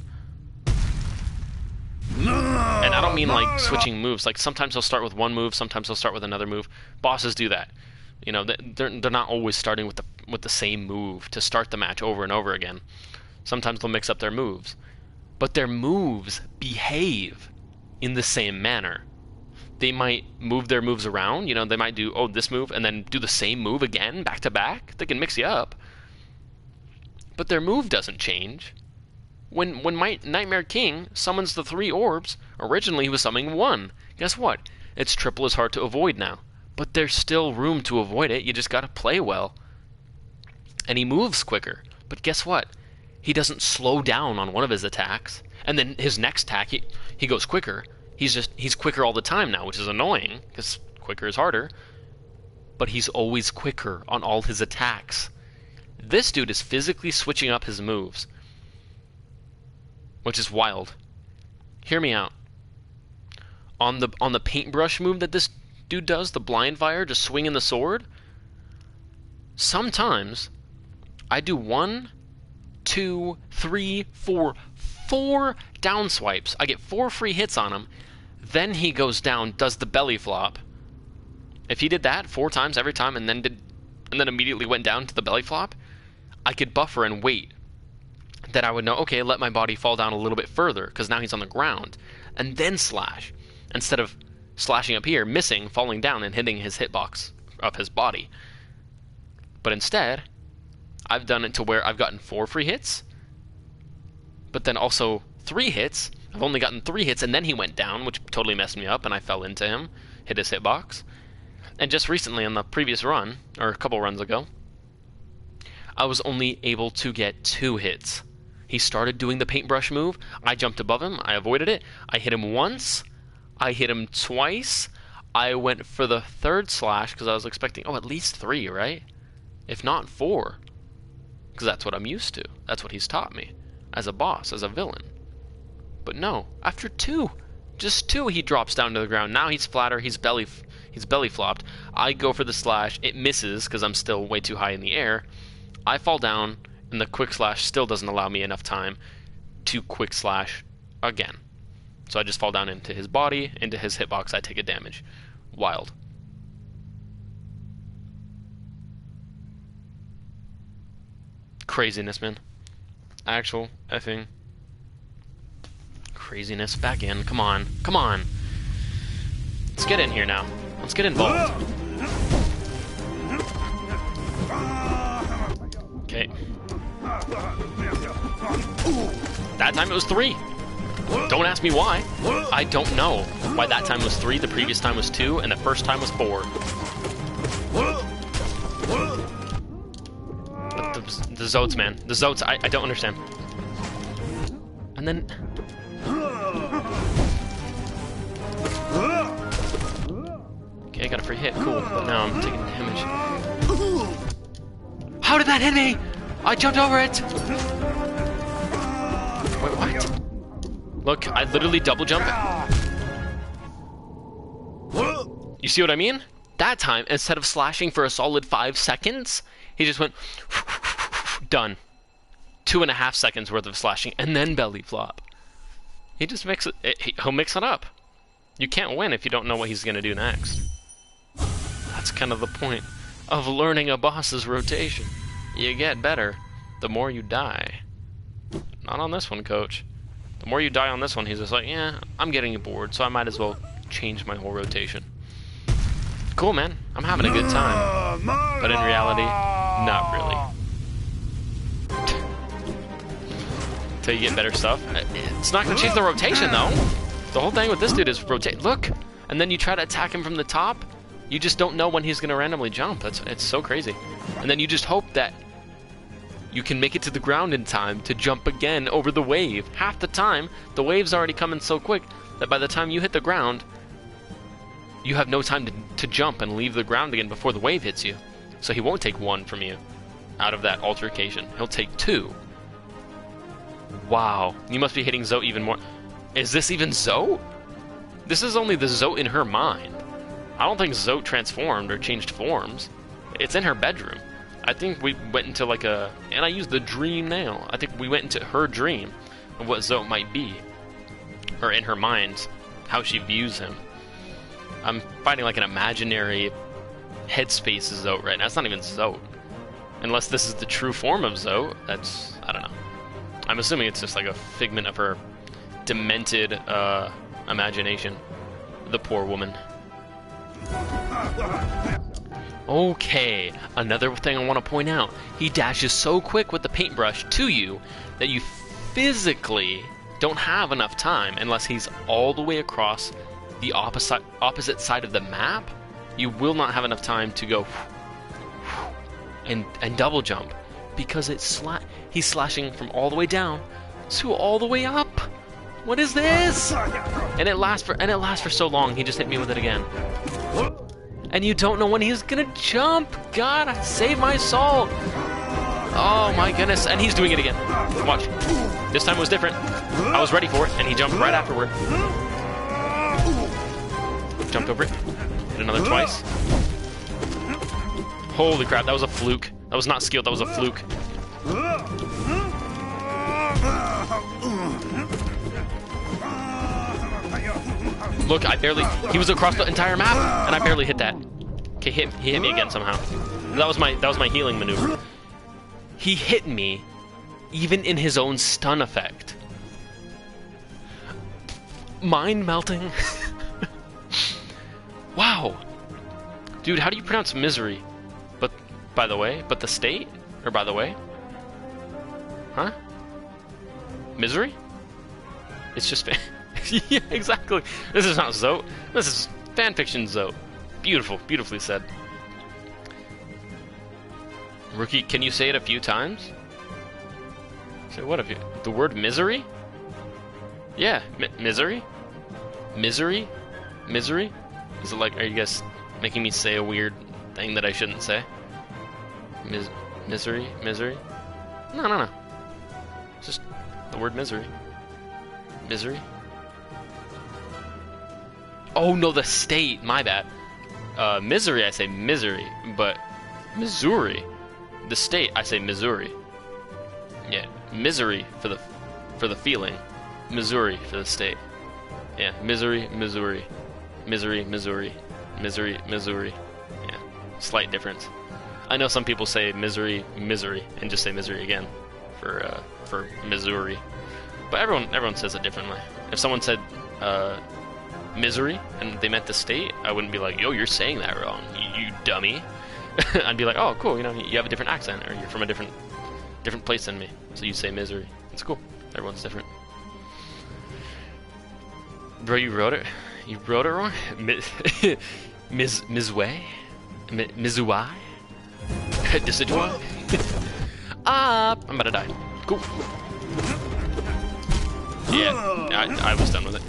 And I don't mean like switching moves. Like sometimes he'll start with one move, sometimes he'll start with another move. Bosses do that. You know, they're not always starting with the same move to start the match over and over again. Sometimes they'll mix up their moves, but their moves behave in the same manner. They might move their moves around. You know, they might do this move and then do the same move again back to back. They can mix you up, but their move doesn't change. When Nightmare King summons the 3 orbs, originally he was summoning 1. Guess what? It's triple as hard to avoid now. But there's still room to avoid it. You just gotta play well. And he moves quicker. But guess what? He doesn't slow down on one of his attacks. And then his next attack, he goes quicker. He's quicker all the time now, which is annoying, because quicker is harder. But he's always quicker on all his attacks. This dude is physically switching up his moves, which is wild. Hear me out. On the paintbrush move that this dude does, the blind fire, just swinging the sword, sometimes I do 1, 2, 3, 4 down swipes. I get 4 free hits on him. Then he goes down, does the belly flop. If he did that 4 times every time and then immediately went down to the belly flop, I could buffer and wait. Then I would know, okay, let my body fall down a little bit further, because now he's on the ground, and then slash, instead of slashing up here, missing, falling down, and hitting his hitbox of his body. But instead, I've done it to where I've gotten 4 free hits, but then also 3 hits. I've only gotten 3 hits, and then he went down, which totally messed me up, and I fell into him, hit his hitbox. And just recently, on the previous run, or a couple runs ago, I was only able to get 2 hits. He started doing the paintbrush move. I jumped above him. I avoided it. I hit him once. I hit him twice. I went for the 3rd slash because I was expecting, at least 3, right? If not 4. Because that's what I'm used to. That's what he's taught me. As a boss, as a villain. But no, after 2. Just 2, he drops down to the ground. Now he's flatter. He's belly flopped. I go for the slash. It misses because I'm still way too high in the air. I fall down. And the quick slash still doesn't allow me enough time to quick slash again. So I just fall down into his body, into his hitbox, I take a damage. Wild. Craziness, man. Actual effing craziness. Back in. Come on. Come on. Let's get in here now. Let's get involved. Okay. That time it was 3. Don't ask me why. I don't know why that time was 3, the previous time was 2, and the first time was 4. But the Zotes, man. The Zotes, I don't understand. And then... Okay, I got a free hit. Cool. But now I'm taking damage. How did that hit me? I jumped over it! Wait, what? Look, I literally double jump. You see what I mean? That time, instead of slashing for a solid 5 seconds, he just went... Done. 2.5 seconds worth of slashing, and then belly flop. He just mix it... He'll mix it up. You can't win if you don't know what he's going to do next. That's kind of the point of learning a boss's rotation. You get better the more you die. Not on this one, coach. The more you die on this one, he's just like, yeah, I'm getting bored, so I might as well change my whole rotation. Cool, man. I'm having a good time. But in reality, not really. Till you get better stuff. It's not going to change the rotation, though. The whole thing with this dude is rotate. Look! And then you try to attack him from the top, you just don't know when he's going to randomly jump. It's so crazy. And then you just hope that you can make it to the ground in time to jump again over the wave. Half the time, the wave's already coming so quick that by the time you hit the ground, you have no time to jump and leave the ground again before the wave hits you. So he won't take 1 from you out of that altercation. He'll take 2. Wow. You must be hitting Zoe even more. Is this even Zoe? This is only the Zoe in her mind. I don't think Zoe transformed or changed forms. It's in her bedroom. I think we went into like a... And I used the dream nail. I think we went into her dream of what Zoe might be. or in her mind, how she views him. I'm fighting like an imaginary headspace of Zote right now. It's not even Zote. Unless this is the true form of Zote, that's, I don't know. I'm assuming it's just like a figment of her demented imagination. The poor woman. Okay, another thing I want to point out. He dashes so quick with the paintbrush to you that you physically don't have enough time unless he's all the way across the opposite side of the map. You will not have enough time to go and double jump because he's slashing from all the way down to all the way up. What is this? And it lasts for so long. He just hit me with it again. And you don't know when he's gonna jump. God, save my soul. Oh my goodness. And he's doing it again. Watch. This time was different. I was ready for it, and he jumped right afterward. Jumped over it. Hit another twice. Holy crap, that was a fluke. That was not skilled, that was a fluke. Look, he was across the entire map, and I barely hit that. Okay, he hit me again somehow. That was my healing maneuver. He hit me, even in his own stun effect. Mind melting. Wow. Dude, how do you pronounce misery? But, by the way, but the state? Or by the way? Huh? Misery? It's just yeah, exactly. This is not Zote. This is fanfiction Zote. Beautiful, beautifully said. Rookie, can you say it a few times? Say what have you? The word misery? Yeah, misery? Misery? Misery? Is it like, are you guys making me say a weird thing that I shouldn't say? Misery? Misery? No. It's just the word misery. Misery? Oh no, the state, my bad. Misery, I say misery, but Missouri, the state, I say Missouri. Yeah, misery for the feeling, Missouri for the state. Yeah, misery, Missouri. Misery, Missouri. Misery, Missouri. Yeah, slight difference. I know some people say misery, misery, and just say misery again for Missouri. But everyone says it differently. If someone said misery and they meant the state, I wouldn't be like, yo, you're saying that wrong, you dummy. I'd be like, oh, cool, you know, you have a different accent, or you're from a different place than me, so you say misery. It's cool. Everyone's different. Bro, you wrote it wrong? Mizway? Mizuai? Decidueye? I'm about to die. Cool. Yeah, I was done with it.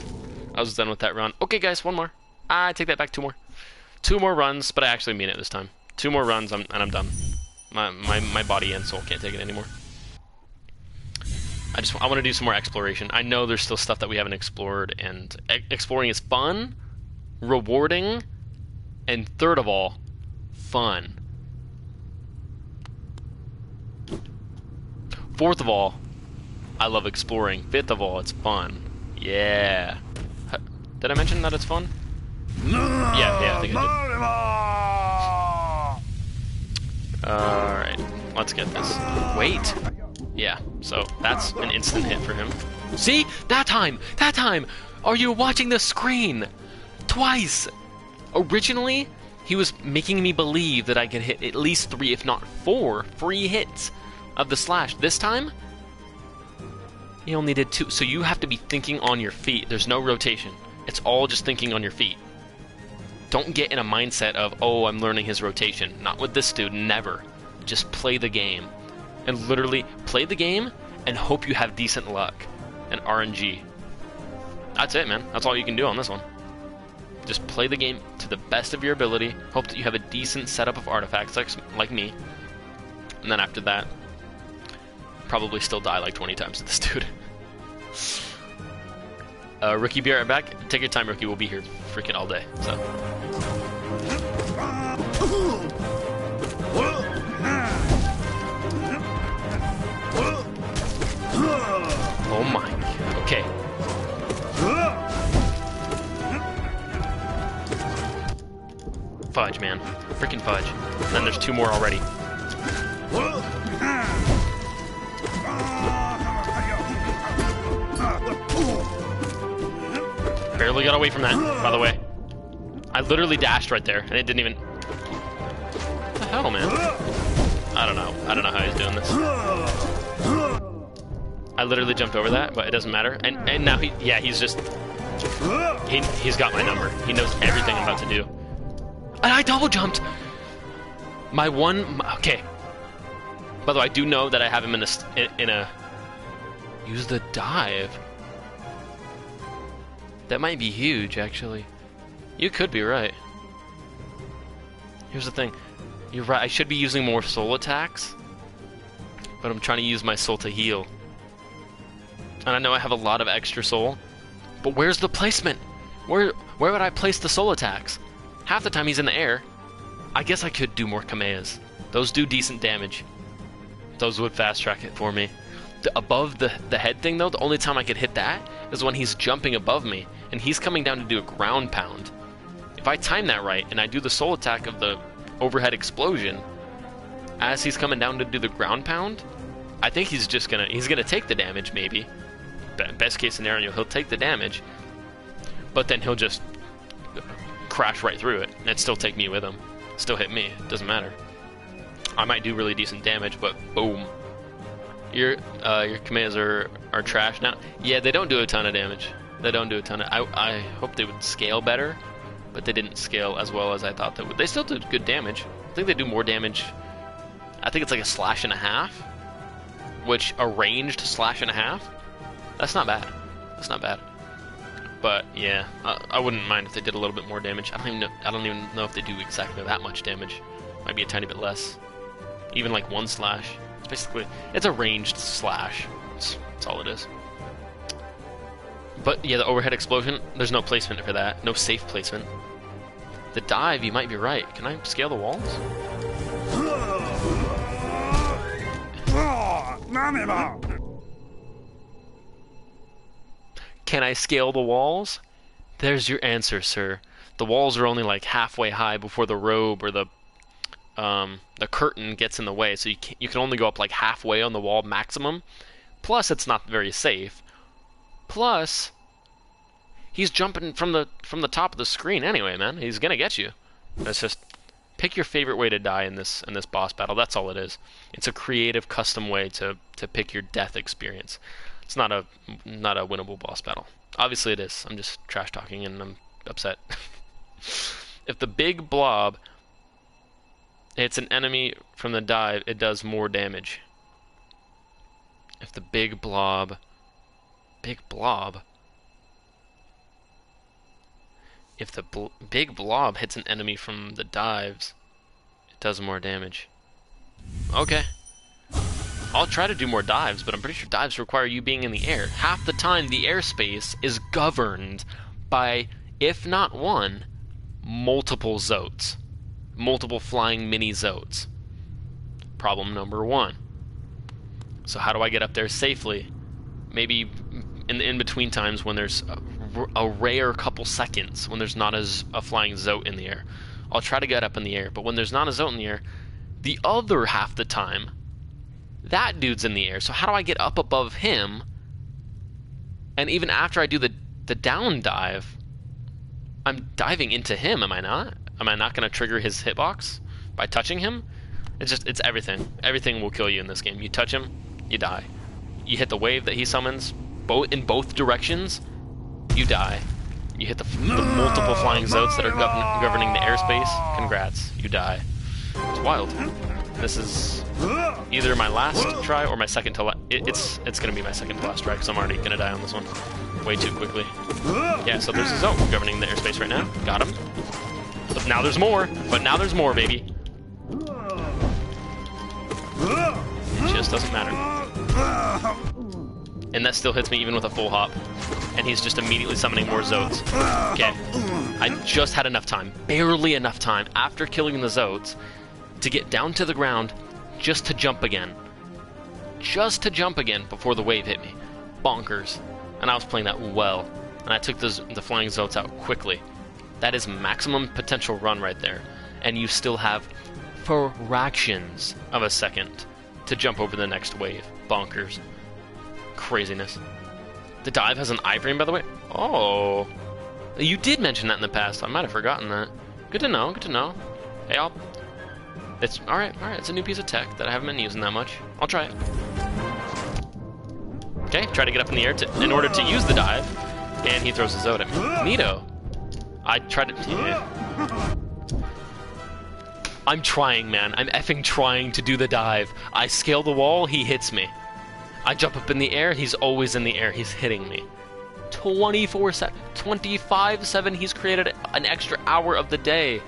I was done with that run. Okay, guys, one more. I take that back, 2 more. 2 more runs, but I actually mean it this time. 2 more runs, and I'm done. My body and soul can't take it anymore. I want to do some more exploration. I know there's still stuff that we haven't explored, and exploring is fun, rewarding, and third of all, fun. Fourth of all, I love exploring. Fifth of all, it's fun. Yeah. Did I mention that it's fun? Yeah, I think I did. Alright, let's get this. Wait! Yeah, so that's an instant hit for him. See? That time! Are you watching the screen? Twice! Originally, he was making me believe that I could hit at least 3, if not 4, free hits of the slash. This time, he only did 2. So you have to be thinking on your feet. There's no rotation. It's all just thinking on your feet. Don't get in a mindset of, oh, I'm learning his rotation. Not with this dude, never. Just play the game. And literally play the game and hope you have decent luck and RNG. That's it, man. That's all you can do on this one. Just play the game to the best of your ability. Hope that you have a decent setup of artifacts like me. And then after that, probably still die like 20 times to this dude. Rookie, be right back. Take your time, Rookie. We'll be here freaking all day. So. Oh my. Okay. there's 2 more already. Barely got away from that, by the way. I literally dashed right there, and it didn't even... What the hell, man? I don't know. I don't know how he's doing this. I literally jumped over that, but it doesn't matter. And now he's just... He's got my number. He knows everything I'm about to do. And I double jumped! Okay. By the way, I do know that I have him in a... Use the dive. That might be huge, actually. You could be right. Here's the thing. You're right, I should be using more soul attacks. But I'm trying to use my soul to heal. And I know I have a lot of extra soul. But where's the placement? Where would I place the soul attacks? Half the time he's in the air. I guess I could do more Kameas. Those do decent damage. Those would fast track it for me. Above the head thing, though, the only time I could hit that is when he's jumping above me, and he's coming down to do a ground pound. If I time that right, and I do the soul attack of the overhead explosion, as he's coming down to do the ground pound, I think he's gonna take the damage, maybe. Best case scenario, he'll take the damage, but then he'll just crash right through it, and still take me with him. Still hit me, doesn't matter. I might do really decent damage, but boom. Your commands are trash now. Yeah, they don't do a ton of damage. They don't do a ton of... I hope they would scale better, but they didn't scale as well as I thought they would. They still did good damage. I think they do more damage. I think it's like a /1/2, which a ranged /1/2. That's not bad. That's not bad. But yeah, I wouldn't mind if they did a little bit more damage. I don't even know if they do exactly that much damage. Might be a tiny bit less. Even like 1 slash. Basically, it's a ranged slash. That's all it is. But yeah, the overhead explosion, there's no placement for that. No safe placement. The dive, you might be right. Can I scale the walls? Can I scale the walls? There's your answer, sir. The walls are only like halfway high before the robe or the curtain gets in the way, so you can only go up like halfway on the wall maximum. Plus, it's not very safe. Plus, he's jumping from the top of the screen anyway, man. He's gonna get you. It's just pick your favorite way to die in this boss battle. That's all it is. It's a creative, custom way to pick your death experience. It's not a winnable boss battle. Obviously, it is. I'm just trash talking and I'm upset. If the big blob hits an enemy from the dive, it does more damage. If the big blob... If the big blob hits an enemy from the dives, it does more damage. Okay. I'll try to do more dives, but I'm pretty sure dives require you being in the air. Half the time, the airspace is governed by, if not one, multiple Zoats. Multiple flying mini Zoats. Problem number 1. So how do I get up there safely? Maybe in the in-between times when there's a rare couple seconds when there's not a flying Zoat in the air. I'll try to get up in the air, but when there's not a Zoat in the air, the other half the time, that dude's in the air. So how do I get up above him? And even after I do the down dive, I'm diving into him, am I not? Am I not going to trigger his hitbox by touching him? It's everything. Everything will kill you in this game. You touch him, you die. You hit the wave that he summons, in both directions, you die. You hit the multiple flying Zoats that are governing the airspace, congrats, you die. It's wild. This is either my last try or my second to last. It's going to be my second to last try because I'm already going to die on this one way too quickly. Yeah, so there's a Zoat governing the airspace right now. Got him. But now there's more. Baby. It just doesn't matter. And that still hits me even with a full hop. And he's just immediately summoning more Zoats. Okay. I just had enough time, barely enough time, after killing the Zoats, to get down to the ground just to jump again. Just to jump again before the wave hit me. Bonkers. And I was playing that well. And I took the flying Zoats out quickly. That is maximum potential run right there. And you still have fractions of a second to jump over the next wave. Bonkers. Craziness. The dive has an iframe, by the way. Oh. You did mention that in the past. I might have forgotten that. Good to know, good to know. Hey, it's alright, it's a new piece of tech that I haven't been using that much. I'll try it. Okay, try to get up in the air in order to use the dive, and he throws his out at me. Neato. I tried to... Yeah. I'm trying, man. I'm effing trying to do the dive. I scale the wall, he hits me. I jump up in the air, he's always in the air, he's hitting me. 24/7, 25/7, he's created an extra hour of the day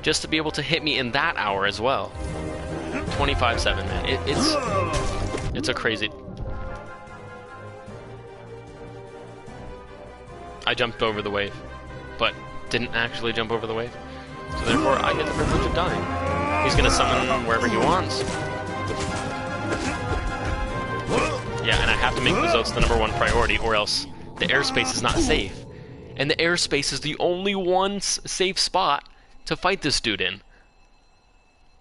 just to be able to hit me in that hour as well. 25/7, man. It's a crazy... I jumped over the wave, but didn't actually jump over the wave. So therefore, I get the privilege of dying. He's gonna summon wherever he wants. Yeah, and I have to make Bezoats the #1 priority, or else the airspace is not safe. And the airspace is the only one safe spot to fight this dude in.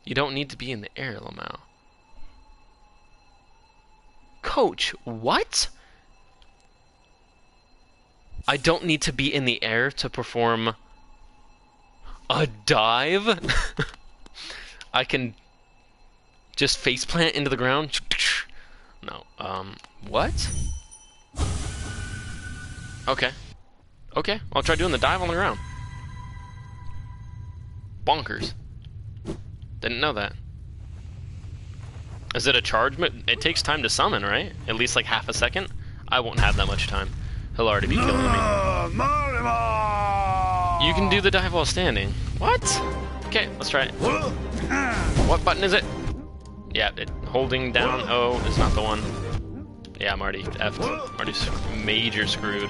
You don't need to be in the air, Lamau. Coach, what? I don't need to be in the air to perform a dive? I can just faceplant into the ground? No, what? Okay. Okay, I'll try doing the dive on the ground. Bonkers. Didn't know that. Is it a charge? It takes time to summon, right? At least like half a second? I won't have that much time. He'll already be killing me. You can do the dive while standing. What? Okay, let's try it. What button is it? Yeah, holding down O is not the one. Yeah, I'm already effed. I'm already major screwed.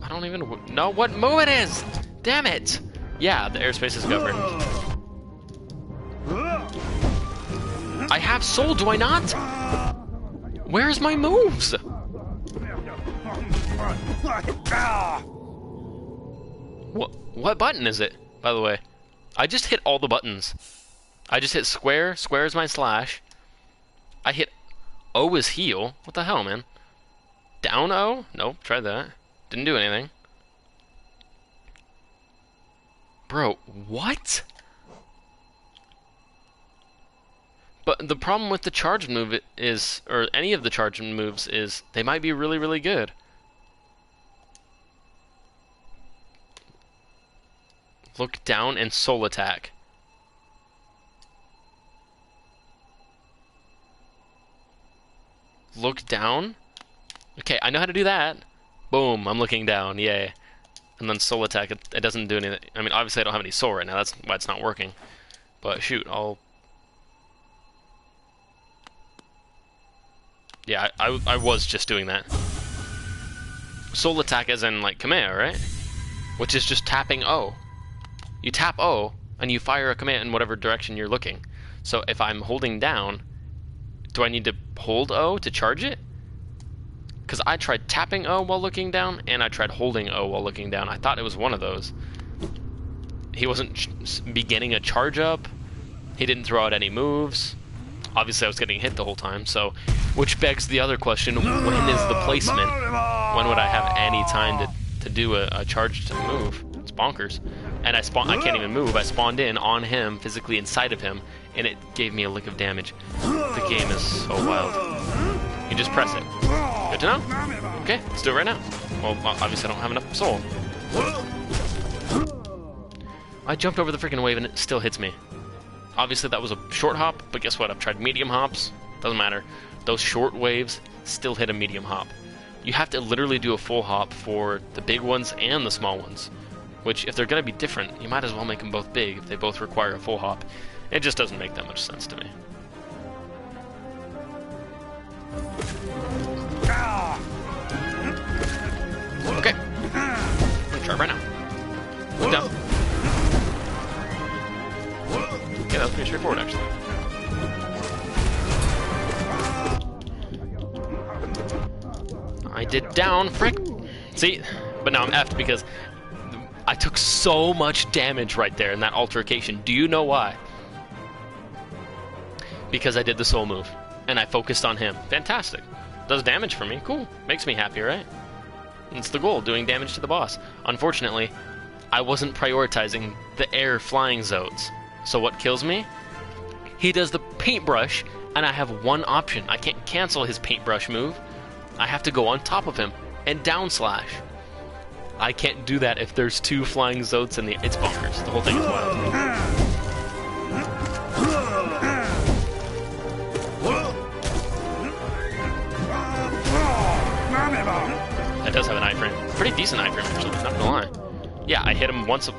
I don't even know what move it is! Damn it! Yeah, the airspace is governed. I have soul, do I not? Where's my moves? What button is it, by the way? I just hit all the buttons. I just hit square, square is my slash. I hit O is heal. What the hell, man? Down O? Nope, tried that. Didn't do anything. Bro, what? But the problem with the charge move is, or any of the charge moves is, they might be really, really good. Look down and soul attack. Look down? Okay, I know how to do that. Boom, I'm looking down, yay. And then soul attack, it doesn't do anything. I mean, obviously I don't have any soul right now, that's why it's not working. But shoot, Yeah, I was just doing that. Soul attack as in, like, Kamea, right? Which is just tapping O. You tap O, and you fire a command in whatever direction you're looking. So if I'm holding down, do I need to hold O to charge it? Because I tried tapping O while looking down, and I tried holding O while looking down. I thought it was one of those. He wasn't beginning a charge up. He didn't throw out any moves. Obviously I was getting hit the whole time, so... Which begs the other question, when is the placement? When would I have any time to do a charged move? It's bonkers. And I can't even move. I spawned in on him, physically inside of him, and it gave me a lick of damage. The game is so wild. You just press it. Good to know. Okay, let's do it right now. Well, obviously I don't have enough soul. I jumped over the freaking wave and it still hits me. Obviously that was a short hop, but guess what? I've tried medium hops. Doesn't matter. Those short waves still hit a medium hop. You have to literally do a full hop for the big ones and the small ones. Which, if they're going to be different, you might as well make them both big if they both require a full hop. It just doesn't make that much sense to me. Okay. I'm going to try right now. Look down. Okay, that was pretty straightforward, actually. I did down, frick. See? But now I'm effed because I took so much damage right there in that altercation. Do you know why? because I did the soul move and I focused on him. Fantastic. Does damage for me. Cool. Makes me happy, right? It's the goal, doing damage to the boss. Unfortunately, I wasn't prioritizing the air flying Zotes. So what kills me? He does the paintbrush, and I have one option. I can't cancel his paintbrush move. I have to go on top of him and down slash. I can't do that if there's two flying Zotes in the... It's bonkers. The whole thing is wild. That does have an iframe. Pretty decent iframe, actually, not gonna lie. Yeah, I hit him once.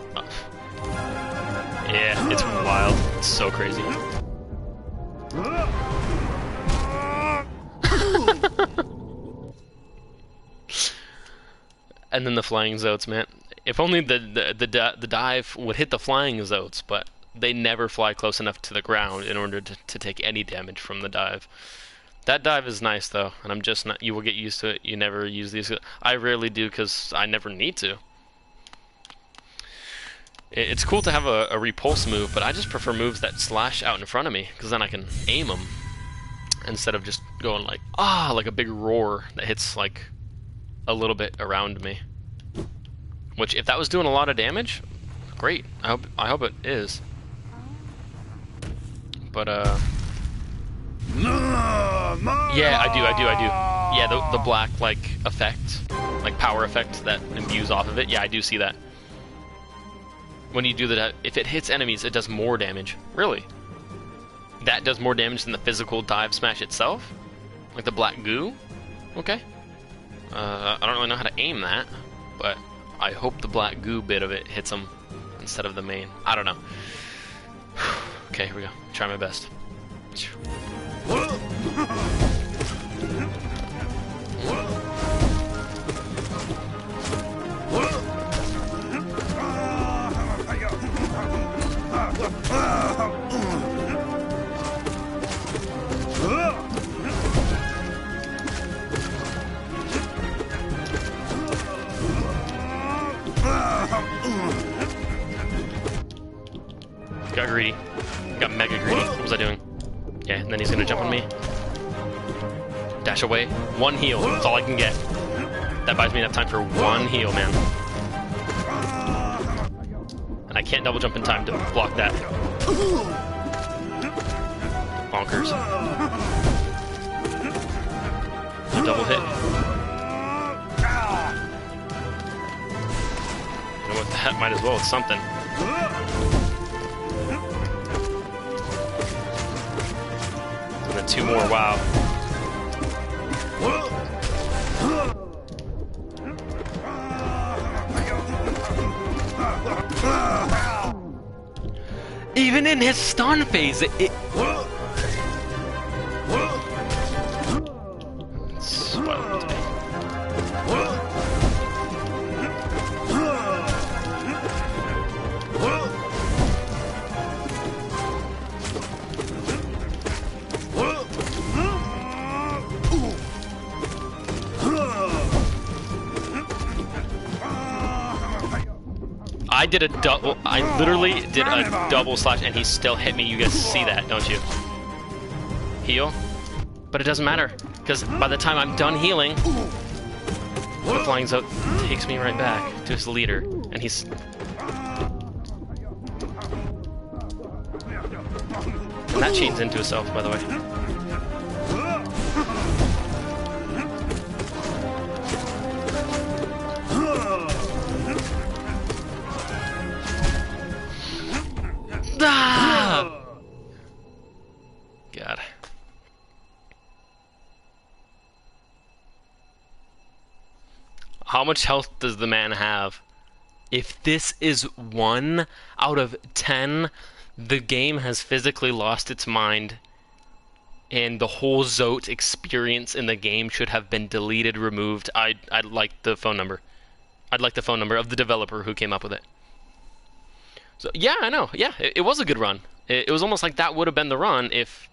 Yeah, it's wild. It's so crazy. And then the flying Zotes, man. If only the dive would hit the flying Zotes, but they never fly close enough to the ground in order to take any damage from the dive. That dive is nice, though, and I'm just not... You will get used to it. You never use these. I rarely do, because I never need to. It's cool to have a repulse move, but I just prefer moves that slash out in front of me, because then I can aim them, instead of just going like, like a big roar that hits, like, a little bit around me. Which, if that was doing a lot of damage, great. I hope it is. But, yeah, I do. Yeah, the black, like, effect, like, power effect that imbues off of it. Yeah, I do see that. When you do that, if it hits enemies, it does more damage. Really? That does more damage than the physical dive smash itself? Like the black goo? Okay. I don't really know how to aim that, but I hope the black goo bit of it hits them instead of the main. I don't know. Okay, here we go. Try my best. Got greedy. Got mega greedy. What was I doing? Yeah, and then he's gonna jump on me. Dash away. One heal. That's all I can get. That buys me enough time for one heal, man. And I can't double jump in time to block that. Bonkers. A double hit. You know what? That might as well. It's something. And then two more. Wow. Even in his stun phase, it's wild to me. I did a double. I literally did a double slash, and he still hit me. You guys see that, don't you? Heal, but it doesn't matter because by the time I'm done healing, the flying Zote takes me right back to his leader, and he's. And that chains into itself, by the way. God. How much health does the man have? If this is 1 out of 10, the game has physically lost its mind, and the whole Zote experience in the game should have been deleted, removed. I'd like the phone number. I'd like the phone number of the developer who came up with it. So yeah, I know. Yeah, it was a good run. It was almost like that would have been the run if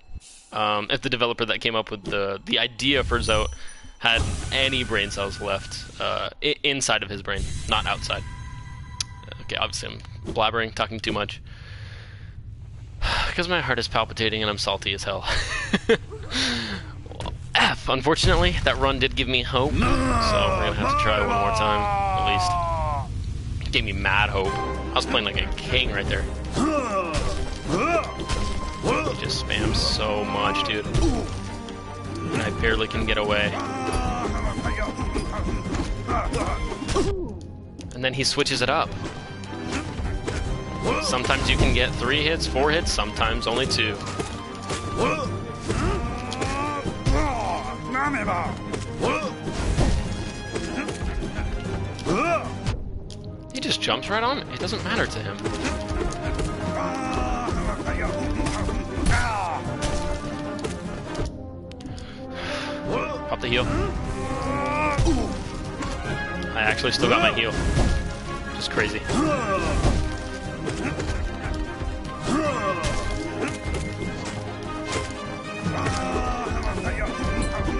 the developer that came up with the idea for Zote had any brain cells left inside of his brain, not outside. Okay, obviously I'm blabbering, talking too much. Because my heart is palpitating and I'm salty as hell. F. Unfortunately, that run did give me hope, so we're gonna have to try one more time, at least. It gave me mad hope. I was playing like a king right there. He just spams so much, dude. And I barely can get away. And then he switches it up. Sometimes you can get 3 hits, 4 hits, sometimes only 2. He just jumps right on it. It doesn't matter to him. Pop the heal. I actually still got my heal. Just crazy.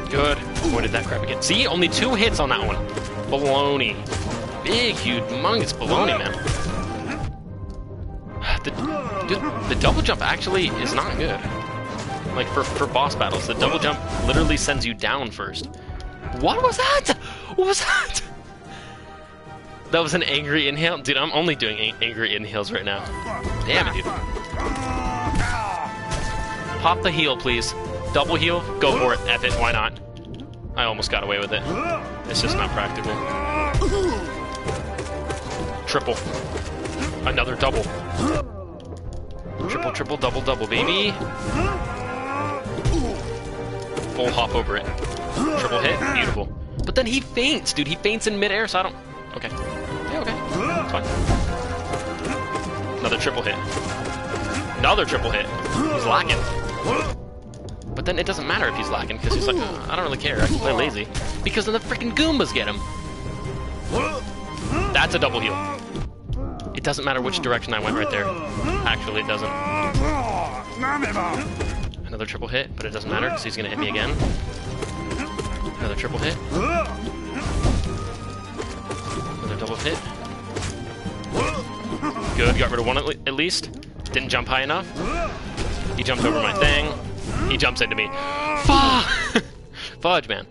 Good. Avoided that crap again. See? Only 2 hits on that one. Baloney. Big, huge, humongous baloney, man. The double jump actually is not good. Like, for boss battles, the double jump literally sends you down first. What was that? What was that? That was an angry inhale? Dude, I'm only doing angry inhales right now. Damn it, dude. Pop the heal, please. Double heal? Go for it. F it. Why not? I almost got away with it. It's just not practical. Triple. Another double. Triple, triple, double, double, baby. Full hop over it. Triple hit. Beautiful. But then he feints, dude. He feints in midair, so I don't... Okay. Yeah, okay. It's fine. Another triple hit. Another triple hit. He's lacking. But then it doesn't matter if he's lacking, because he's like, oh, I don't really care. I can play lazy. Because then the freaking Goombas get him. That's a double heal. It doesn't matter which direction I went right there. Actually, it doesn't. Another triple hit, but it doesn't matter, because he's going to hit me again. Another triple hit. Another double hit. Good, got rid of one at least. Didn't jump high enough. He jumped over my thing. He jumps into me. Fudge, man.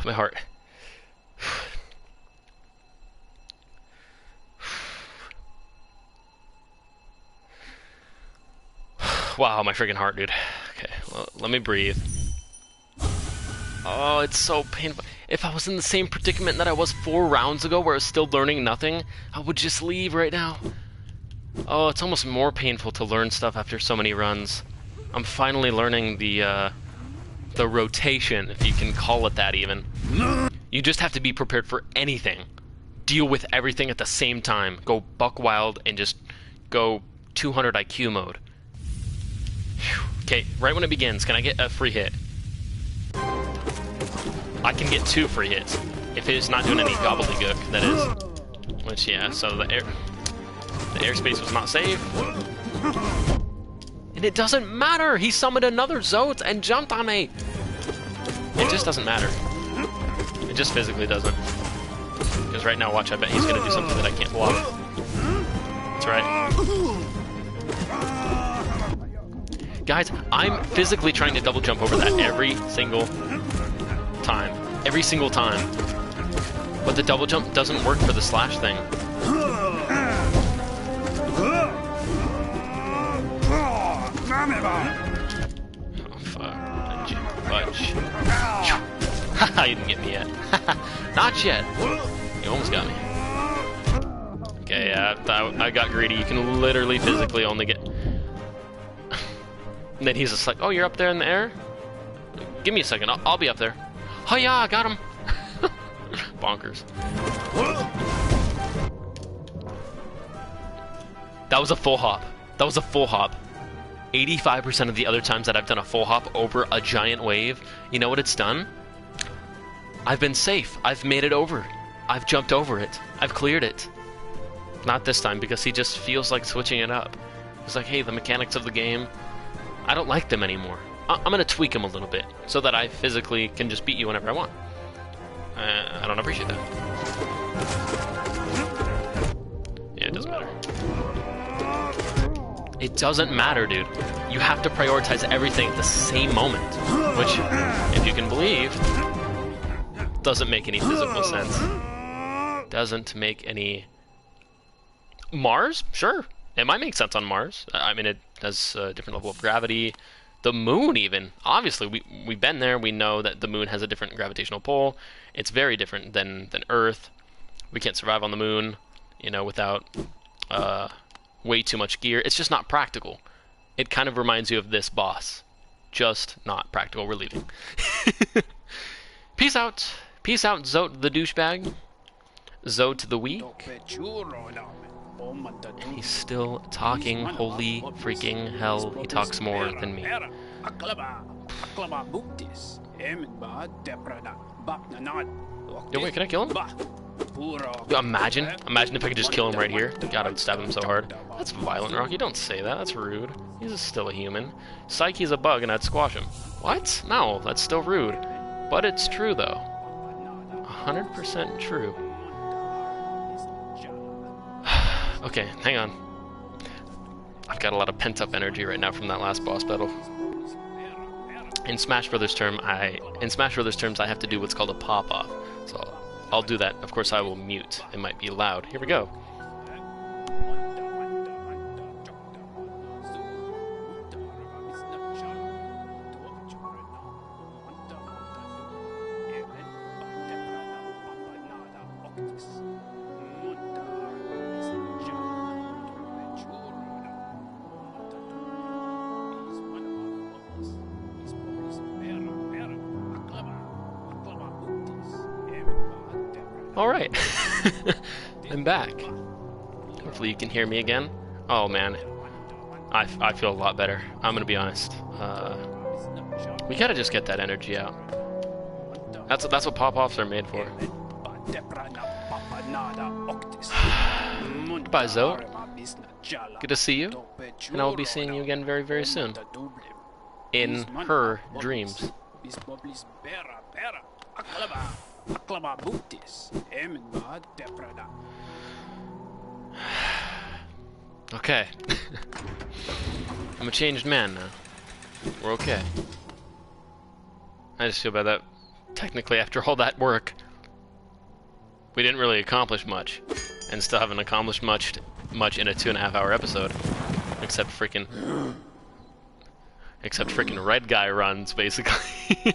My heart. Wow, my freaking heart, dude. Okay, well, let me breathe. Oh, it's so painful. If I was in the same predicament that I was 4 rounds ago where I was still learning nothing, I would just leave right now. Oh, it's almost more painful to learn stuff after so many runs. I'm finally learning the rotation, if you can call it that even. You just have to be prepared for anything. Deal with everything at the same time. Go buck wild and just go 200 IQ mode. Okay, right when it begins, can I get a free hit? I can get 2 free hits. If it's not doing any gobbledygook, that is. Which, yeah, so the airspace was not safe. And it doesn't matter! He summoned another Zote and jumped on me! It just doesn't matter. It just physically doesn't. Because right now, watch, I bet he's gonna do something that I can't block. That's right. Guys, I'm physically trying to double jump over that every single time. Every single time. But the double jump doesn't work for the slash thing. Oh, fuck. Fudge. Haha, you didn't get me yet. Not yet. You almost got me. Okay, yeah, I got greedy. You can literally physically only get... And then he's just like, oh, you're up there in the air? Give me a second, I'll be up there. Oh yeah, got him! Bonkers. That was a full hop. That was a full hop. 85% of the other times that I've done a full hop over a giant wave, you know what it's done? I've been safe. I've made it over. I've jumped over it. I've cleared it. Not this time, because he just feels like switching it up. It's like, hey, the mechanics of the game, I don't like them anymore. I'm going to tweak them a little bit, so that I physically can just beat you whenever I want. I don't appreciate that. Yeah, it doesn't matter. It doesn't matter, dude. You have to prioritize everything at the same moment. Which, if you can believe, doesn't make any physical sense. Doesn't make any... Mars? Sure. It might make sense on Mars. I mean, it has a different level of gravity. The moon, even. Obviously, we've been there. We know that the moon has a different gravitational pull. It's very different than Earth. We can't survive on the moon, you know, without way too much gear. It's just not practical. It kind of reminds you of this boss. Just not practical. We're leaving. Peace out. Peace out, Zote the douchebag. Zote the weak. And he's still talking. Holy freaking hell, he talks more than me. Yo, wait, can I kill him? Yo, imagine if I could just kill him right here. God, I'd stab him so hard. That's violent, Rocky. Don't say that. That's rude. He's still a human. Psyche's a bug and I'd squash him. What? No, that's still rude. But it's true, though. 100% true. Okay, hang on. I've got a lot of pent-up energy right now from that last boss battle. In Smash Brothers terms, I have to do what's called a pop-off. So I'll do that. Of course, I will mute. It might be loud. Here we go. Alright, I'm back. Hopefully you can hear me again. Oh man, I feel a lot better. I'm gonna be honest. We gotta just get that energy out. That's what pop-offs are made for. Goodbye, Zoe. Good to see you, and I will be seeing you again very, very soon. In her dreams. Okay. I'm a changed man now. We're okay. I just feel bad that technically after all that work we didn't really accomplish much, and still haven't accomplished much in a 2.5 hour episode. Except freaking red guy runs, basically.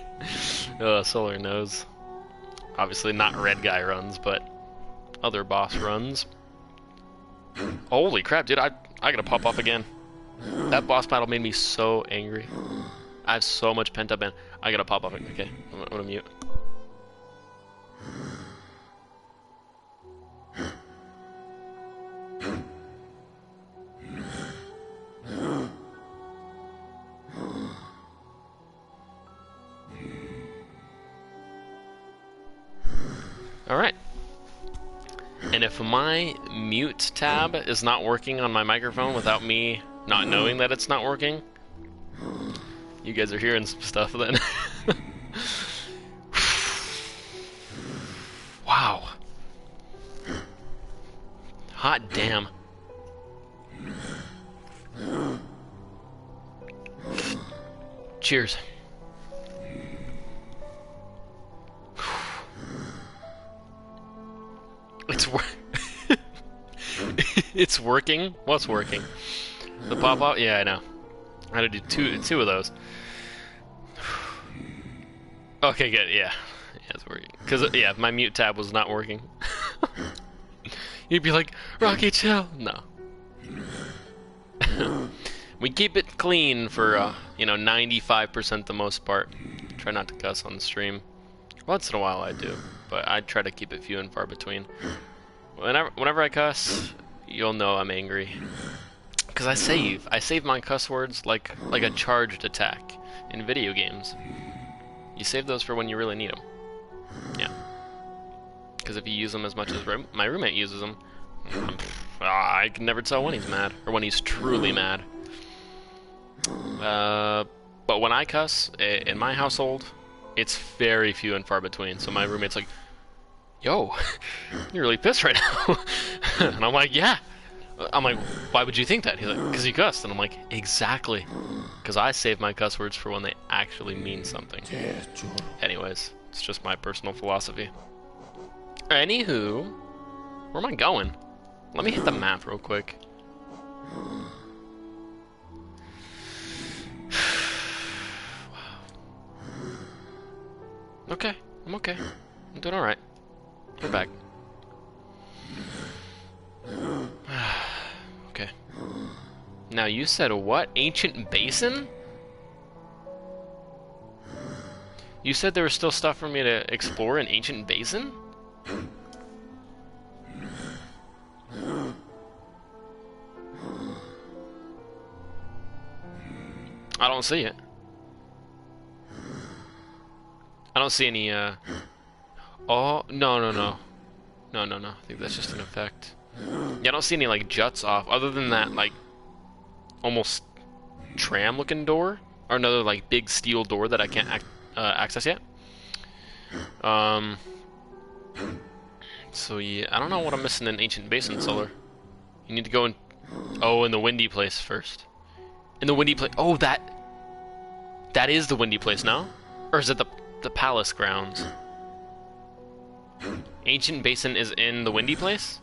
Solar knows. Obviously not red guy runs, but other boss runs. Holy crap, dude, I gotta pop off again. That boss battle made me so angry. I have so much pent up in. I gotta pop off. Okay, I'm gonna mute. Alright. And if my mute tab is not working on my microphone without me not knowing that it's not working, you guys are hearing some stuff then. Wow. Hot damn. Cheers. It's working? What's working? The pop-up? Yeah, I know. I had to do two of those. Okay, good, yeah. Yeah, it's working. Because, yeah, my mute tab was not working. You'd be like, Rocky, chill. No. We keep it clean for, 95% the most part. Try not to cuss on the stream. Once in a while I do, but I try to keep it few and far between. Whenever I cuss, you'll know I'm angry. Because I save my cuss words like a charged attack in video games. You save those for when you really need them. Yeah. Because if you use them as much as my roommate uses them, I can never tell when he's mad, or when he's truly mad. But when I cuss, in my household, it's very few and far between. So my roommate's like, yo, you're really pissed right now. And I'm like, yeah, I'm like, why would you think that? He's like, because you cussed. And I'm like, exactly. Because I save my cuss words for when they actually mean something. Anyways, it's just my personal philosophy. Anywho, where am I going? Let me hit the map real quick. Okay, I'm okay. I'm doing alright. We're back. Okay. Now you said what? Ancient Basin? You said there was still stuff for me to explore in Ancient Basin? I don't see it. I don't see any, Oh, no. No. I think that's just an effect. Yeah, I don't see any, like, juts off, other than that, like, almost tram-looking door. Or another, like, big steel door that I can't access yet. So, yeah, I don't know what I'm missing in Ancient Basin, Solar. You need to go in... Oh, in the windy place first. In the windy place... Oh, that is the windy place now? Or is it the palace grounds? Ancient Basin is in the windy place?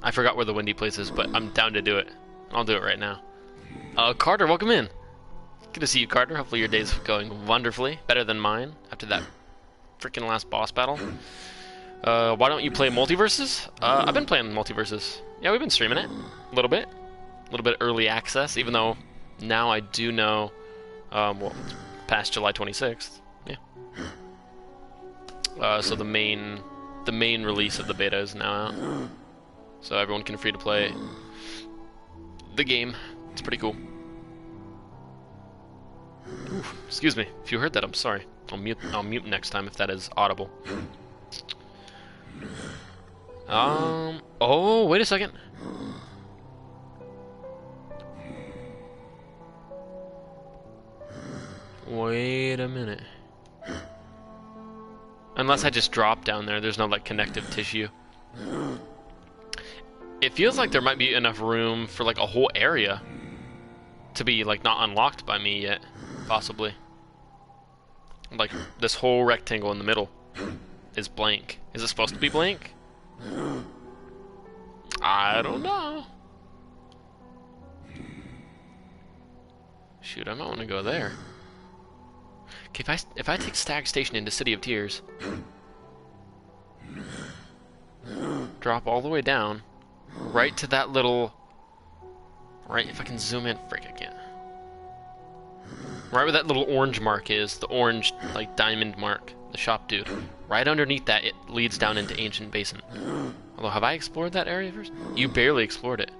I forgot where the windy place is, but I'm down to do it. I'll do it right now. Carter, welcome in. Good to see you, Carter. Hopefully your day's going wonderfully. Better than mine after that freaking last boss battle. Why don't you play Multiverses? I've been playing Multiverses. Yeah, we've been streaming it. A little bit. A little bit early access, even though now I do know, well, past July 26th. Yeah. So the main release of the beta is now out. So everyone can free to play the game. It's pretty cool. Oof, excuse me. If you heard that, I'm sorry. I'll mute next time if that is audible. Oh, wait a second. Wait a minute. Unless I just drop down there, there's no, like, connective tissue. It feels like there might be enough room for, like, a whole area to be, like, not unlocked by me yet, possibly. Like, this whole rectangle in the middle is blank. Is it supposed to be blank? I don't know. Shoot, I might want to go there. Okay, if I take Stag Station into City of Tears, drop all the way down, right to that little... Right, if I can zoom in... Frick, I can't. Right where that little orange mark is, the orange, like, diamond mark, the shop dude. Right underneath that, it leads down into Ancient Basin. Although, have I explored that area first? You barely explored it.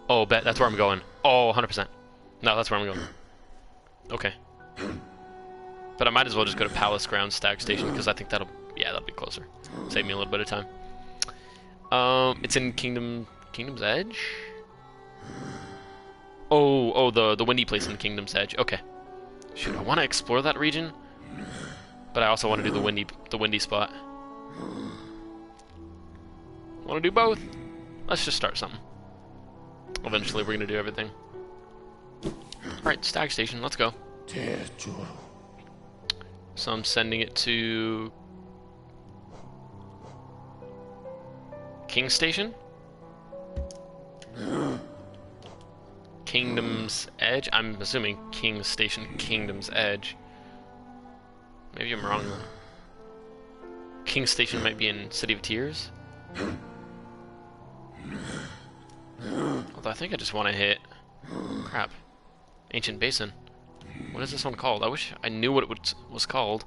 Oh, bet, that's where I'm going. Oh, 100%. No, that's where I'm going. Okay. But I might as well just go to Palace Grounds Stag Station, because I think that'll be closer. Save me a little bit of time. It's in Kingdom's Edge? Oh, the windy place in Kingdom's Edge. Okay. Shoot, I want to explore that region, but I also want to do the windy spot. Want to do both? Let's just start something. Eventually, we're gonna do everything. Alright, Stag Station, let's go. So I'm sending it to... King Station? Kingdom's Edge? I'm assuming King Station, Kingdom's Edge. Maybe I'm wrong though. King Station might be in City of Tears? Although I think I just want to hit... Crap. Ancient Basin. What is this one called? I wish I knew what it was called.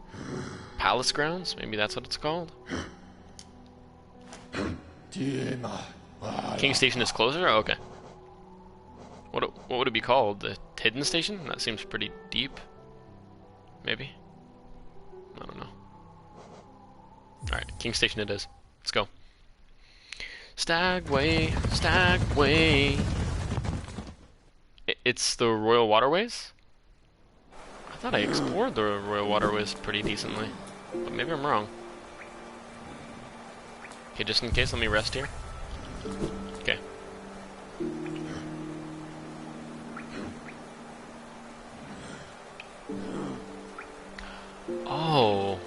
Palace Grounds? Maybe that's what it's called? King Station is closer? Oh, okay. What would it be called? The Hidden Station? That seems pretty deep. Maybe? I don't know. Alright, King Station it is. Let's go. Stagway, Stagway. It's the Royal Waterways? I thought I explored the Royal Waterways pretty decently. But maybe I'm wrong. Okay, just in case, let me rest here. Okay. Oh.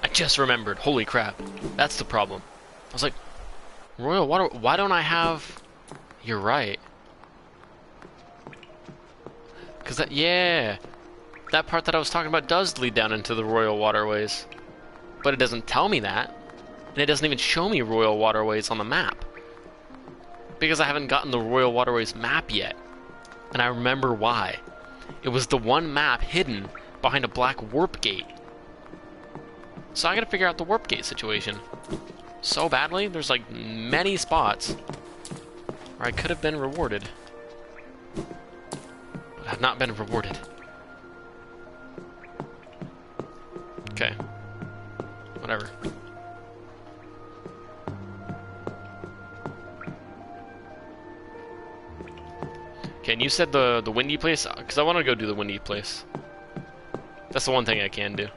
I just remembered. Holy crap. That's the problem. I was like, Royal Water... Why don't I have... You're right. Because that... Yeah. That part that I was talking about does lead down into the Royal Waterways. But it doesn't tell me that. And it doesn't even show me Royal Waterways on the map. Because I haven't gotten the Royal Waterways map yet. And I remember why. It was the one map hidden behind a black warp gate. So I gotta figure out the warp gate situation. So badly, there's like many spots where I could have been rewarded. But have not been rewarded. Okay. Whatever. Okay, and you said the windy place? Because I want to go do the windy place. That's the one thing I can do.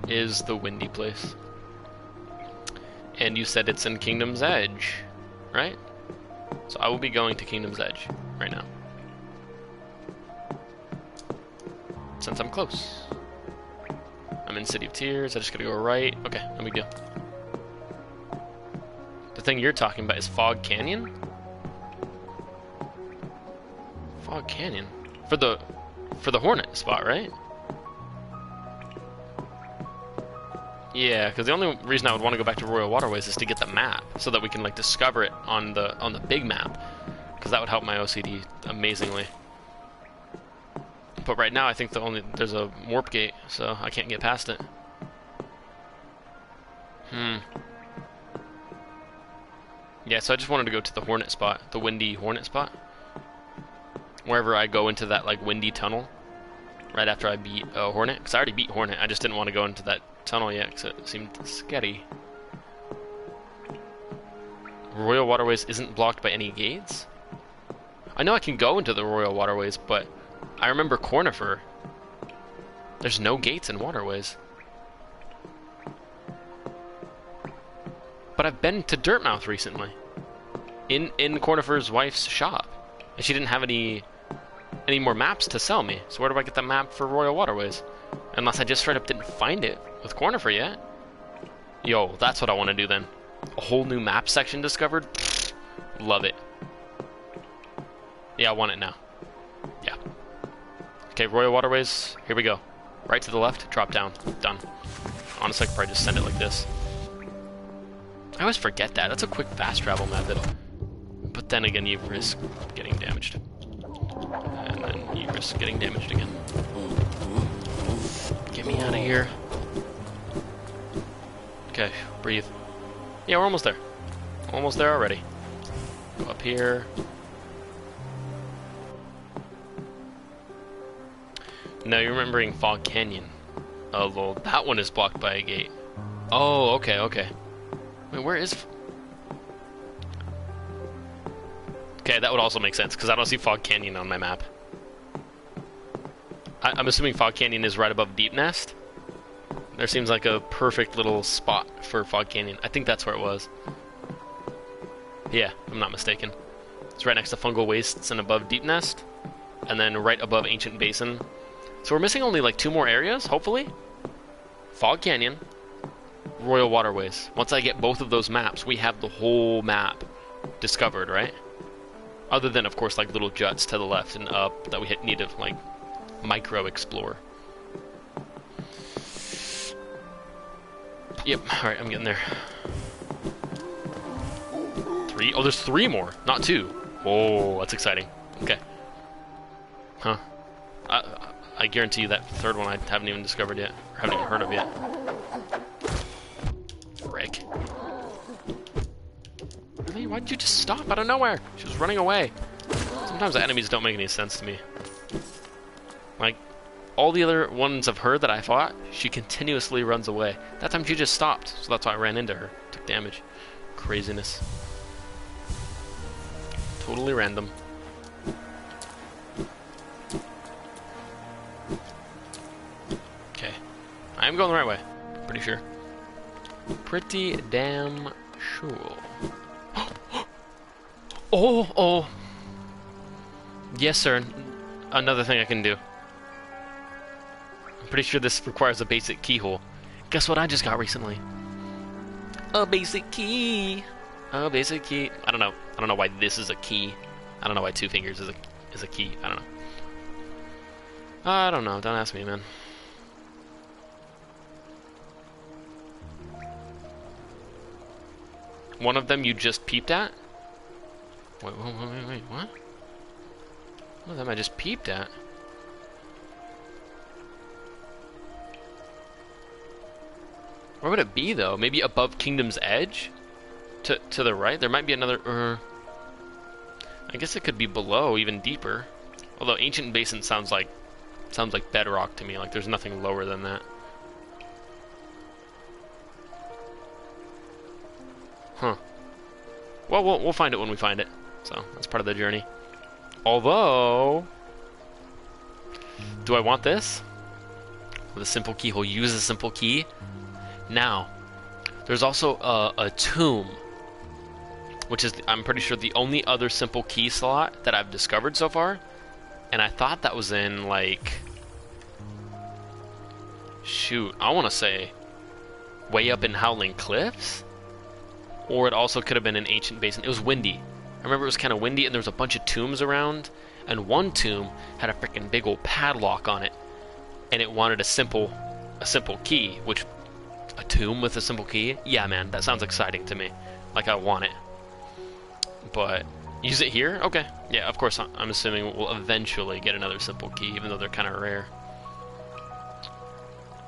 Is the windy place. And you said it's in Kingdom's Edge, right? So I will be going to Kingdom's Edge right now. Since I'm close. I'm in City of Tears, I just gotta go right. Okay, no big deal. The thing you're talking about is Fog Canyon? Fog Canyon? For the Hornet spot, right? Yeah, because the only reason I would want to go back to Royal Waterways is to get the map, so that we can like discover it on the big map, because that would help my OCD amazingly. But right now, I think there's a warp gate, so I can't get past it. Yeah, so I just wanted to go to the Hornet spot, the windy Hornet spot. Wherever I go into that like windy tunnel, right after I beat Hornet, because I already beat Hornet. I just didn't want to go into that tunnel yet because it seemed scary. Royal Waterways isn't blocked by any gates? I know I can go into the Royal Waterways, but I remember Cornifer. There's no gates in Waterways. But I've been to Dirtmouth recently. In Cornifer's wife's shop. And she didn't have any more maps to sell me. So where do I get the map for Royal Waterways? Unless I just straight up didn't find it with Cornifer yet. Yo, that's what I want to do then. A whole new map section discovered? Love it. Yeah, I want it now. Yeah. Okay, Royal Waterways, here we go. Right to the left, drop down. Done. Honestly, I could probably just send it like this. I always forget that. That's a quick fast travel method. But then again, you risk getting damaged. And then you risk getting damaged again. Get me out of here. Okay, breathe. Yeah, we're almost there. Almost there already. Go up here. Now you're remembering Fog Canyon. Oh, well, that one is blocked by a gate. Oh, okay, okay. Wait, where is... Okay, that would also make sense, because I don't see Fog Canyon on my map. I'm assuming Fog Canyon is right above Deep Nest. There seems like a perfect little spot for Fog Canyon. I think that's where it was. Yeah, I'm not mistaken. It's right next to Fungal Wastes and above Deep Nest. And then right above Ancient Basin. So we're missing only like 2 more areas, hopefully. Fog Canyon, Royal Waterways. Once I get both of those maps, we have the whole map discovered, right? Other than, of course, like little juts to the left and up that we need to, like, micro-explore. Yep, alright, I'm getting there. 3? Oh, there's 3 more, not 2. Oh, that's exciting. Okay. Huh. I guarantee you that third one I haven't even discovered yet, or haven't even heard of yet. Frick. Really? Why'd you just stop out of nowhere? She was running away. Sometimes the enemies don't make any sense to me. Like, all the other ones of her that I fought, she continuously runs away. That time she just stopped, so that's why I ran into her. Took damage. Craziness. Totally random. Okay. I am going the right way. Pretty sure. Pretty damn sure. Oh! Yes, sir. Another thing I can do. I'm pretty sure this requires a basic keyhole. Guess what I just got recently? A basic key. A basic key. I don't know. I don't know why this is a key. I don't know why 2 fingers is a key. I don't know. I don't know. Don't ask me, man. One of them you just peeped at? Wait, what? One of them I just peeped at. Where would it be, though? Maybe above Kingdom's Edge? To the right? There might be another... I guess it could be below, even deeper. Although Ancient Basin sounds like bedrock to me. Like there's nothing lower than that. Huh. Well, we'll find it when we find it. So that's part of the journey. Although, do I want this? With a simple keyhole, use a simple key. Now, there's also a tomb, which is, I'm pretty sure, the only other simple key slot that I've discovered so far. And I thought that was in, like, shoot, I want to say way up in Howling Cliffs? Or it also could have been an Ancient Basin. It was windy. I remember it was kind of windy and there was a bunch of tombs around. And one tomb had a freaking big old padlock on it. And it wanted a simple key, which... A tomb with a simple key? Yeah, man, that sounds exciting to me. Like, I want it. But, use it here? Okay. Yeah, of course, I'm assuming we'll eventually get another simple key, even though they're kind of rare.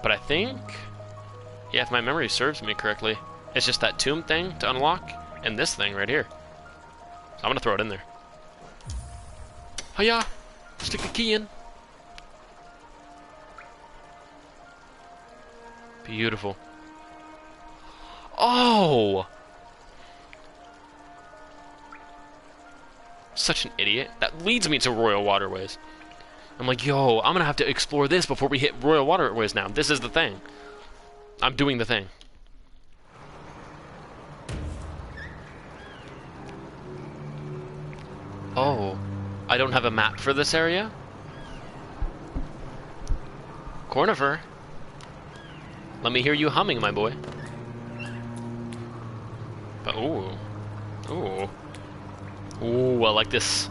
But I think... Yeah, if my memory serves me correctly, it's just that tomb thing to unlock, and this thing right here. So I'm gonna throw it in there. Hiya! Stick the key in. Beautiful. Oh! Such an idiot. That leads me to Royal Waterways. I'm like, yo, I'm gonna have to explore this before we hit Royal Waterways now. This is the thing. I'm doing the thing. Oh. I don't have a map for this area? Cornifer. Let me hear you humming, my boy. But, ooh. Ooh. Ooh, I like this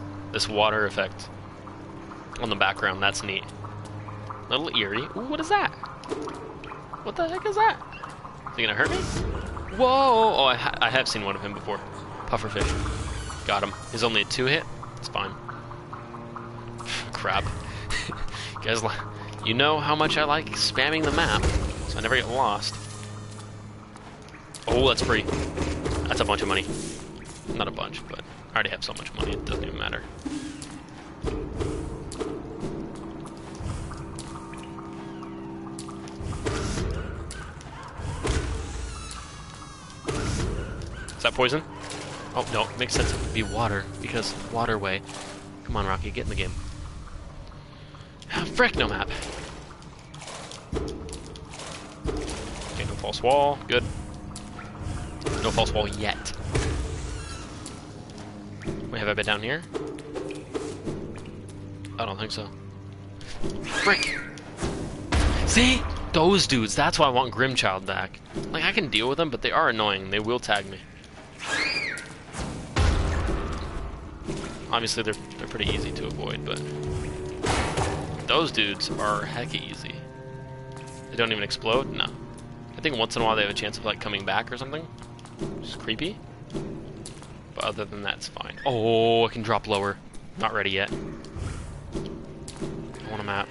water effect on the background. That's neat. A little eerie. Ooh, what is that? What the heck is that? Is he gonna hurt me? Whoa! Oh, I have seen one of him before. Pufferfish. Got him. He's only a 2-hit. It's fine. Crap. You guys, you know how much I like spamming the map, so I never get lost. Oh, that's free. That's a bunch of money. Not a bunch, but I already have so much money, it doesn't even matter. Is that poison? Oh, no, it makes sense it would be water, because waterway. Come on, Rocky, get in the game. Frick, no map. Okay, no false wall, good. No false wall yet. Wait, have I been down here? I don't think so. Frick! See? Those dudes, that's why I want Grimchild back. Like, I can deal with them, but they are annoying. They will tag me. Obviously, they're pretty easy to avoid, but... Those dudes are hecka easy. They don't even explode? No. I think once in a while they have a chance of, like, coming back or something. Just creepy. But other than that, it's fine. Oh, I can drop lower. Not ready yet. I want a map.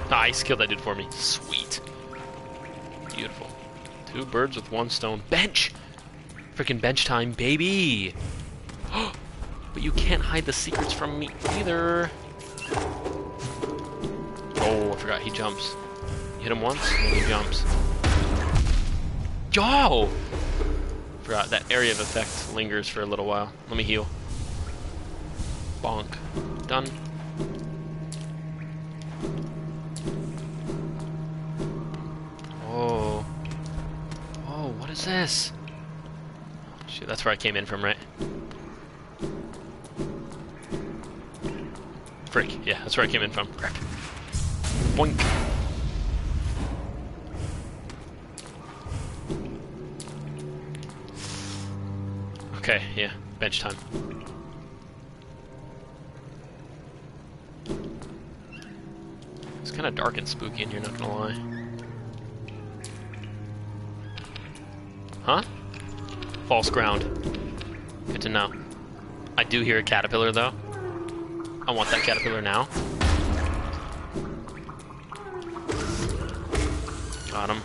Nice, killed that dude for me. Sweet. Beautiful. 2 birds with 1 stone. Bench! Freaking bench time, baby! But you can't hide the secrets from me either. Oh, I forgot, he jumps. You hit him once, and he jumps. Yo! Forgot, that area of effect lingers for a little while. Let me heal. Bonk. Done. is this? Shoot, that's where I came in from, right? Frick, yeah, that's where I came in from. Crap. Boink. Okay, yeah, bench time. It's kind of dark and spooky in here, not gonna lie. Huh? False ground. Good to know. I do hear a caterpillar, though. I want that caterpillar now. Got him.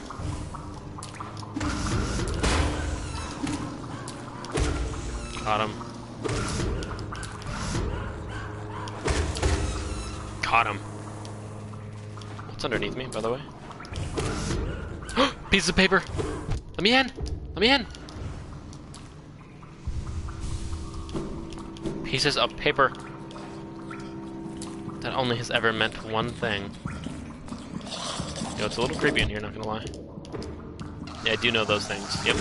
Got him. Caught him. What's underneath me, by the way? Piece of paper! Let me in! Let me in! Pieces of paper. That only has ever meant one thing. Yo, it's a little creepy in here, not gonna lie. Yeah, I do know those things. Yep.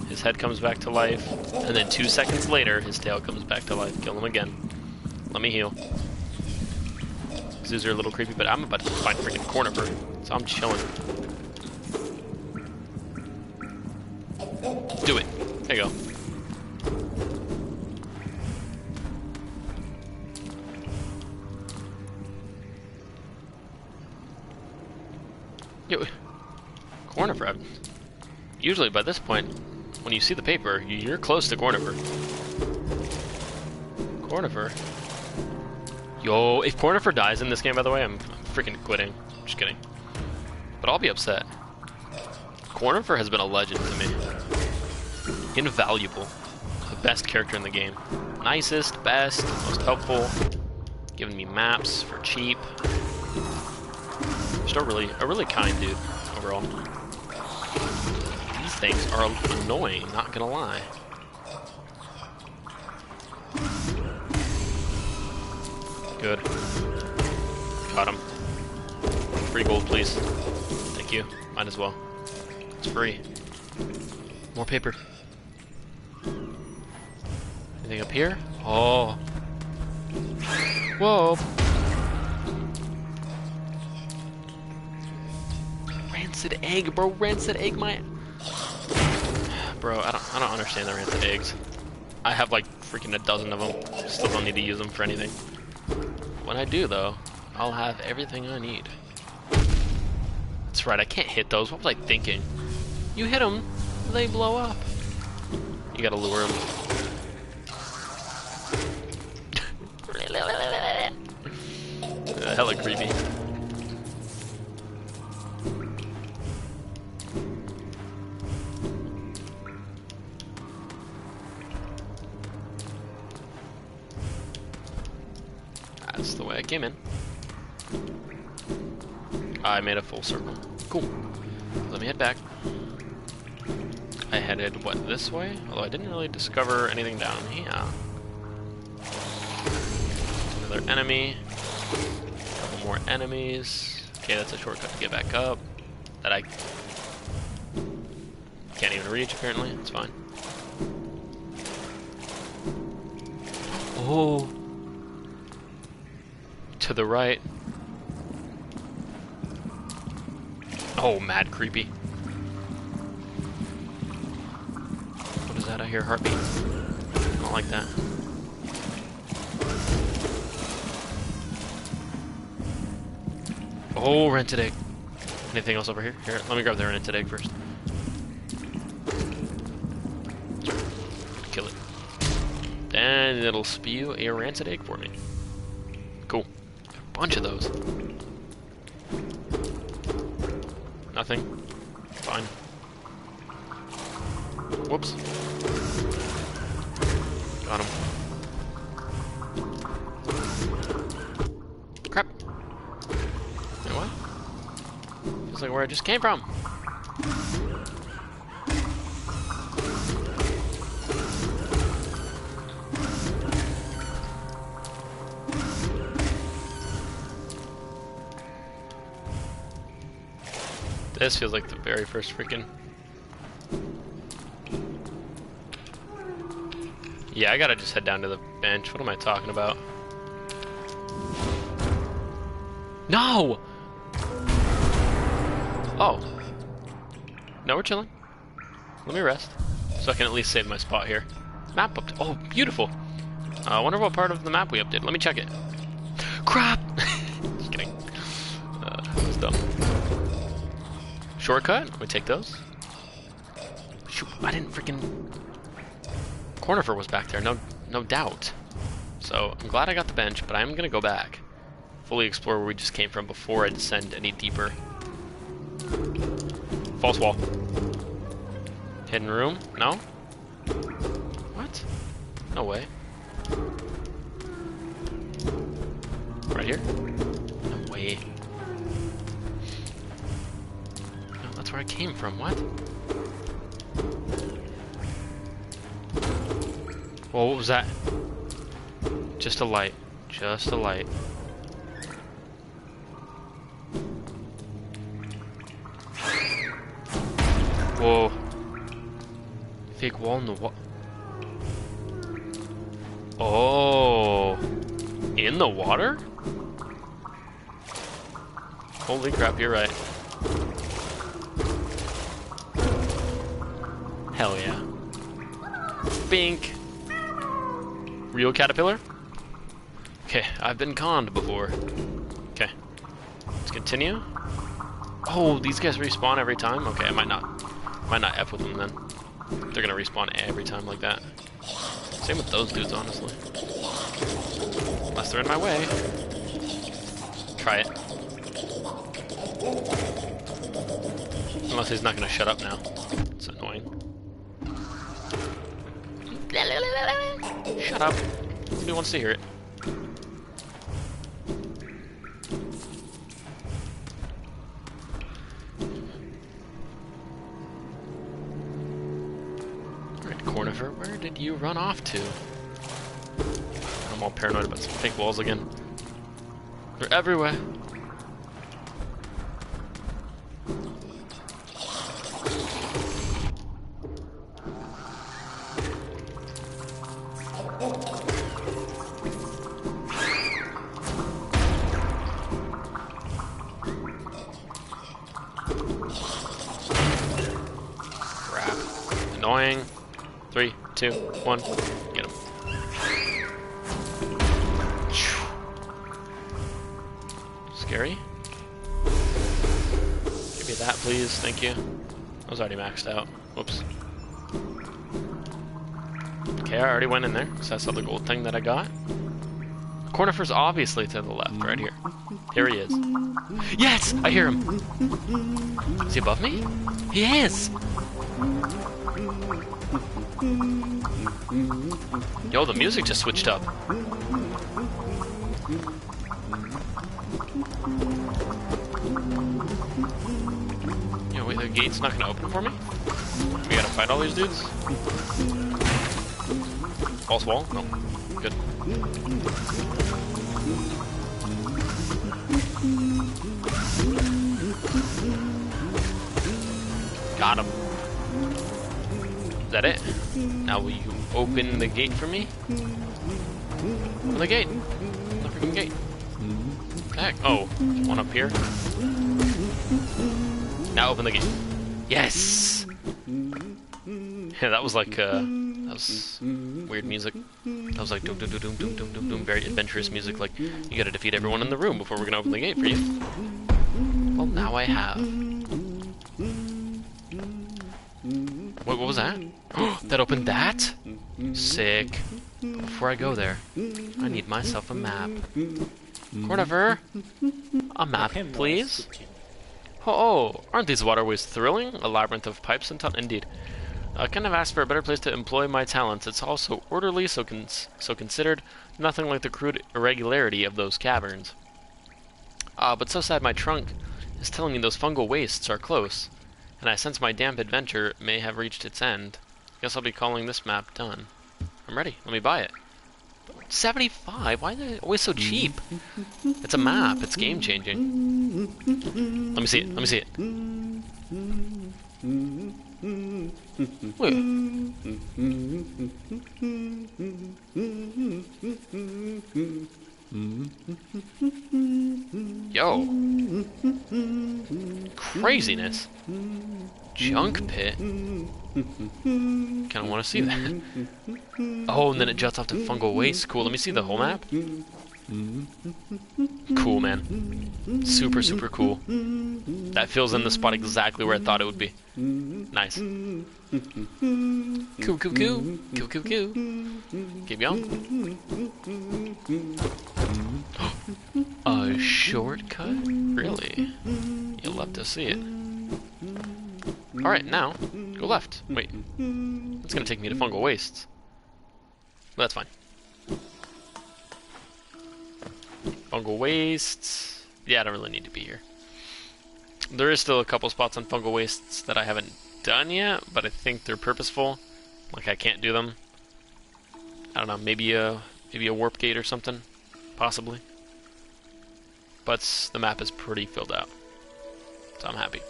His head comes back to life, and then 2 seconds later, his tail comes back to life. Kill him again. Let me heal. Zoos are a little creepy, but I'm about to find freaking Cornifer, so I'm chilling. Do it. There you go. Yo, Cornifer. Usually by this point, when you see the paper, you're close to Cornifer. Cornifer? Yo, if Cornifer dies in this game, by the way, I'm freaking quitting. Just kidding. But I'll be upset. Cornifer has been a legend to me. Invaluable. The best character in the game. Nicest, best, most helpful. Giving me maps for cheap. Just a really kind dude, overall. These things are annoying, not gonna lie. Good. Got him. Free gold, please. Thank you. Might as well. It's free. More paper. Anything up here? Oh. Whoa. Rancid egg, bro. Rancid egg, my... Bro, I don't understand the rancid eggs. I have like freaking a dozen of them. Still don't need to use them for anything. When I do, though, I'll have everything I need. That's right, I can't hit those. What was I thinking? You hit them, they blow up. You gotta lure them. Hella creepy. That's the way I came in. I made a full circle. Cool. Let me head back. I headed, what, this way? Although I didn't really discover anything down here. Another enemy. A couple more enemies. Okay, that's a shortcut to get back up. That I can't even reach, apparently. It's fine. Oh! To the right. Oh, mad creepy. What is that? I hear a heartbeat. I don't like that. Oh, rented egg. Anything else over here? Here, let me grab the rented egg first. Kill it. Then it'll spew a rancid egg for me. Cool. A bunch of those. Nothing. Fine. Whoops. Got him. Crap. Wait, what? Feels like where I just came from. This feels like the very first freaking Yeah, I gotta just head down to the bench. What am I talking about? No! Oh. No, we're chilling. Let me rest. So I can at least save my spot here. Map up. Oh, beautiful. I wonder what part of the map we updated. Let me check it. Crap! Just kidding. That was dumb. Shortcut? Let me take those. Shoot, I didn't freaking... Cornifer was back there, no doubt. So, I'm glad I got the bench, but I am gonna go back. Fully explore where we just came from before I descend any deeper. False wall. Hidden room? No? What? No way. Right here? No way. No, that's where I came from. What? Well, what was that? Just a light. Just a light. Whoa. Fake wall in the wall. Oh. In the water? Holy crap, you're right. Hell yeah. Bink. Real caterpillar? Okay, I've been conned before. Okay. Let's continue. Oh, these guys respawn every time? Okay, I might not F with them then. They're gonna respawn every time like that. Same with those dudes, honestly. Unless they're in my way. Try it. Unless he's not gonna shut up now. It's annoying. Shut up. Nobody wants to hear it. Alright, Cornifer, where did you run off to? I'm all paranoid about some fake walls again. They're everywhere. Crap. Annoying. 3, 2, 1. Get him. Scary. Give me that, please. Thank you. I was already maxed out. Whoops. Okay, I already went in there, because that's the gold thing that I got. Cornifer's obviously to the left, right here. Here he is. Yes! I hear him! Is he above me? He is! Yo, the music just switched up. Yo, wait, the gate's not gonna open for me? We gotta fight all these dudes? False wall? No. Good. Got him. Is that it? Now will you open the gate for me? Open the gate. The freaking gate. Heck. Oh, one up here. Now open the gate. Yes! Yeah, that was like, that was weird music. That was like doom doom doom doom doom doom doom doom, very adventurous music, like, you gotta defeat everyone in the room before we're gonna open the gate for you. Well, now I have. What was that? That opened that? Sick. Before I go there, I need myself a map. Cornifer, a map, please. Oh, aren't these waterways thrilling? A labyrinth of pipes and tunnels. Indeed. I kind of asked for a better place to employ my talents. It's also orderly, so considered. Nothing like the crude irregularity of those caverns. But so sad my trunk is telling me those fungal wastes are close, and I sense my damp adventure may have reached its end. Guess I'll be calling this map done. I'm ready. Let me buy it. 75? Why are they always so cheap? It's a map. It's game changing. Let me see it. Let me see it. Wait. Yo. Craziness. Junk pit. Kinda wanna see that. Oh, and then it juts off to fungal waste. Cool, let me see the whole map. Cool, man. Super, super cool. That fills in the spot exactly where I thought it would be. Nice. Cool, cool, cool. Cool, cool, cool. Keep going. A shortcut? Really? You'll love to see it. Alright, now, go left. Wait. It's gonna take me to fungal wastes. But that's fine. Fungal wastes. Yeah, I don't really need to be here. There is still a couple spots on fungal wastes that I haven't done yet, but I think they're purposeful. Like I can't do them. I don't know, maybe a warp gate or something, possibly. But the map is pretty filled out, so I'm happy.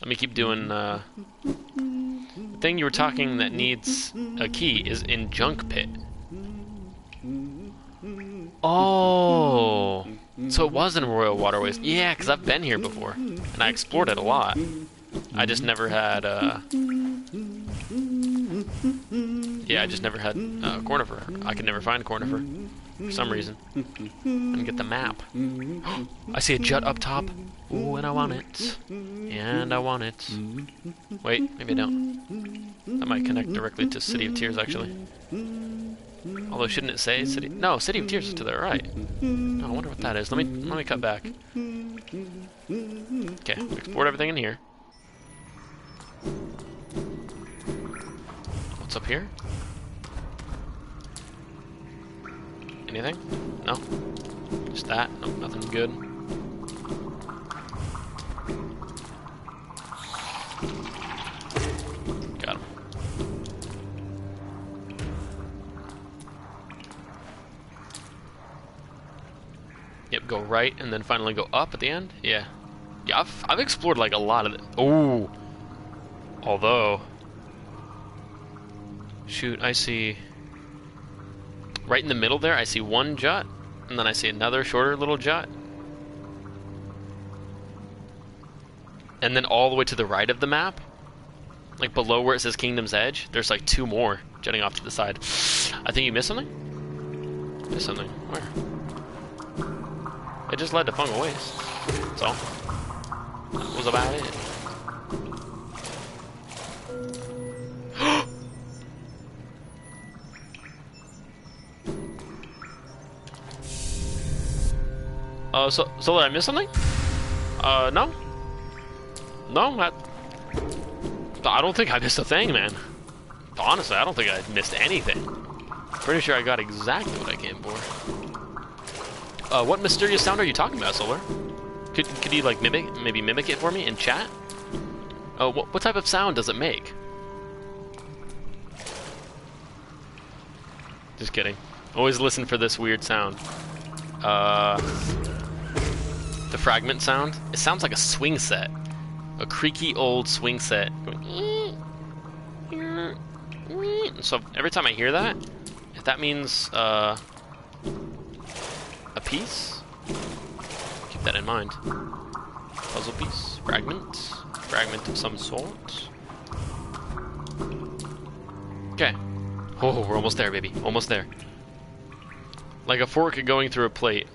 Let me keep doing. The thing you were talking that needs a key is in Junk Pit. Oh, so it was in Royal Waterways. Yeah, because I've been here before, and I explored it a lot. I just never had, yeah, I just never had Cornifer. I could never find Cornifer for some reason. And get the map. I see a jut up top. Ooh, and I want it. And I want it. Wait, maybe I don't. That might connect directly to City of Tears, actually. Although, shouldn't it say City? No, City of Tears is to the right. Oh, I wonder what that is. Let me cut back. Okay, we explored everything in here. What's up here? Anything? No? Just that? No, nothing good. Got him. Yep, go right and then finally go up at the end? Yeah. Yeah, I've explored like a lot of it. Oh! Although... Shoot, I see... Right in the middle there, I see one jut, and then I see another shorter little jut. And then all the way to the right of the map, like below where it says Kingdom's Edge, there's like two more jutting off to the side. I think you missed something? Missed something. Where? It just led to fungal waste. That's all. That was about it. So did I miss something? No? No, I don't think I missed a thing, man. Honestly, I don't think I missed anything. Pretty sure I got exactly what I came for. What mysterious sound are you talking about, Solar? Could you, like, maybe mimic it for me in chat? What type of sound does it make? Just kidding. Always listen for this weird sound. The fragment sound. It sounds like a swing set. A creaky old swing set. So every time I hear that, if that means a piece, keep that in mind. Puzzle piece, fragment of some sort. Okay. Oh, we're almost there, baby. Almost there. Like a fork going through a plate.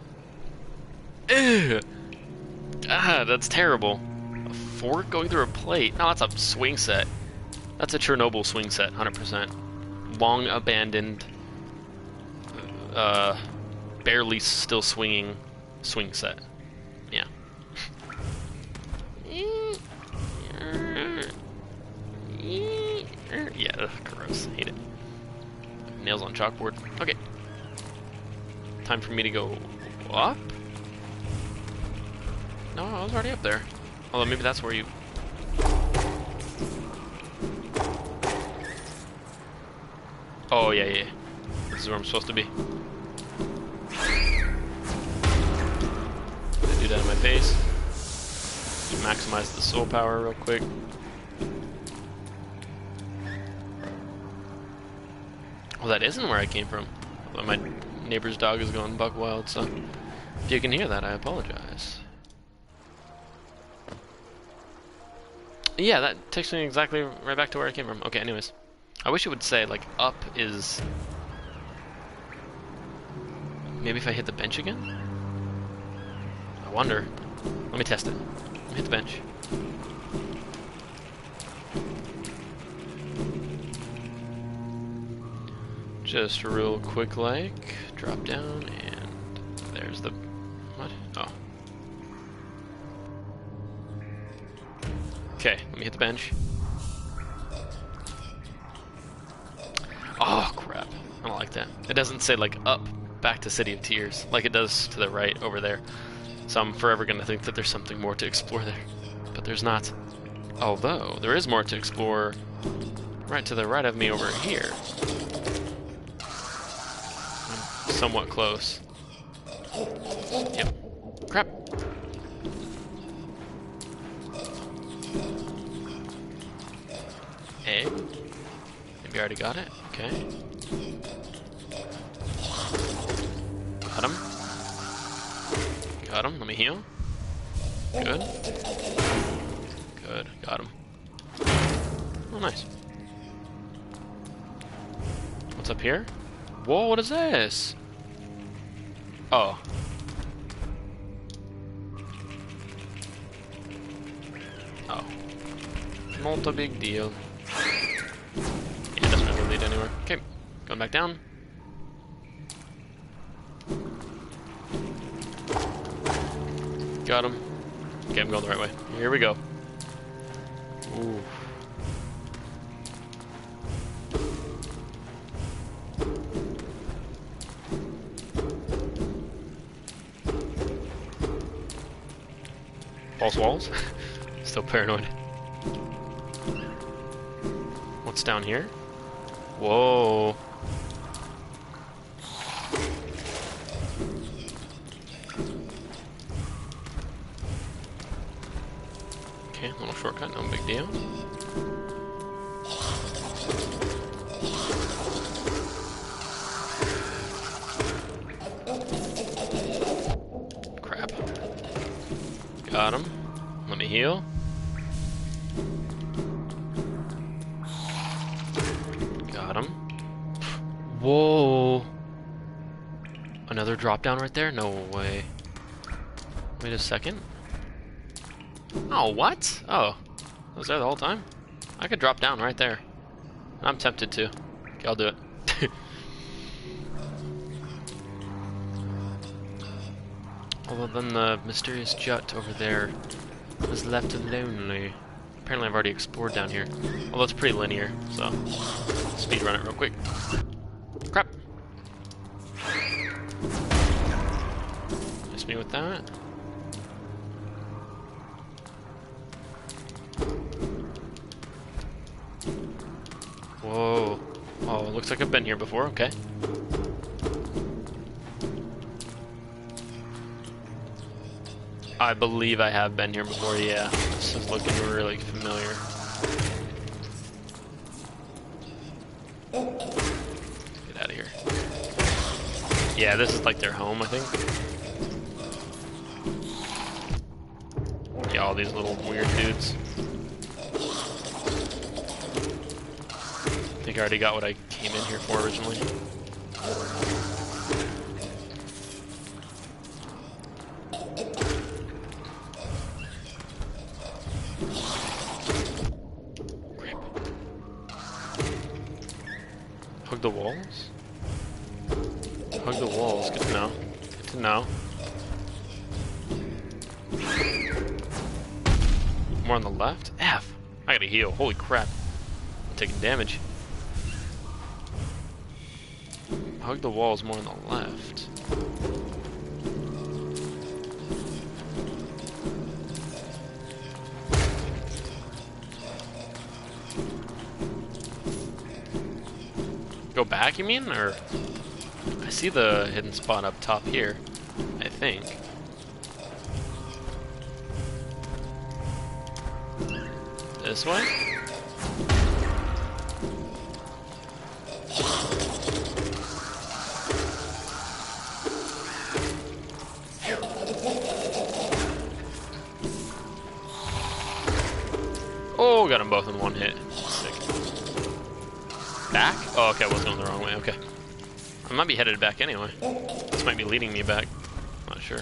Ew. Ah, that's terrible. A fork going through a plate? No, that's a swing set. That's a Chernobyl swing set, 100%. Long abandoned, barely still swinging swing set. Yeah. Yeah, ugh, gross. Hate it. Nails on chalkboard. Okay. Time for me to go up? No, I was already up there. Although maybe that's where you... Oh, yeah, yeah. This is where I'm supposed to be. Do that in my face. maximize the soul power real quick. Well, that isn't where I came from. Although my neighbor's dog is going buck wild, so if you can hear that, I apologize. Yeah, that takes me exactly right back to where I came from. Okay, anyways. I wish it would say, like, up is... Maybe if I hit the bench again? I wonder. Let me test it. Let me hit the bench. Just real quick, like, drop down, and there's the... What? Oh. Okay, let me hit the bench. Oh, crap. I don't like that. It doesn't say, like, up, back to City of Tears, like it does to the right over there. So I'm forever going to think that there's something more to explore there. But there's not. Although, there is more to explore right to the right of me over here. I'm somewhat close. Yep. Crap. Egg? Maybe I already got it? Okay. Got him. Got him. Let me heal. Good. Good. Got him. Oh, nice. What's up here? Whoa, what is this? Oh. Oh. Not a big deal. Yeah, it doesn't really lead anywhere. Okay, going back down. Got him. Okay, I'm going the right way. Here we go. Ooh. False walls? Still paranoid. What's down here? Whoa. Okay, little shortcut, no big deal. Crap. Got him. Let me heal. Got him. Whoa. Another drop down right there? No way. Wait a second. Oh, what? Oh. I was there the whole time? I could drop down right there. I'm tempted to. Okay, I'll do it. Although then the mysterious jut over there was left lonely. Apparently I've already explored down here. Although it's pretty linear, so speed run it real quick. Crap. Miss me with that. Whoa. Oh, it looks like I've been here before, okay. I believe I have been here before, yeah. This is looking really familiar. Get out of here. Yeah, this is like their home, I think. Yeah, all these little weird dudes. I think I already got what I came in here for originally. Hug the walls? Hug the walls, good to know. Good to know. More on the left? F! I gotta heal, holy crap. I'm taking damage. Hug the walls more on the left. Go back, you mean? Or I see the hidden spot up top here, I think. This way? Oh, got them both in one hit. Sick. Back? Oh, okay, I was going the wrong way. Okay. I might be headed back anyway. This might be leading me back. Not sure.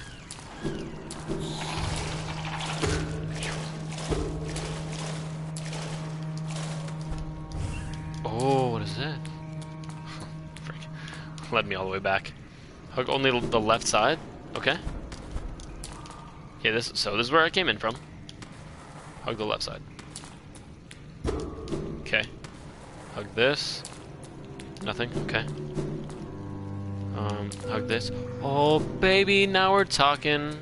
Oh, what is that? Frick. Led me all the way back. Hug only the left side? Okay. Okay, this is where I came in from. Hug the left side. Okay. Hug this. Nothing? Okay. Hug this. Oh, baby, now we're talking.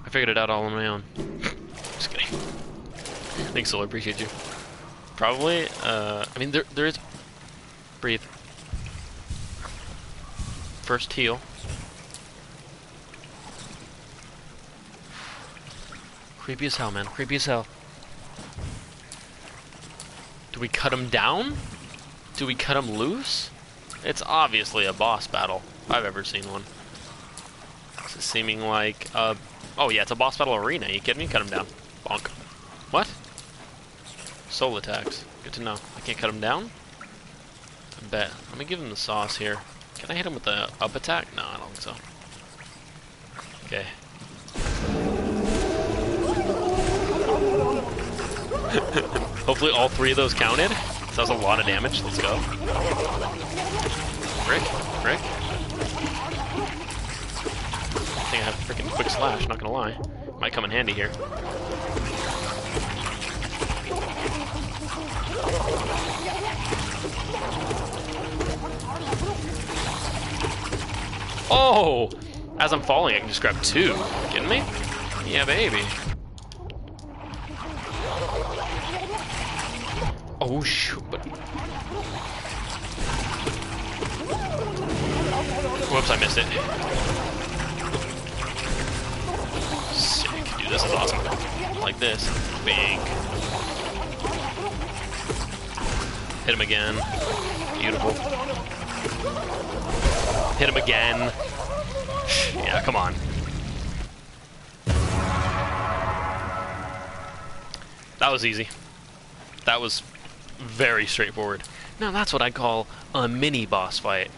I figured it out all on my own. Just kidding. Thanks, Solar. Appreciate you. Probably, I mean, there is... Breathe. First heal. Creepy as hell, man. Creepy as hell. Do we cut him down? Do we cut him loose? It's obviously a boss battle, if I've ever seen one. It's seeming like, oh yeah, it's a boss battle arena. Are you kidding me? Cut him down. Bonk. What? Soul attacks. Good to know. I can't cut him down? I bet. Let me give him the sauce here. Can I hit him with the up attack? No, I don't think so. Okay. Hopefully all three of those counted. So that was a lot of damage. Let's go. Frick. Frick. I think I have a freaking quick slash, not gonna lie. Might come in handy here. Oh! As I'm falling, I can just grab two. Kidding me? Yeah, baby. Oh, shoot. Whoops, I missed it. Sick. Dude, this is awesome. Like this. Big. Hit him again. Beautiful. Hit him again. Yeah, come on. That was easy. That was very straightforward. Now that's what I call a mini boss fight.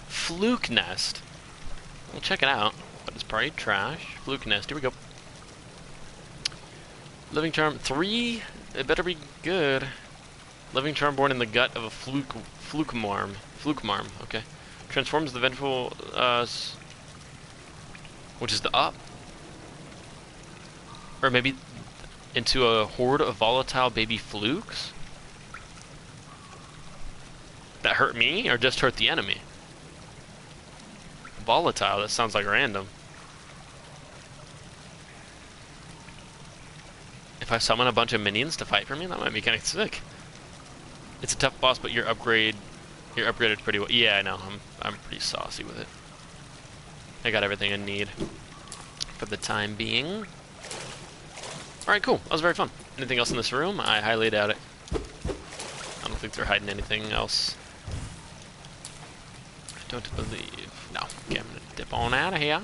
Fluke Nest. We'll check it out, but it's probably trash. Fluke Nest, here we go. Living Charm 3, it better be good. Living Charm born in the gut of a fluke marm, okay. Transforms the vengeful, which is the up. Or maybe into a horde of volatile baby flukes? That hurt me, or just hurt the enemy? Volatile, that sounds like random. If I summon a bunch of minions to fight for me, that might be kind of sick. It's a tough boss, but you're upgraded pretty well. Yeah, I know, I'm pretty saucy with it. I got everything I need for the time being. Alright, cool. That was very fun. Anything else in this room? I highly doubt it. I don't think they're hiding anything else. I don't believe. No. Okay, I'm gonna dip on out of here.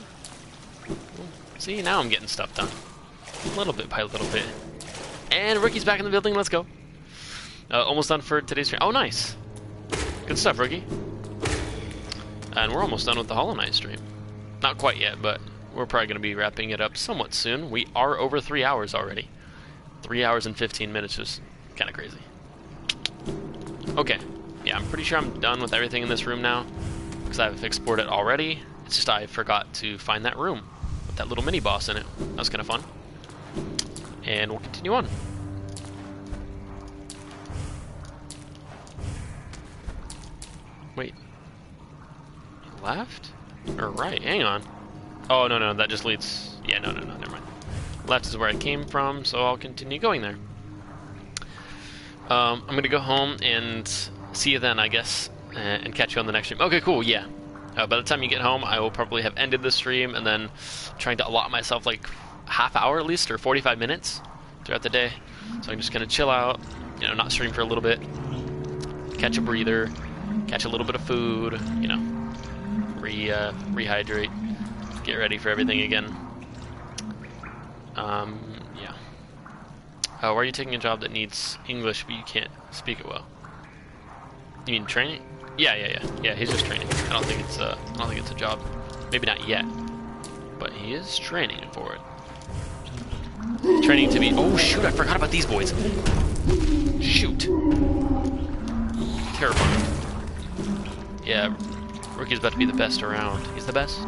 See, now I'm getting stuff done. Little bit by little bit. And Ricky's back in the building. Let's go. Almost done for today's stream. Oh, nice. Good stuff, Ricky. And we're almost done with the Hollow Knight stream. Not quite yet, but we're probably going to be wrapping it up somewhat soon. We are over 3 hours already. 3 hours and 15 minutes, just kind of crazy. Okay. Yeah, I'm pretty sure I'm done with everything in this room now, because I've explored it already. It's just I forgot to find that room with that little mini boss in it. That was kind of fun. And we'll continue on. Wait. Left? Or right? Hang on. Oh, no, that just leads... Yeah, no, never mind. Left is where I came from, so I'll continue going there. I'm gonna go home and see you then, I guess, and catch you on the next stream. Okay, cool, yeah. By the time you get home, I will probably have ended the stream and then trying to allot myself like half hour at least or 45 minutes throughout the day. So I'm just gonna chill out, you know, not stream for a little bit, catch a breather, catch a little bit of food, you know, rehydrate, get ready for everything again. Yeah. Why are you taking a job that needs English but you can't speak it well? You mean training? Yeah. He's just training. I don't think it's a job. Maybe not yet, but he is training for it. Training to be. Oh shoot! I forgot about these boys. Shoot. Terrifying. Yeah, Rookie's about to be the best around. He's the best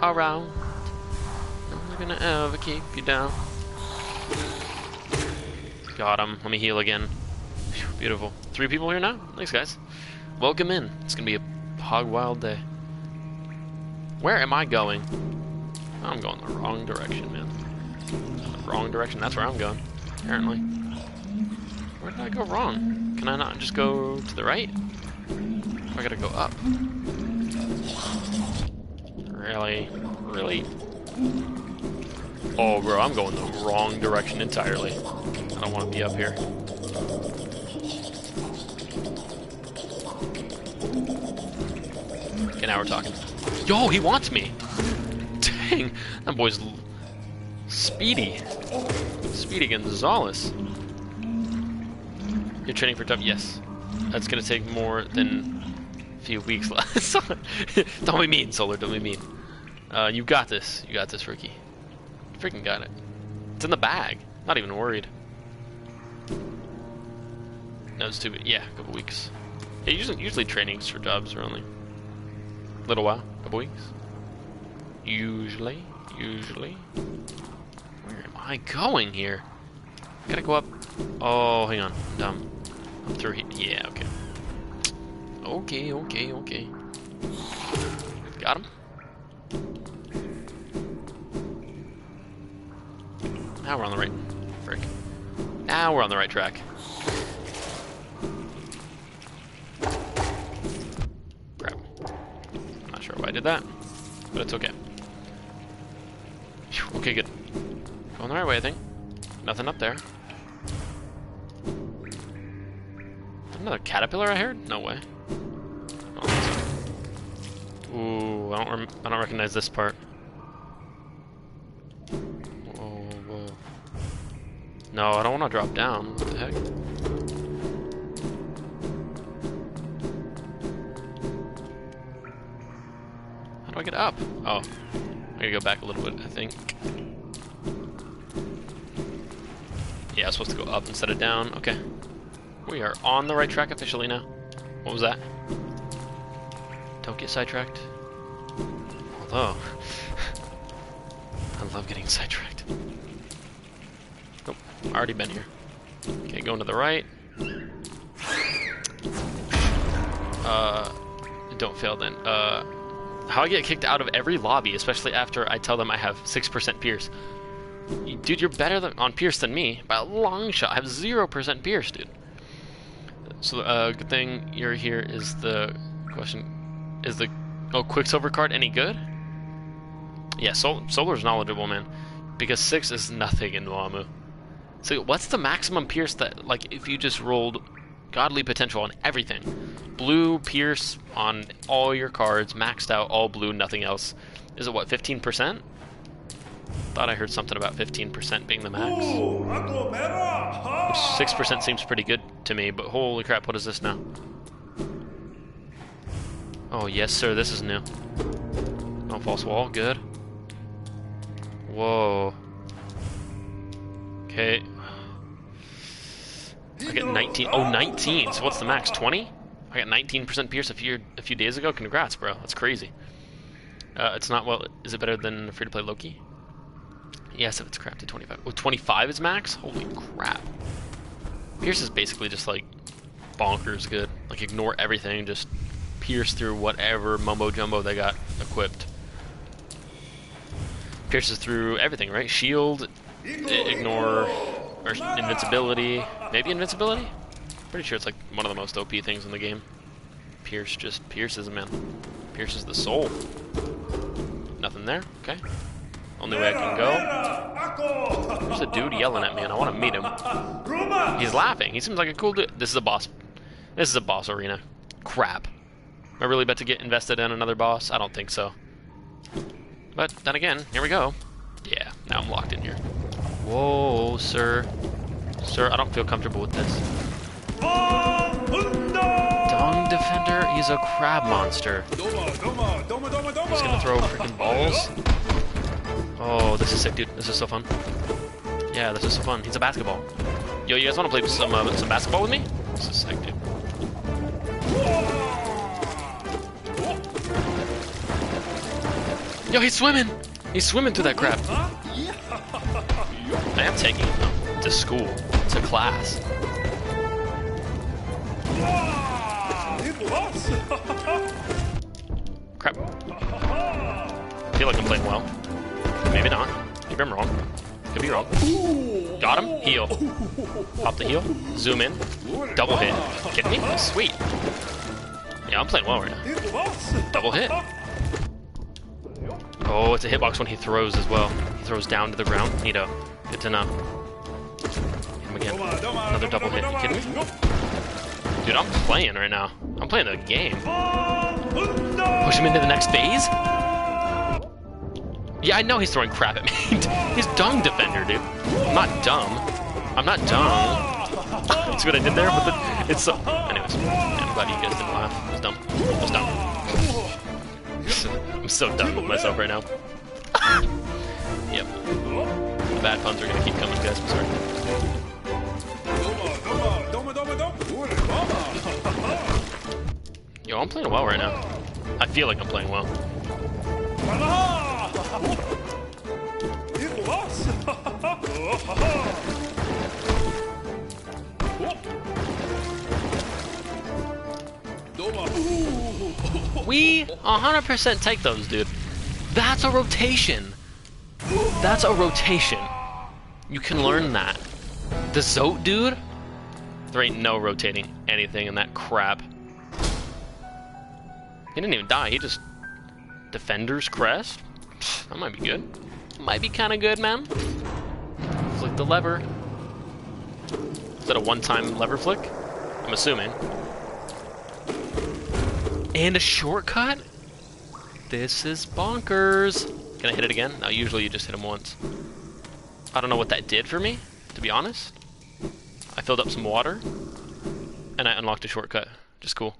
around. I'm not gonna ever keep you down. Got him. Let me heal again. Whew, beautiful. 3 people here now. Thanks, guys. Welcome in. It's gonna be a hog wild day. Where am I going? I'm going the wrong direction, man. The wrong direction. That's where I'm going, apparently. Where did I go wrong? Can I not just go to the right? I gotta go up. Really? Really? Oh, bro, I'm going the wrong direction entirely. I don't want to be up here. Okay, now we're talking. Yo, he wants me! Dang, that boy's speedy. Speedy Gonzalez. You're training for tough? Yes. That's gonna take more than a few weeks left. Don't be mean, Solar, don't be mean. You got this. You got this, Ricky. You freaking got it. It's in the bag. Not even worried. No, it's too big. Yeah, a couple weeks. Yeah, usually trainings for jobs are only a little while, couple weeks. Usually. Where am I going here? Gotta go up. Oh, hang on. I'm dumb. I'm through here. Yeah, okay. Okay. Got him. Now we're on the right. Frick. Now we're on the right track. Crap. I'm not sure why I did that, but it's okay. Whew, okay, good. Going the right way, I think. Nothing up there. Another caterpillar I heard? No way. Ooh, I don't recognize this part. Whoa. No, I don't want to drop down. What the heck? How do I get up? Oh, I gotta go back a little bit, I think. Yeah, I was supposed to go up instead of down. Okay. We are on the right track officially now. What was that? Don't get sidetracked. Although, I love getting sidetracked. Nope, already been here. Okay, going to the right. Don't fail then. How I get kicked out of every lobby, especially after I tell them I have 6% Pierce. Dude, you're better on Pierce than me by a long shot. I have 0% Pierce, dude. So, good thing you're here is the question. Is the Quicksilver card any good? Yeah, Solar's knowledgeable, man. Because 6 is nothing in Luamu. So what's the maximum Pierce that, like, if you just rolled Godly Potential on everything? Blue Pierce on all your cards, maxed out, all blue, nothing else. Is it what, 15%? Thought I heard something about 15% being the max. Which 6% seems pretty good to me, but holy crap, what is this now? Oh, yes, sir, this is new. No false wall, good. Whoa. Okay. I get 19. Oh, 19. So what's the max? 20? I got 19% Pierce a few days ago. Congrats, bro. That's crazy. It's not, well, is it better than free-to-play Loki? Yes, if it's crafted 25. Oh, 25 is max? Holy crap. Pierce is basically just like bonkers good. Like ignore everything, just pierce through whatever mumbo jumbo they got equipped. Pierces through everything, right? Shield, ignore, or invincibility. Maybe invincibility? Pretty sure it's like one of the most OP things in the game. Pierce just pierces, man. Pierces the soul. Nothing there. Okay. Only way I can go. There's a dude yelling at me, and I want to meet him. He's laughing. He seems like a cool dude. This is a boss. This is a boss arena. Crap. Am I really about to get invested in another boss? I don't think so. But then again, here we go. Yeah, now I'm locked in here. Whoa, sir. Sir, I don't feel comfortable with this. Dung Defender? He's a crab monster. He's gonna throw freaking balls. Oh, this is sick, dude. This is so fun. Yeah, this is so fun. He's a basketball. Yo, you guys want to play some basketball with me? This is sick, dude. Yo, he's swimming! He's swimming through that crap. I am taking him, though, to school, to class. Crap. I feel like I'm playing well. Maybe not. Maybe I'm wrong. Could be wrong. Got him. Heal. Pop the heal. Zoom in. Double hit. Kidding me? Oh, sweet. Yeah, I'm playing well right now. Double hit. Oh, it's a hitbox when he throws as well. He throws down to the ground. Neato. Good to know. Hit him again. Another double hit. You kidding me? Dude, I'm playing right now. I'm playing the game. Push him into the next phase? Yeah, I know he's throwing crap at me. He's Dung Defender, dude. I'm not dumb. I'm not dumb. See what I did there? But it's so... Anyways. Yeah, I'm glad you guys didn't laugh. It was dumb. It was dumb. I'm so done with myself right now. Yep. The bad puns are gonna keep coming, guys. I'm sorry. Yo, I'm playing well right now. I feel like I'm playing well. We 100% take those, dude. That's a rotation. That's a rotation. You can learn that. The Zote, dude? There ain't no rotating anything in that crap. He didn't even die, he just... Defender's Crest? That might be good. Might be kind of good, man. Flick the lever. Is that a one-time lever flick? I'm assuming. And a shortcut? This is bonkers. Can I hit it again? No, usually you just hit him once. I don't know what that did for me, to be honest. I filled up some water, and I unlocked a shortcut. Just cool.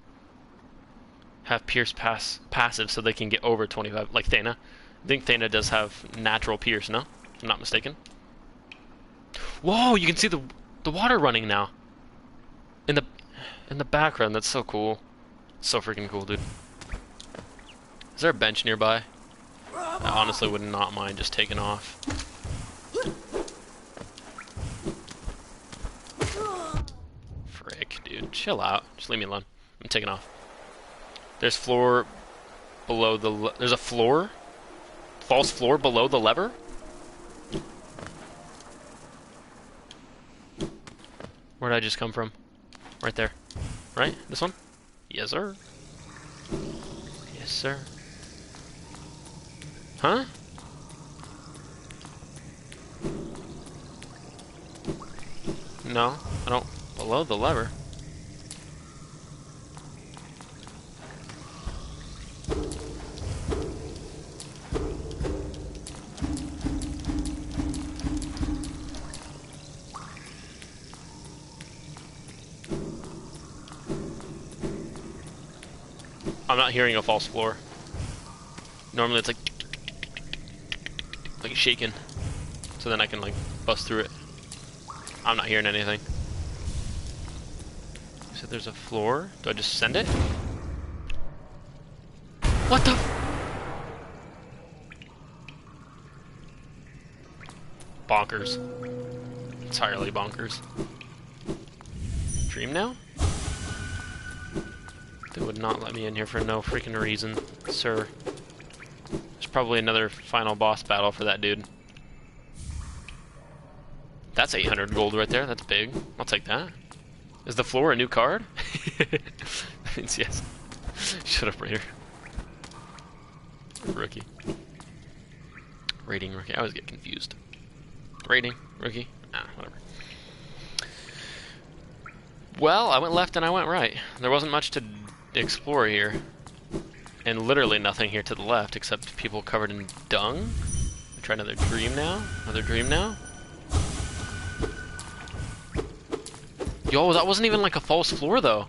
Have Pierce passive so they can get over 25, like Thena. I think Thena does have natural Pierce, no? If I'm not mistaken. Whoa, you can see the water running now. In the background, that's so cool. So freaking cool, dude. Is there a bench nearby? I honestly would not mind just taking off. Frick, dude. Chill out. Just leave me alone. I'm taking off. There's floor below the... There's a floor? False floor below the lever? Where did I just come from? Right there. Right? This one? Yes, sir. Yes, sir. Huh? No, I don't. Below the lever. I'm not hearing a false floor. Normally it's like shaking, so then I can like bust through it. I'm not hearing anything. You said there's a floor. Do I just send it? What the? Bonkers. Entirely bonkers. Dream now? They would not let me in here for no freaking reason, sir. There's probably another final boss battle for that dude. That's 800 gold right there. That's big. I'll take that. Is the floor a new card? That means yes. Shut up, Raider. Rookie. Rating rookie. I always get confused. Rating rookie. Ah, whatever. Well, I went left and I went right. There wasn't much to explore here. And literally nothing here to the left except people covered in dung. Try another dream now. Another dream now. Yo, that wasn't even like a false floor though.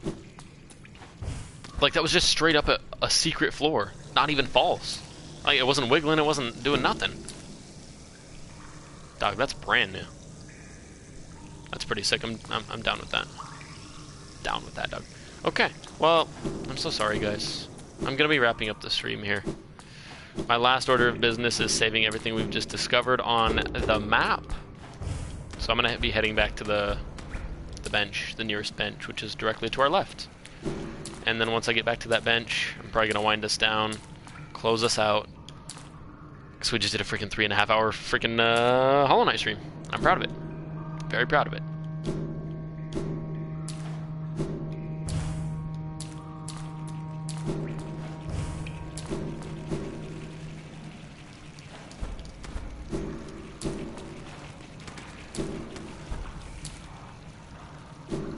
Like that was just straight up a secret floor. Not even false. Like it wasn't wiggling, it wasn't doing nothing. Dog, that's brand new. That's pretty sick. I'm down with that. Down with that, dog. Okay, well, I'm so sorry, guys. I'm gonna be wrapping up the stream here. My last order of business is saving everything we've just discovered on the map. So I'm gonna be heading back to the bench, the nearest bench, which is directly to our left. And then once I get back to that bench, I'm probably gonna wind us down, close us out. Because we just did a freaking 3.5 hour freaking Hollow Knight stream. I'm proud of it. Very proud of it.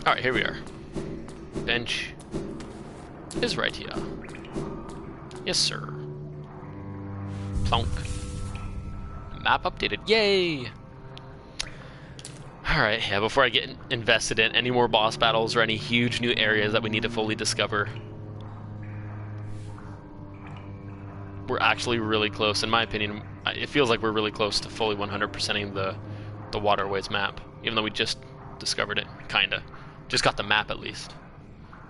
Alright, here we are. Bench is right here. Yes, sir. Plonk. Map updated. Yay! Alright, yeah, before I get invested in any more boss battles or any huge new areas that we need to fully discover, we're actually really close. In my opinion, it feels like we're really close to fully 100%ing the Waterways map, even though we just discovered it, kinda. Just got the map, at least.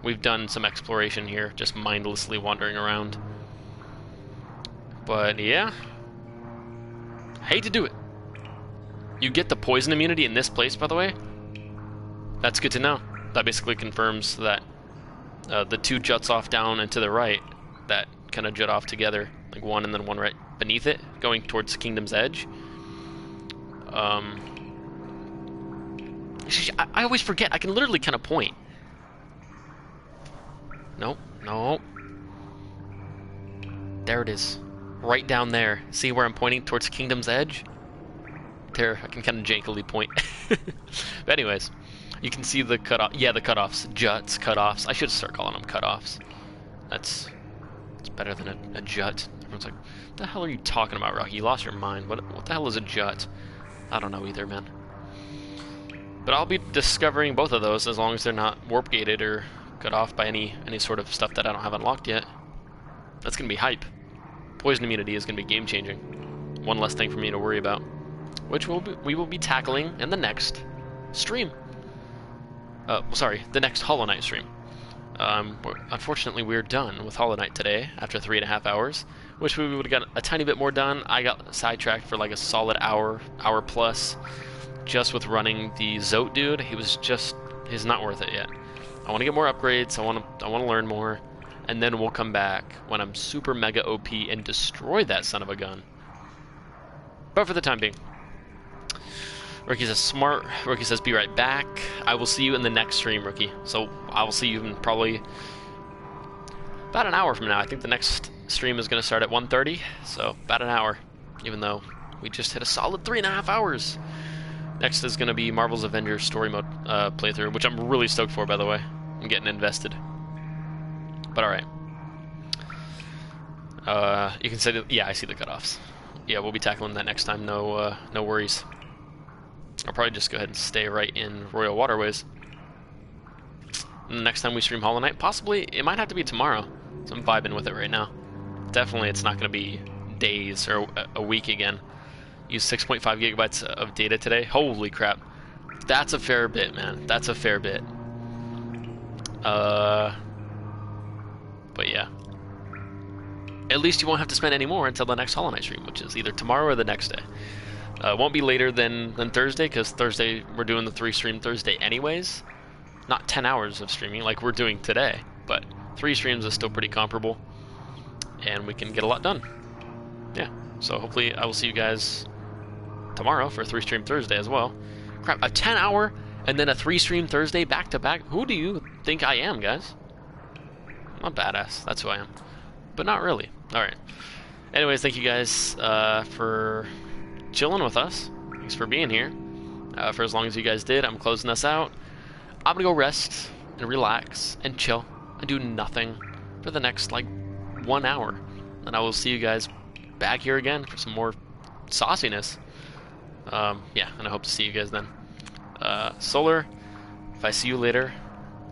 We've done some exploration here, just mindlessly wandering around. But, yeah. Hate to do it. You get the poison immunity in this place, by the way. That's good to know. That basically confirms that the two juts off down and to the right, that kind of jut off together, like one and then one right beneath it, going towards Kingdom's Edge. I always forget. I can literally kind of point. Nope. No. There it is. Right down there. See where I'm pointing towards Kingdom's Edge? There, I can kind of jankily point. But anyways, you can see the cutoff. Yeah, the cutoffs. Juts, cutoffs. I should start calling them cutoffs. It's better than a jut. Everyone's like, what the hell are you talking about, Rocky? You lost your mind. What the hell is a jut? I don't know either, man. But I'll be discovering both of those as long as they're not warp gated or cut off by any sort of stuff that I don't have unlocked yet. That's gonna be hype. Poison immunity is gonna be game changing. One less thing for me to worry about, which we will be tackling in the next stream. Sorry, the next Hollow Knight stream. Unfortunately, we're done with Hollow Knight today after 3.5 hours. Wish we would have got a tiny bit more done. I got sidetracked for like a solid hour plus. Just with running the Zote dude, he's not worth it yet. I want to get more upgrades, I want to learn more, and then we'll come back when I'm super mega OP and destroy that son of a gun. But for the time being, Rookie says smart, Rookie says be right back. I will see you in the next stream, Rookie. So I will see you in probably about an hour from now. I think the next stream is going to start at 1:30, so about an hour, even though we just hit a solid 3.5 hours. Next is going to be Marvel's Avengers story mode playthrough, which I'm really stoked for, by the way. I'm getting invested. But alright. You can say that, yeah, I see the cutoffs. Yeah, we'll be tackling that next time, no worries. I'll probably just go ahead and stay right in Royal Waterways. And the next time we stream Hollow Knight, possibly, it might have to be tomorrow. So I'm vibing with it right now. Definitely it's not going to be days or a week again. Use 6.5 gigabytes of data today. Holy crap. That's a fair bit, man. That's a fair bit. But yeah. At least you won't have to spend any more until the next Hollow Knight stream, which is either tomorrow or the next day. It won't be later than Thursday, because Thursday, we're doing the 3-stream Thursday anyways. Not 10 hours of streaming like we're doing today, but 3 streams is still pretty comparable, and we can get a lot done. Yeah, so hopefully I will see you guys tomorrow for a 3-stream Thursday as well. Crap, a 10-hour and then a 3-stream Thursday back-to-back? Who do you think I am, guys? I'm a badass, that's who I am. But not really. Alright. Anyways, thank you guys for chilling with us. Thanks for being here. For as long as you guys did, I'm closing us out. I'm gonna go rest and relax and chill and do nothing for the next like 1 hour. And I will see you guys back here again for some more sauciness. Yeah, and I hope to see you guys then. Solar, if I see you later,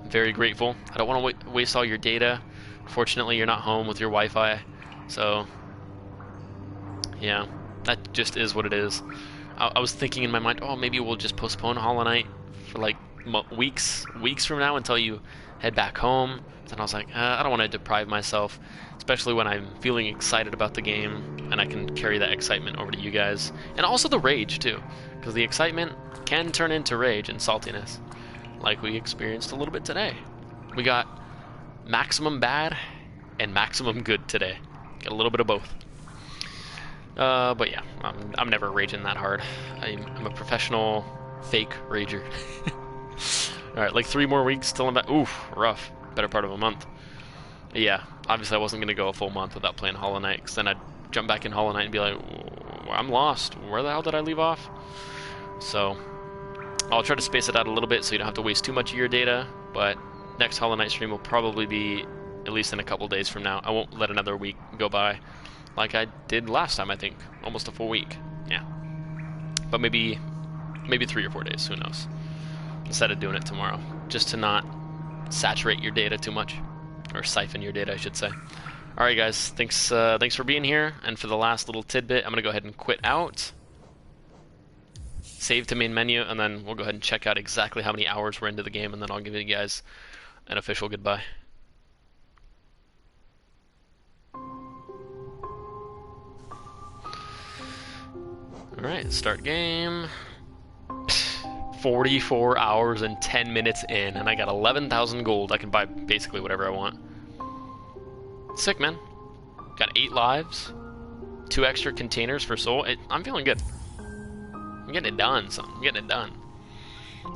I'm very grateful. I don't want to waste all your data. Fortunately, you're not home with your Wi-Fi, so yeah, that just is what it is. I was thinking in my mind, oh, maybe we'll just postpone Hollow Knight for like weeks from now until you head back home. Then I was like, I don't want to deprive myself, especially when I'm feeling excited about the game, and I can carry that excitement over to you guys. And also the rage, too, because the excitement can turn into rage and saltiness, like we experienced a little bit today. We got maximum bad and maximum good today. Got a little bit of both. But yeah, I'm never raging that hard. I'm a professional fake rager. Alright, like 3 more weeks till I'm back. Oof, rough. Better part of a month. But yeah, obviously I wasn't going to go a full month without playing Hollow Knight, because then I'd jump back in Hollow Knight and be like, I'm lost. Where the hell did I leave off? So, I'll try to space it out a little bit so you don't have to waste too much of your data, but next Hollow Knight stream will probably be at least in a couple days from now. I won't let another week go by like I did last time, I think. Almost a full week. Yeah. But maybe 3 or 4 days, who knows. Instead of doing it tomorrow. Just to not saturate your data too much. Or siphon your data, I should say. Alright guys, thanks for being here. And for the last little tidbit, I'm going to go ahead and quit out. Save to main menu, and then we'll go ahead and check out exactly how many hours we're into the game, and then I'll give you guys an official goodbye. Alright, start game. 44 hours and 10 minutes in, and I got 11,000 gold. I can buy basically whatever I want. Sick, man. Got 8 lives, 2 extra containers for soul. I'm feeling good. I'm getting it done, son. I'm getting it done.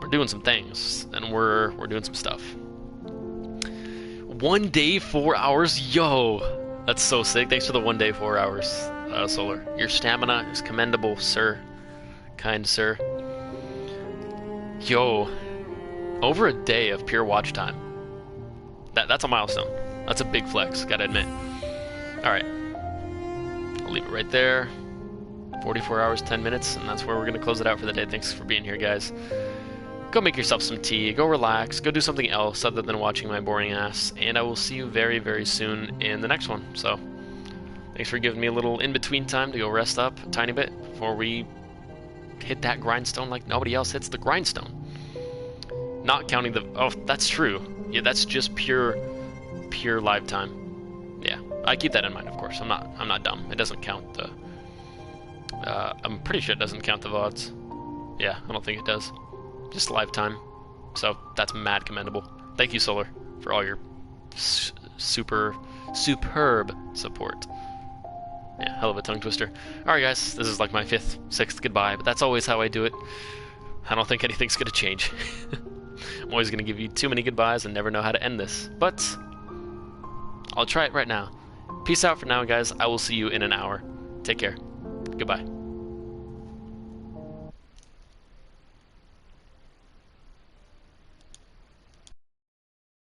We're doing some things, and we're doing some stuff. 1 day, 4 hours? Yo! That's so sick. Thanks for the 1 day, 4 hours, Solar. Your stamina is commendable, sir. Kind sir. Yo. Over a day of pure watch time. That's a milestone. That's a big flex, gotta admit. Alright. I'll leave it right there. 44 hours, 10 minutes, and that's where we're gonna close it out for the day. Thanks for being here, guys. Go make yourself some tea, go relax, go do something else other than watching my boring ass, and I will see you very, very soon in the next one. So, thanks for giving me a little in-between time to go rest up a tiny bit before we hit that grindstone like nobody else hits the grindstone. Not counting the... Oh, that's true. Yeah, that's just pure live time. Yeah, I keep that in mind, of course. I'm not dumb. It doesn't count the... I'm pretty sure it doesn't count the VODs. Yeah, I don't think it does. Just live time. So, that's mad commendable. Thank you, Solar, for all your superb support. Yeah, hell of a tongue twister. Alright guys, this is like my 5th, 6th goodbye, but that's always how I do it. I don't think anything's gonna change. I'm always gonna give you too many goodbyes and never know how to end this, but I'll try it right now. Peace out for now, guys. I will see you in an hour. Take care. Goodbye.